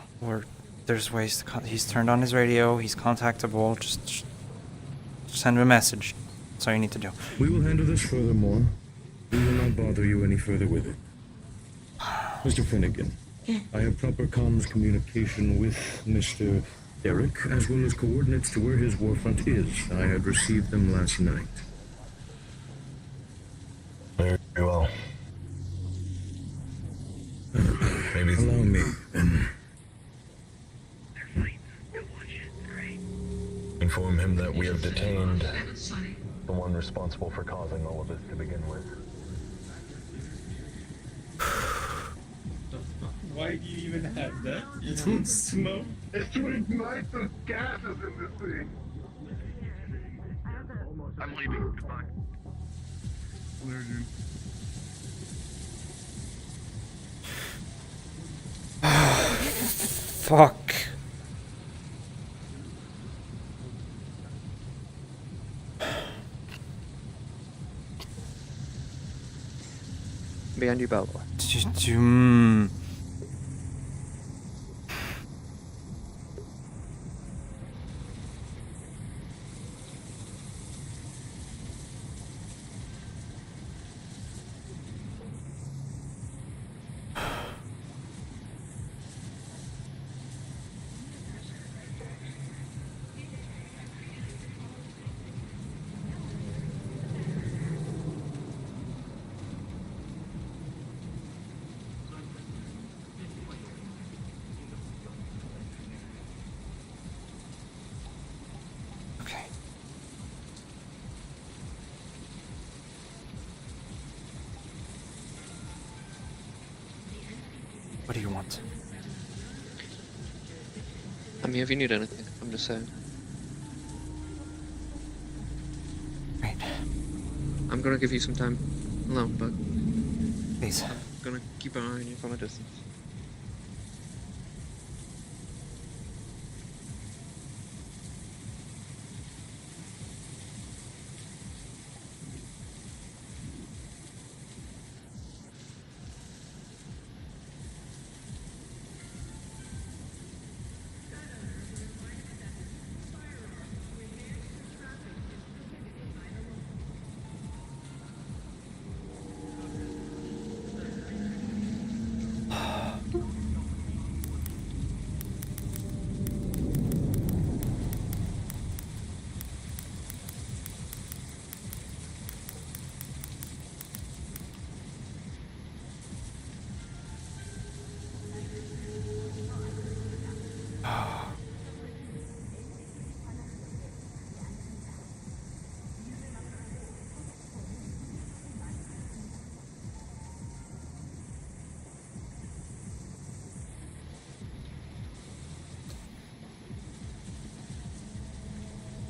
There's ways to he's turned on his radio, he's contactable, just send him a message. That's all you need to do. We will handle this furthermore. We will not bother you any further with it. Mr. Finnegan, I have proper comms communication with Mr. Derek, as well as coordinates to where his warfront is. I had received them last night. Very well. Maybe allow me, then. Inform him that we have detained the one responsible for causing all of this to begin with. Why do you even have that? You don't smoke. It's to ignite the gases in this thing. I'm leaving. Goodbye. Fuck. Behind you, Balor. What do you want? I'm here if you need anything. I'm just saying. Right. I'm gonna give you some time alone, but please. I'm gonna keep an eye on you from a distance.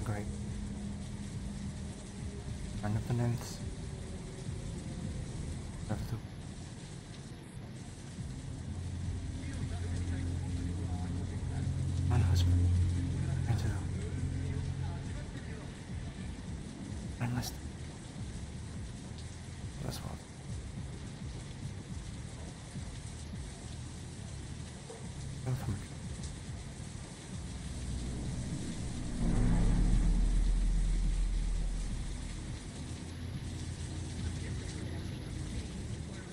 Great. Independence. My husband. Into enlist. That's what. Come from.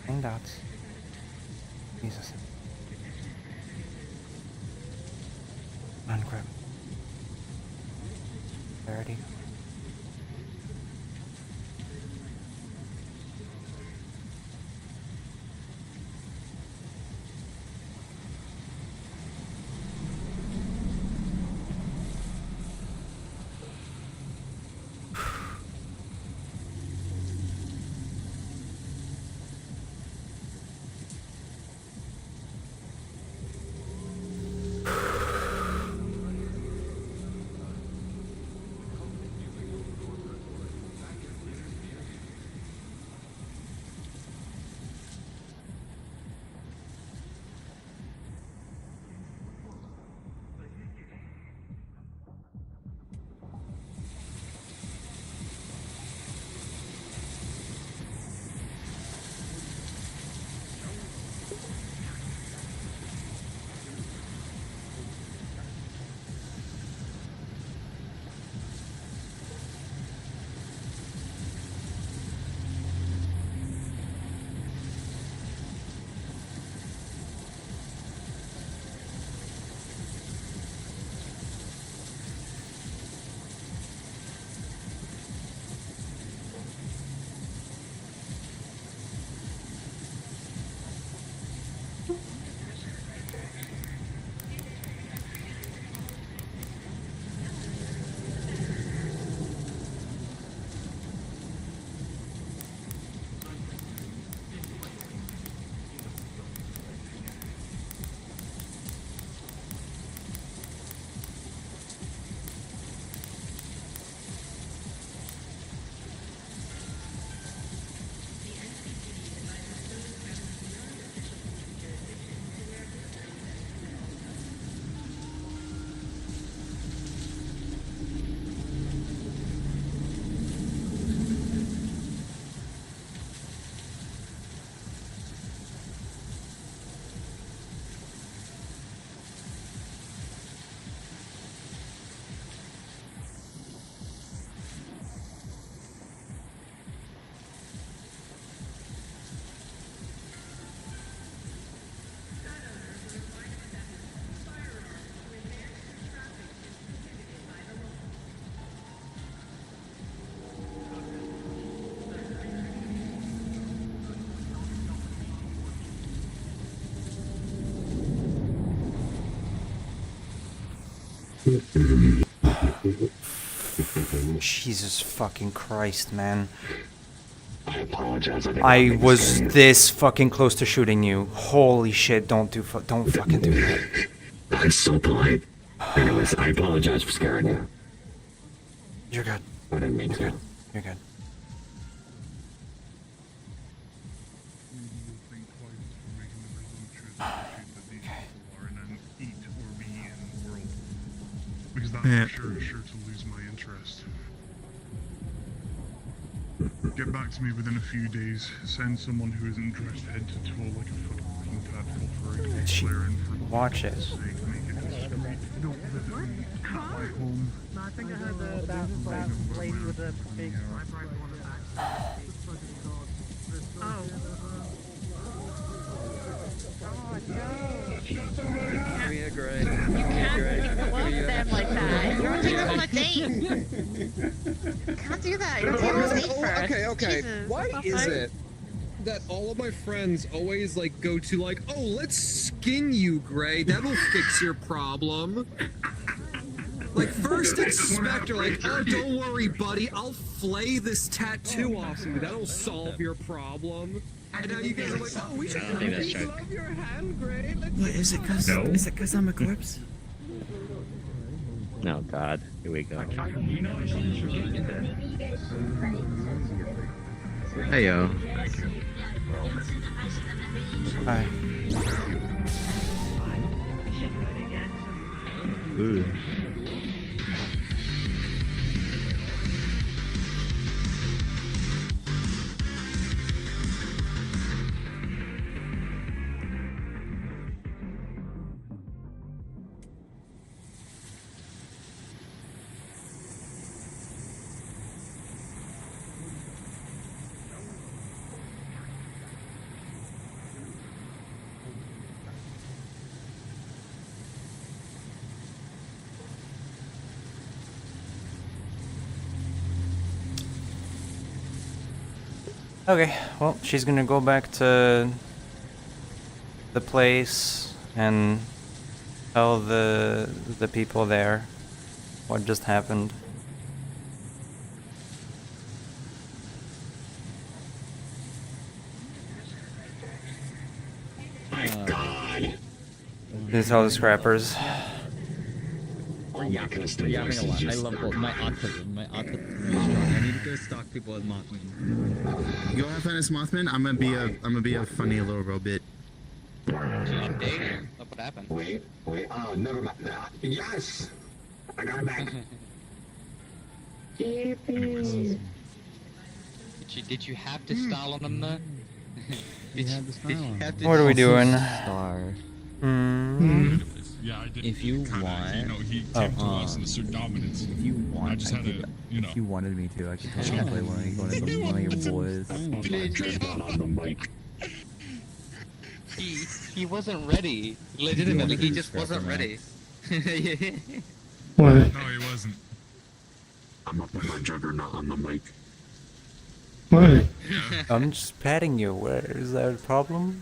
Find out. Jesus. Uncrib. Verity. Jesus fucking Christ, man. I apologize. I was this fucking close to shooting you. Holy shit, don't fucking do that. I'm so polite. Anyways, I apologize for scaring you. You're good. I didn't mean to. You're good. Because that Yeah. for sure is sure to lose my interest. Get back to me within a few days. Send someone who is interested to tour like a fucking tadpole for a player in for Watch it. make it discreet. Don't visit me at my home. I think I heard that lady with the big typewriter on the back. Oh. Give me a grade. You can't love them like that. You're taking them on a date. Can't do that. You're taking them on a date first. Okay. Jesus, Why that's is not it that all of my friends always like go to like, oh, let's skin you, Gray. That'll fix your problem. Like first it's Spectre, like, oh, don't worry, buddy. I'll flay this tattoo off you. That'll solve your problem. And now you guys are like, oh, we should love your hand, Gray. What is it? Cause is it 'cause I'm a corpse? Oh God, here we go. Hey yo. Hi. Ooh. Okay, well, she's gonna go back to the place and tell the people there what just happened. Gonna tell the scrappers. I'm not gonna stay Yeah, having a lot. I love both. My autism. I need to go stalk people with Mothman. You wanna find us Mothman? I'm gonna be a funny little robot. Update? Look what happened. Wait. Oh, never mind. Yes! I got it back. Did you have to style on them though? Did you have to What are we doing? Star. Yeah, I did. If you kinda, want, you know, he came to us and asserted dominance. If you want, I just had to, you know. If you wanted me to, I could totally play one of your boys. On the mic. He wasn't ready. Legitimately, he just wasn't ready. What? No, he wasn't. I'm up with my juggernaut on the mic. What? I'm just patting you. Where is that a problem?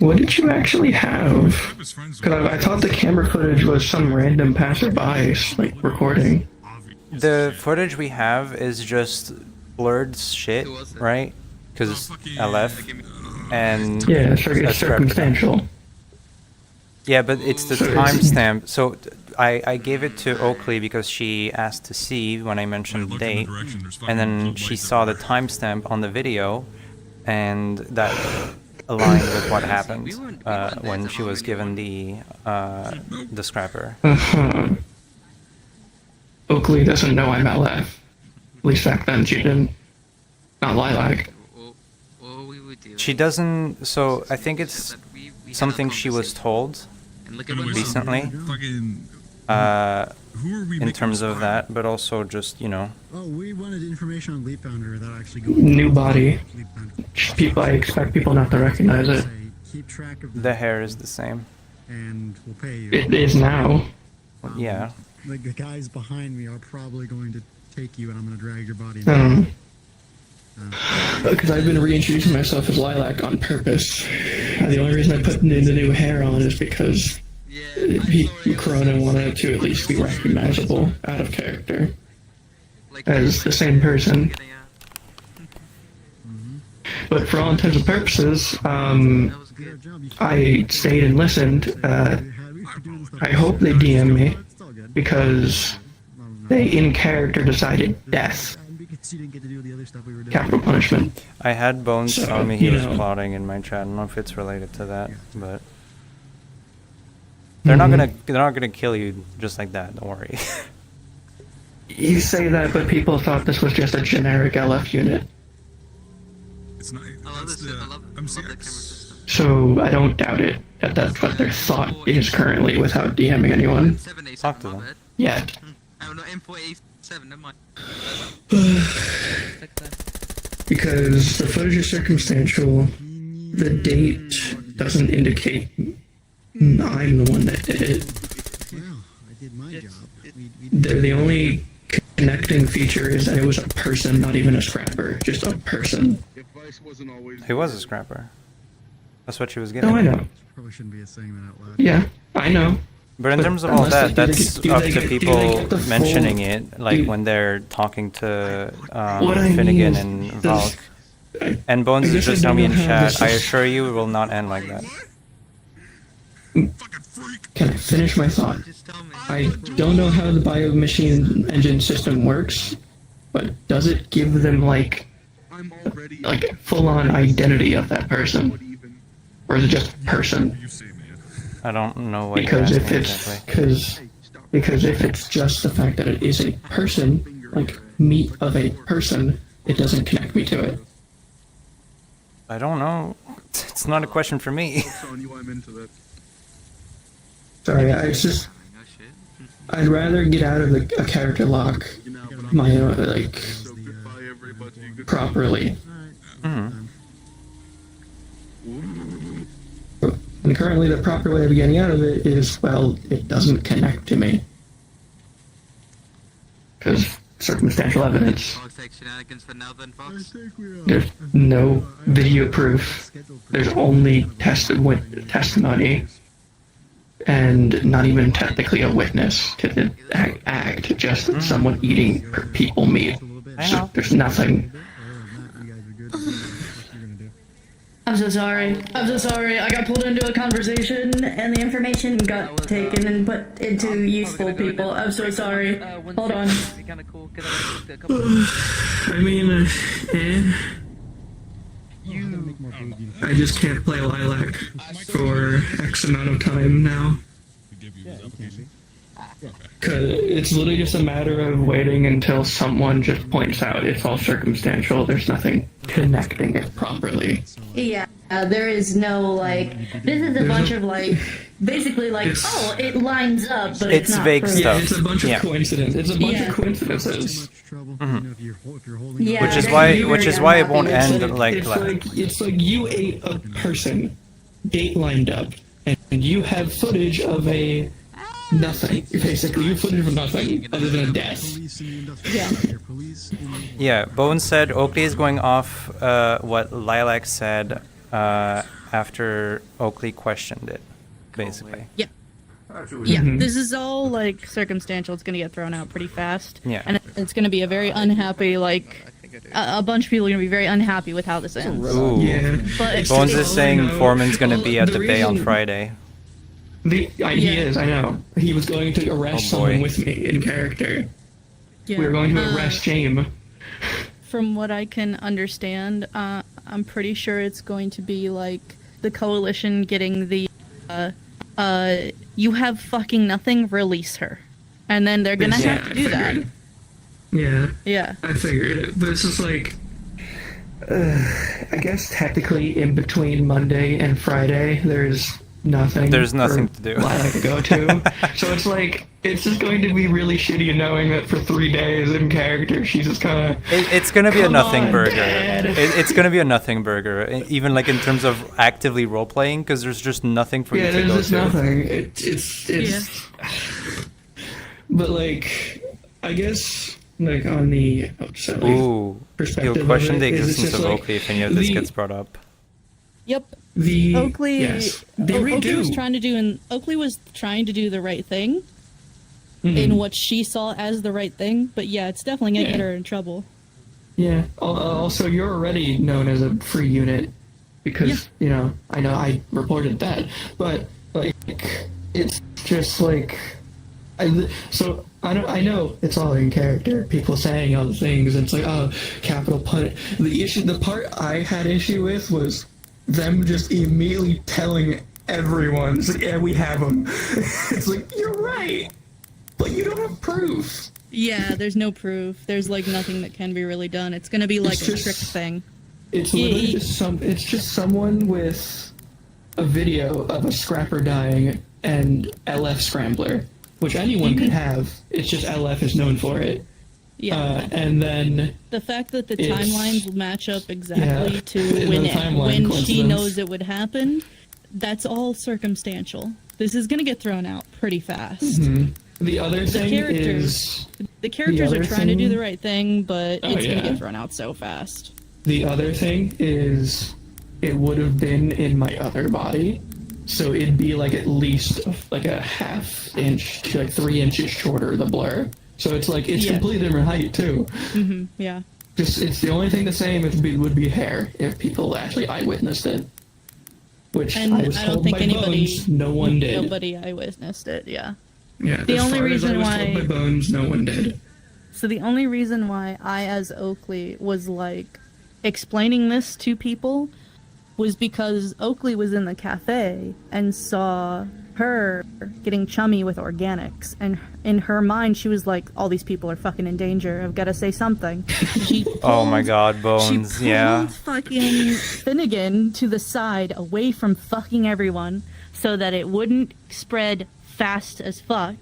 What did you actually have? Because I thought the camera footage was some random passerby's like recording. The footage we have is just blurred shit, right? Because LF and Yeah, it's circumstantial. Yeah, but it's the timestamp. So I gave it to Oakley because she asked to see when I mentioned the date, and then she saw the timestamp on the video, and that aligned with what happened when she was given the scrapper. Oakley doesn't know I'm LF. At least back then she didn't. Not Lilac. She doesn't. So I think it's something she was told recently. In terms of that, but also just, you know. Oh, we wanted information on Leap Founder that actually goes. New body. People, I expect people not to recognize it. Keep track of the hair is the same. And we'll pay you. It is now. Yeah. The guys behind me are probably going to take you, and I'm going to drag your body. Because I've been reintroducing myself as Lilac on purpose. The only reason I put the new hair on is because Corona wanted to at least be recognizable out of character as the same person. But for all intents and purposes, I stayed and listened. I hope they DM me because they in character decided death. Capital punishment. I had Bones tell me he was plotting in my chat. I don't know if it's related to that, but they're not gonna kill you just like that. Don't worry. You say that, but people thought this was just a generic LF unit. It's not. I'm serious. So I don't doubt it. That's what their thought is currently without DMing anyone. Talk to them. Yet. I'm not M487, never mind. Because the footage is circumstantial, the date doesn't indicate I'm the one that did it. The only connecting feature is that it was a person, not even a scrapper, just a person. He was a scrapper. That's what she was getting. No, I know. Probably shouldn't be saying that out loud. Yeah, I know. But in terms of all that, that's up to people mentioning it, like when they're talking to Finnegan and Valk. And Bones is just telling me in chat, I assure you it will not end like that. Can I finish my thought? I don't know how the bio-machine engine system works, but does it give them like full-on identity of that person? Or is it just person? I don't know what because you're if asking it's exactly. because if it's just the fact that it is a person, like meat of a person, it doesn't connect me to it. I don't know. It's not a question for me. Sorry, I'd rather get out of a character lock my own, properly. And currently the proper way of getting out of it is, well, it doesn't connect to me. Because circumstantial evidence. There's no video proof. There's only testimony. And not even technically a witness to the act, just someone eating people meat. So there's nothing. I'm so sorry. I'm so sorry. I got pulled into a conversation and the information got taken and put into useful people. I'm so sorry. Hold on. I mean, I just can't play Lilac for X amount of time now. Cause it's literally just a matter of waiting until someone just points out it's all circumstantial. There's nothing connecting it properly. Yeah, there is no this is a bunch of basically oh, it lines up, but it's not vague proof. stuff. Yeah, it's a bunch of coincidences. It's a bunch of coincidences. Yeah, which is why it won't end like that. It's like you ate a person, date lined up, and you have footage of a nothing. Basically, you have footage of nothing other than a death. Yeah. Yeah, Bones said Oakley is going off what Lilac said after Oakley questioned it, basically. Yeah. Yeah, this is all circumstantial. It's gonna get thrown out pretty fast. Yeah. And it's gonna be a very unhappy, a bunch of people are gonna be very unhappy with how this ends. Ooh. Yeah. But Bones is saying Foreman's gonna be at the bay on Friday. He is, I know. He was going to arrest someone with me in character. Yeah. We were going to arrest James. From what I can understand, I'm pretty sure it's going to be the coalition getting the you have fucking nothing, release her. And then they're gonna have to do that. Yeah. Yeah. I figured it. But it's just I guess technically in between Monday and Friday, there's nothing. There's nothing to do. I could go to. So it's just going to be really shitty knowing that for 3 days in character, she's just kind of. It's gonna be a nothing burger. Dad. It's gonna be a nothing burger, even in terms of actively role playing, because there's just nothing for you to go to. Yeah, there's just nothing. It's. But I guess on the Ooh, perspective you'll question of the it, existence of Oakley if any of this gets brought up. Yep. The Oakley. yes, they Oakley was redo. trying to do the right thing Mhm. in what she saw as the right thing. But yeah, it's definitely gonna get her in trouble. Yeah. Also, you're already known as a free unit because you know I reported that, but like it's just like I know it's all in character. People saying all the things. It's like, oh, capital pun. The part I had issue with was them just immediately telling everyone, it's like, yeah, we have them. It's like, you're right, but you don't have proof. Yeah, there's no proof. There's like nothing that can be really done. It's gonna be like It's a just- trick thing. It's literally it's just someone with a video of a scrapper dying and LF scrambler, which anyone could have. It's just LF is known for it. Yeah. And then The fact that the It's- timelines match up exactly Yeah, to the when timeline when she coincidence. knows it would happen, that's all circumstantial. This is gonna get thrown out pretty fast. Mhm. The other The thing characters, is the characters other are trying to do thing- the right thing, but Oh, it's gonna yeah. get thrown out so fast. the other thing is it would have been in my other body, so it'd be like at least like a ½ inch to like 3 inches shorter, the blur. So it's like it's Yeah. completely different height too. Yeah. Just it's the only thing the same would be hair if people actually eyewitnessed it. Which And I was I told don't think by anybody, Bones, no one did. Nobody eyewitnessed it. Yeah. Yeah, The as only far as reason I was why- told by Bones, no one did. So the only reason why I, as Oakley, was like explaining this to people was because Oakley was in the cafe and saw her getting chummy with organics, and in her mind she was like, all these people are fucking in danger, I've got to say something. She Oh my pulled- god, she Bones, pulled yeah. fucking Finnegan to the side away from fucking everyone so that it wouldn't spread fast as fuck.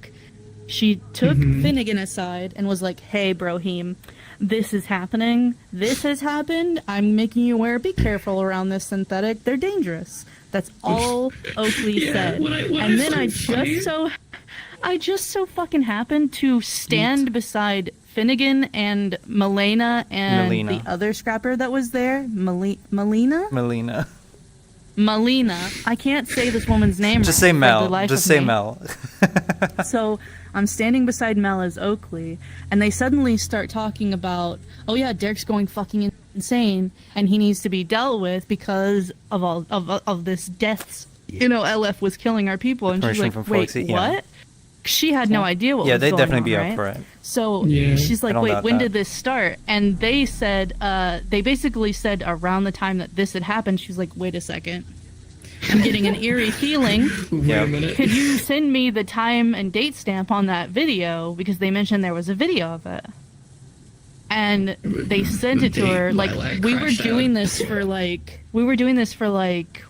She took Finnegan aside and was like, hey, Brohim, this is happening. This has happened. I'm making you aware. Be careful around this synthetic. They're dangerous. That's all Oakley Yeah, said. what I And then find funny- I just so fucking happened to stand beside Finnegan and Melina and Melina. the other scrapper that was there. Melina? Melina. Melina. I can't say this woman's name Just right say for the Mel. life Just of say me. Mel. So I'm standing beside Mel as Oakley, and they suddenly start talking about, oh yeah, Derek's going fucking insane, and he needs to be dealt with because of all of this deaths. You know, LF was killing our people, and she's Information like, from wait, Foxy, yeah. what? She had no idea what Yeah, was they'd going definitely on, be up right? for it. So Yeah. she's I like, don't wait, doubt when that. did this start? And they said, they basically said around the time that this had happened. She's like, wait a second. I'm getting an eerie feeling. Wait a minute. Could you send me the time and date stamp on that video? Because they mentioned there was a video of it. And they sent it to her. Like, we were doing this for like,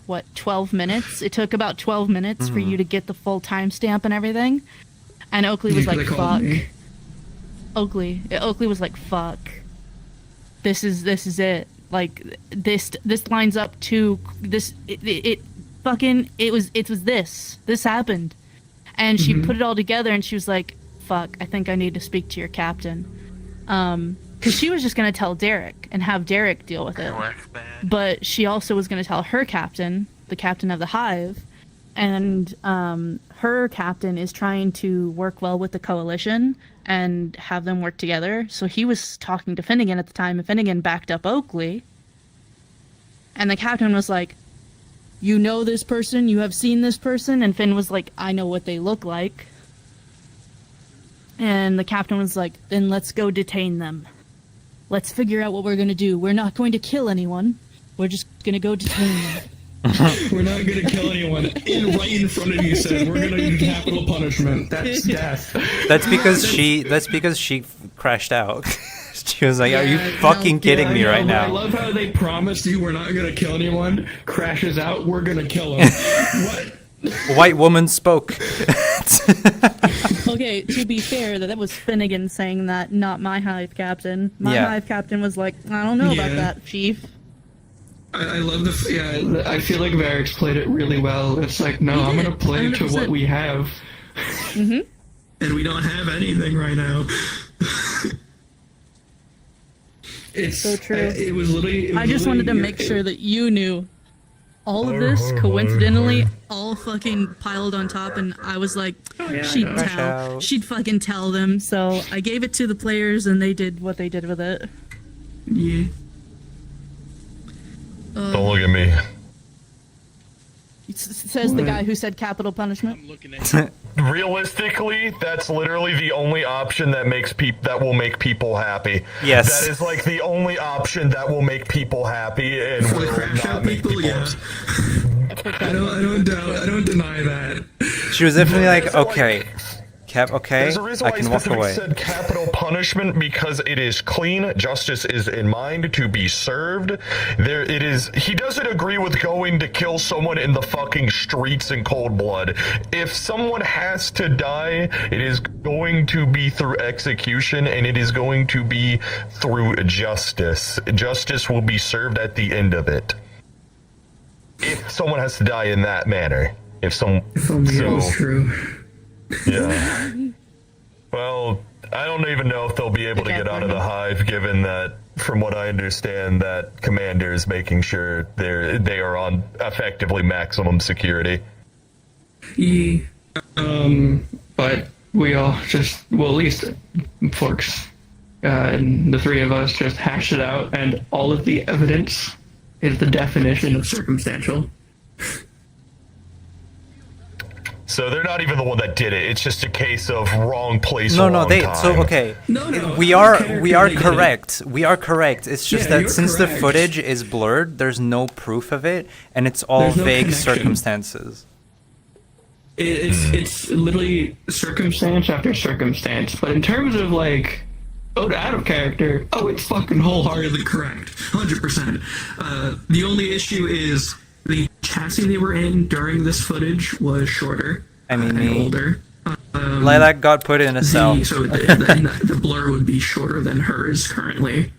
what, 12 minutes? It took about 12 minutes for you to get the full timestamp and everything. And Oakley was Yeah, 'cause like, they called fuck. me. Oakley was like, fuck. This is it. Like, this lines up to this. It was this. This happened. And she put it all together and she was like, fuck, I think I need to speak to your captain. Because she was just going to tell Derek and have Derek deal with it. But she also was going to tell her captain, the captain of the hive, and her captain is trying to work well with the coalition and have them work together. So he was talking to Finnegan at the time, and Finnegan backed up Oakley. And the captain was like, you know this person? You have seen this person? And Finn was like, I know what they look like. And the captain was like, then let's go detain them. Let's figure out what we're going to do. We're not going to kill anyone. We're just going to go detain them. We're not gonna kill anyone. Right in front of you said we're gonna use capital punishment. That's death. That's because she crashed out. She was like, "Are you fucking kidding me right now?" I love how they promised you we're not gonna kill anyone. Crashes out, we're gonna kill him. What? White woman spoke. Okay, to be fair, that was Finnegan saying that, not my hive captain. My Yeah. hive captain was like, I don't know about Yeah. that, chief. I love I feel like Varix played it really well. It's like, no, I'm gonna play to what we have. Mm-hmm. And we don't have anything right now. It's so true. It was literally. I just wanted to make sure that you knew all of this, coincidentally, all fucking piled on top, and I was like, she'd fucking tell them, so I gave it to the players, and they did what they did with it. Yeah. Don't look at me. Says the guy who said capital punishment. Realistically, that's literally the only option that makes that will make people happy. Yes. That is like the only option that will make people happy and will not make people. Yeah. I don't deny that. She was definitely like, okay, okay, There's a reason I why can walk away. said capital punishment, because it is clean. Justice is in mind to be served. There, it is. He doesn't agree with going to kill someone in the fucking streets in cold blood. If someone has to die, it is going to be through execution, and it is going to be through justice. Justice will be served at the end of it. If someone has to die in that manner. If only it was true. Yeah. Well, I don't even know if they'll be able to get out of the hive, given that, from what I understand, that commander is making sure they are on effectively maximum security. Yeah. But we all just, well, at least Forks and the three of us just hashed it out, and all of the evidence is the definition of circumstantial. So they're not even the one that did it. It's just a case of wrong place, No, wrong they. time. So okay, we are correct. We are correct. It's just that since the footage is blurred, there's no proof of it, and it's all vague circumstances. It's literally circumstance after circumstance. But in terms of like, out of character, it's fucking wholeheartedly correct, 100%. The only issue is the chassis they were in during this footage was shorter and older. Lilac got put in a cell. So the blur would be shorter than hers currently.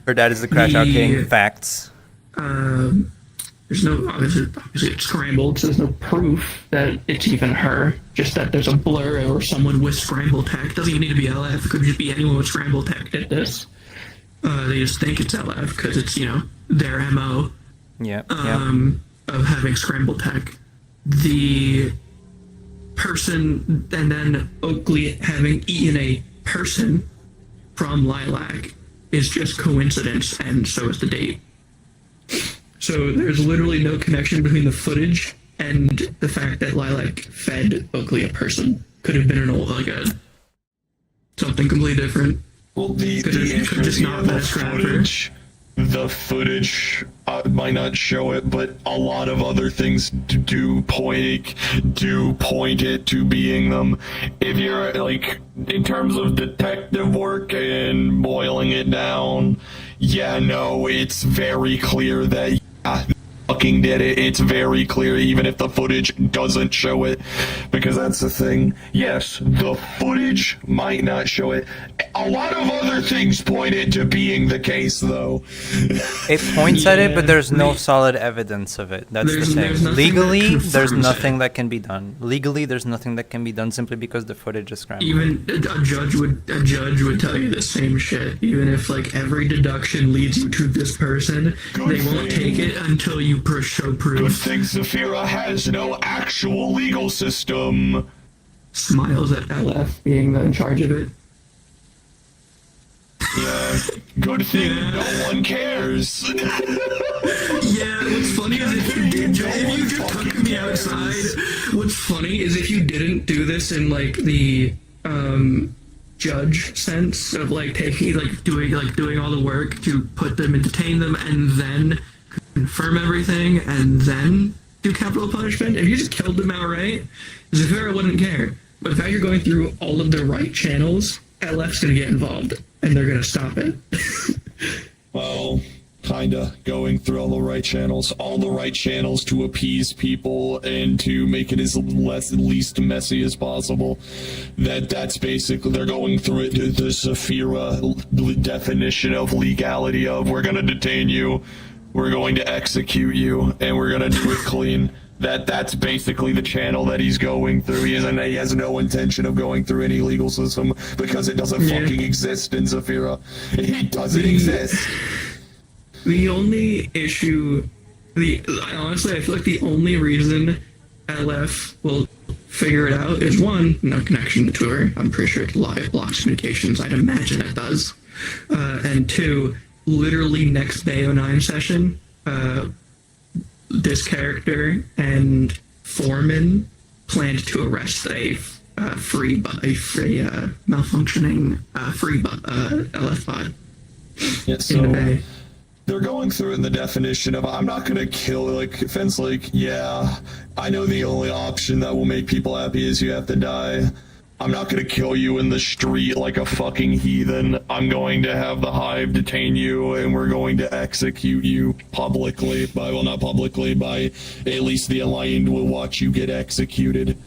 Her dad is the Crash Out King. Facts. There's no, obviously it's scrambled, so there's no proof that it's even her. Just that there's a blur or someone with scramble tech. Doesn't even need to be LF. Could just be anyone with scramble tech did this. They just think it's LF because it's, their MO. Of having scramble tech. The person, and then Oakley having eaten a person from Lilac is just coincidence, and so is the date. So there's literally no connection between the footage and the fact that Lilac fed Oakley a person. Could have been an old, something completely different. Well, the footage might not show it, but a lot of other things do point it to being them. If you're in terms of detective work and boiling it down, it's very clear that fucking did it. It's very clear, even if the footage doesn't show it, because that's the thing. Yes, the footage might not show it. A lot of other things point it to being the case, though. It points at it, but there's no solid evidence of it. That's the thing. Legally, there's nothing that can be done. Legally, there's nothing that can be done simply because the footage is scrambled. Even a judge would tell you the same shit. Even if every deduction leads you to this person, they won't take it until you show proof. Good thing Zafira has no actual legal system. Smiles at LF being in charge of it. Yeah, good thing no one cares. What's funny is if you just took me outside, what's funny is if you didn't do this in the judge sense of taking doing all the work to put them and detain them and then confirm everything and then do capital punishment. If you just killed them outright, Zafira wouldn't care. But the fact you're going through all of the right channels, LF's gonna get involved and they're gonna stop it. Well, kinda going through all the right channels to appease people and to make it as least messy as possible. That's basically, they're going through it to the Zafira definition of legality of, we're gonna detain you, we're going to execute you, and we're gonna do it clean. That's basically the channel that he's going through. He has no intention of going through any legal system because it doesn't fucking exist in Zafira. It doesn't exist. The only issue Honestly, I feel like the only reason LF will figure it out is one, no connection to her. I'm pretty sure it live blocks communications. I'd imagine it does. And two, literally next day 09 session, this character and Foreman planned to arrest a malfunctioning LF bot Yeah, in the so bay. they're going through in the definition of I'm not gonna kill, like, Finn's like, yeah, I know the only option that will make people happy is you have to die. I'm not gonna kill you in the street like a fucking heathen. I'm going to have the hive detain you, and we're going to execute you publicly. Not publicly, by at least the Aligned will watch you get executed.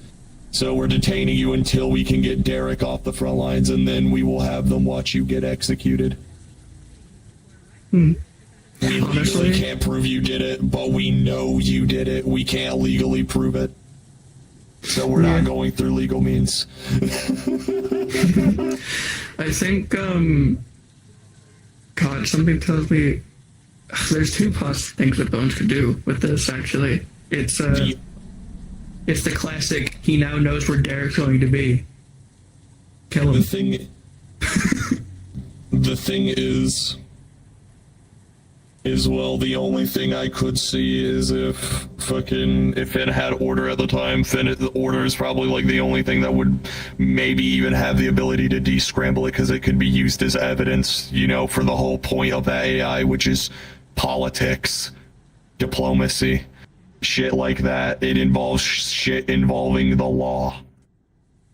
So we're detaining you until we can get Derek off the front lines, and then we will have them watch you get executed. We legally can't prove you did it, but we know you did it. We can't legally prove it. So we're not going through legal means. I think, God, something tells me there's two possible things that Bones could do with this, actually. It's the classic, he now knows where Derek's going to be. Kill him. The thing is, well, the only thing I could see is if Finn had order at the time. The order is probably like the only thing that would maybe even have the ability to descramble it, because it could be used as evidence, you know, for the whole point of that AI, which is politics, diplomacy, shit like that. It involves shit involving the law.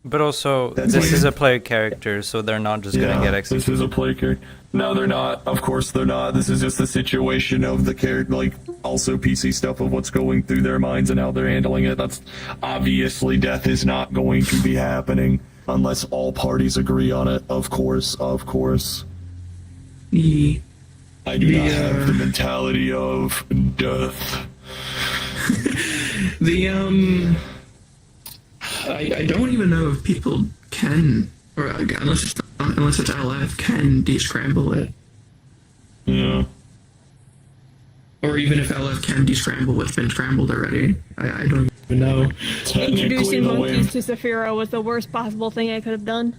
But also, this is a play character, so they're not just gonna get executed. This is a play character. No, they're not. Of course they're not. This is just the situation of the character, like, also PC stuff of what's going through their minds and how they're handling it. That's obviously, death is not going to be happening unless all parties agree on it. Of course. I do not have the mentality of death. I don't even know if people can, or unless it's LF, can descramble it. Yeah. Or even if LF can descramble what's been scrambled already. I don't even know. Introducing monkeys to Saphira was the worst possible thing I could have done.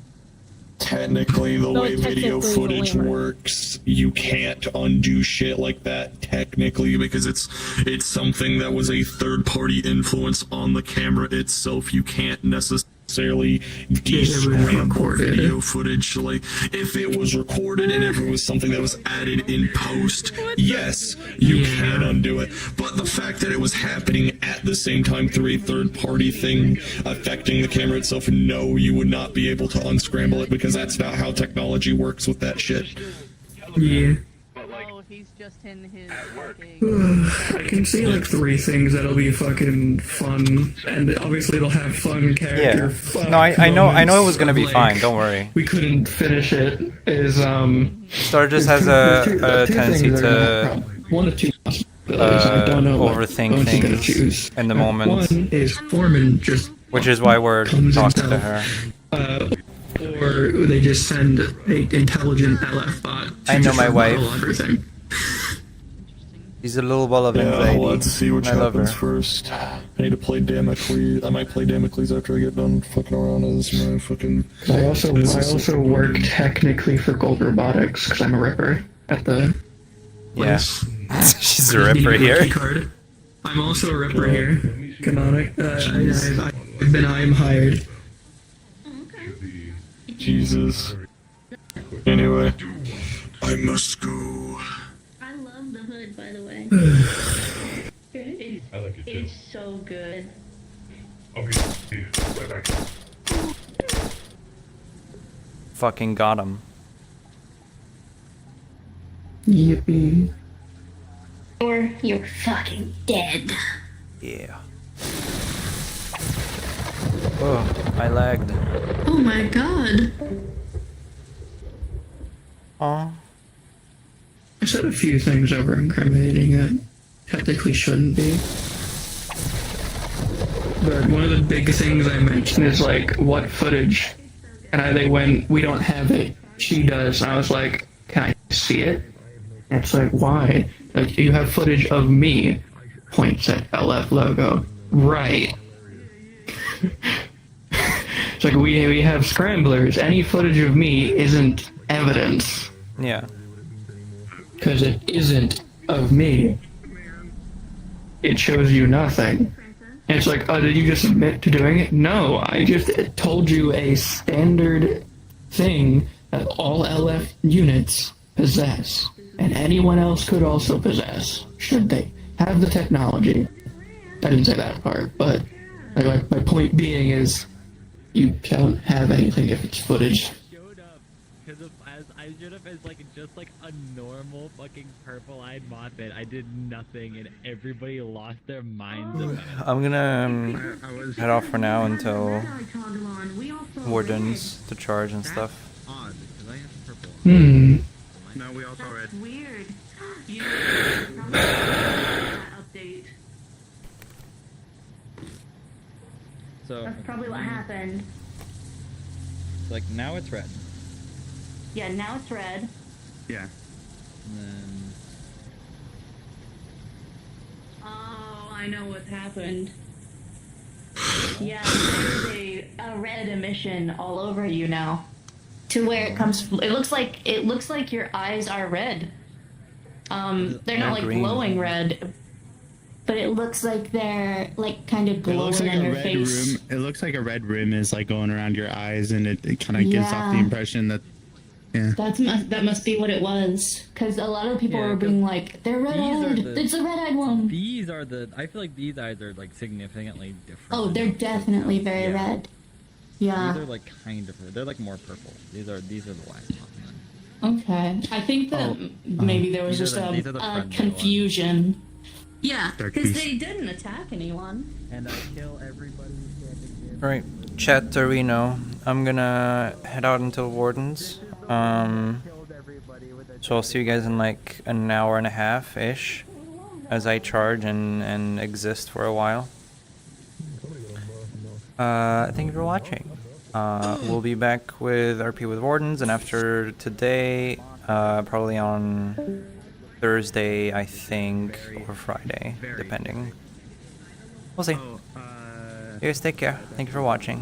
Technically, the way video footage works, you can't undo shit like that, technically, because it's something that was a third-party influence on the camera itself. You can't necessarily descramble video footage. Like, if it was recorded and if it was something that was added in post, yes, you can undo it. But the fact that it was happening at the same time through a third-party thing affecting the camera itself, no, you would not be able to unscramble it, because that's not how technology works with that shit. Yeah. Oh, he's just in his I can see like 3 things that'll be fucking fun, and obviously they'll have fun character. Yeah. No, I know it was gonna be fine. Don't worry. We couldn't finish it. Star just has a tendency to one of two I don't know overthink things in the moment. One is Foreman just, which is why we're talking to her. Or they just send a intelligent LF bot to I know my wife. Everything. He's a little ball of anxiety. Let's see what happens first. I need to play Damocles. I might play Damocles after I get done fucking around as my fucking... I also work technically for Gold Robotics, because I'm a ripper at the place. Yeah. She's a ripper here. Card. I'm also a ripper here. Canonic. I'm hired. Jesus. Anyway, I must go. I love the hood, by the way. I like it too. It's so good. I'll be right back. Fucking got him. Yippee. Or you're fucking dead. Yeah. Oh, I lagged. Oh my god. Aw. I said a few things over incriminating that technically shouldn't be. But one of the big things I mentioned is like, what footage? And they went, we don't have it. She does. And I was like, can I see it? And it's like, why? Like, you have footage of me points at LF logo. Right. It's like we have scramblers. Any footage of me isn't evidence. Yeah. Because it isn't of me. It shows you nothing. And it's like, oh, did you just admit to doing it? No, I just told you a standard thing that all LF units possess. And anyone else could also possess, should they have the technology. I didn't say that part, but my point being is, you don't have anything if it's footage. I showed up as just like a normal fucking purple-eyed mothman. I did nothing, and everybody lost their minds about it. I'm gonna head off for now until Wardens to charge and stuff. Odd, because I have purple. No, we all saw red. Weird. You update. So That's probably what happened. like now it's red. Yeah, now it's red. Yeah. And then Oh, I know what's happened. Yeah, there's a red emission all over you now. To where it comes from. It looks like your eyes are red. They're not like green. glowing red, but it looks like they're like kind of It looks glowing like in a your red face. rim. It looks like a red rim is like going around your eyes, and it kind of gives off the Yeah. impression that, yeah. That must be what it was, because a lot of people Yeah, were being like, "They're red-eyed. It's a red-eyed one." These are the. I feel like these eyes are like significantly different. Oh, they're definitely very red. Yeah. These are like kind of. They're like more purple. These are the last ones. Okay. I think that maybe there was These just are the a friendly confusion. Yeah, Dark because beast. they didn't attack anyone. And I kill everybody standing here. Right, chat Torino. I'm gonna head out until Wardens. So I'll see you guys in like an hour and a half ish, as I charge and exist for a while. Thank you for watching. We'll be back with RP with Wardens, and after today, probably on Thursday, I think, or Friday, depending. We'll see. You guys take care. Thank you for watching.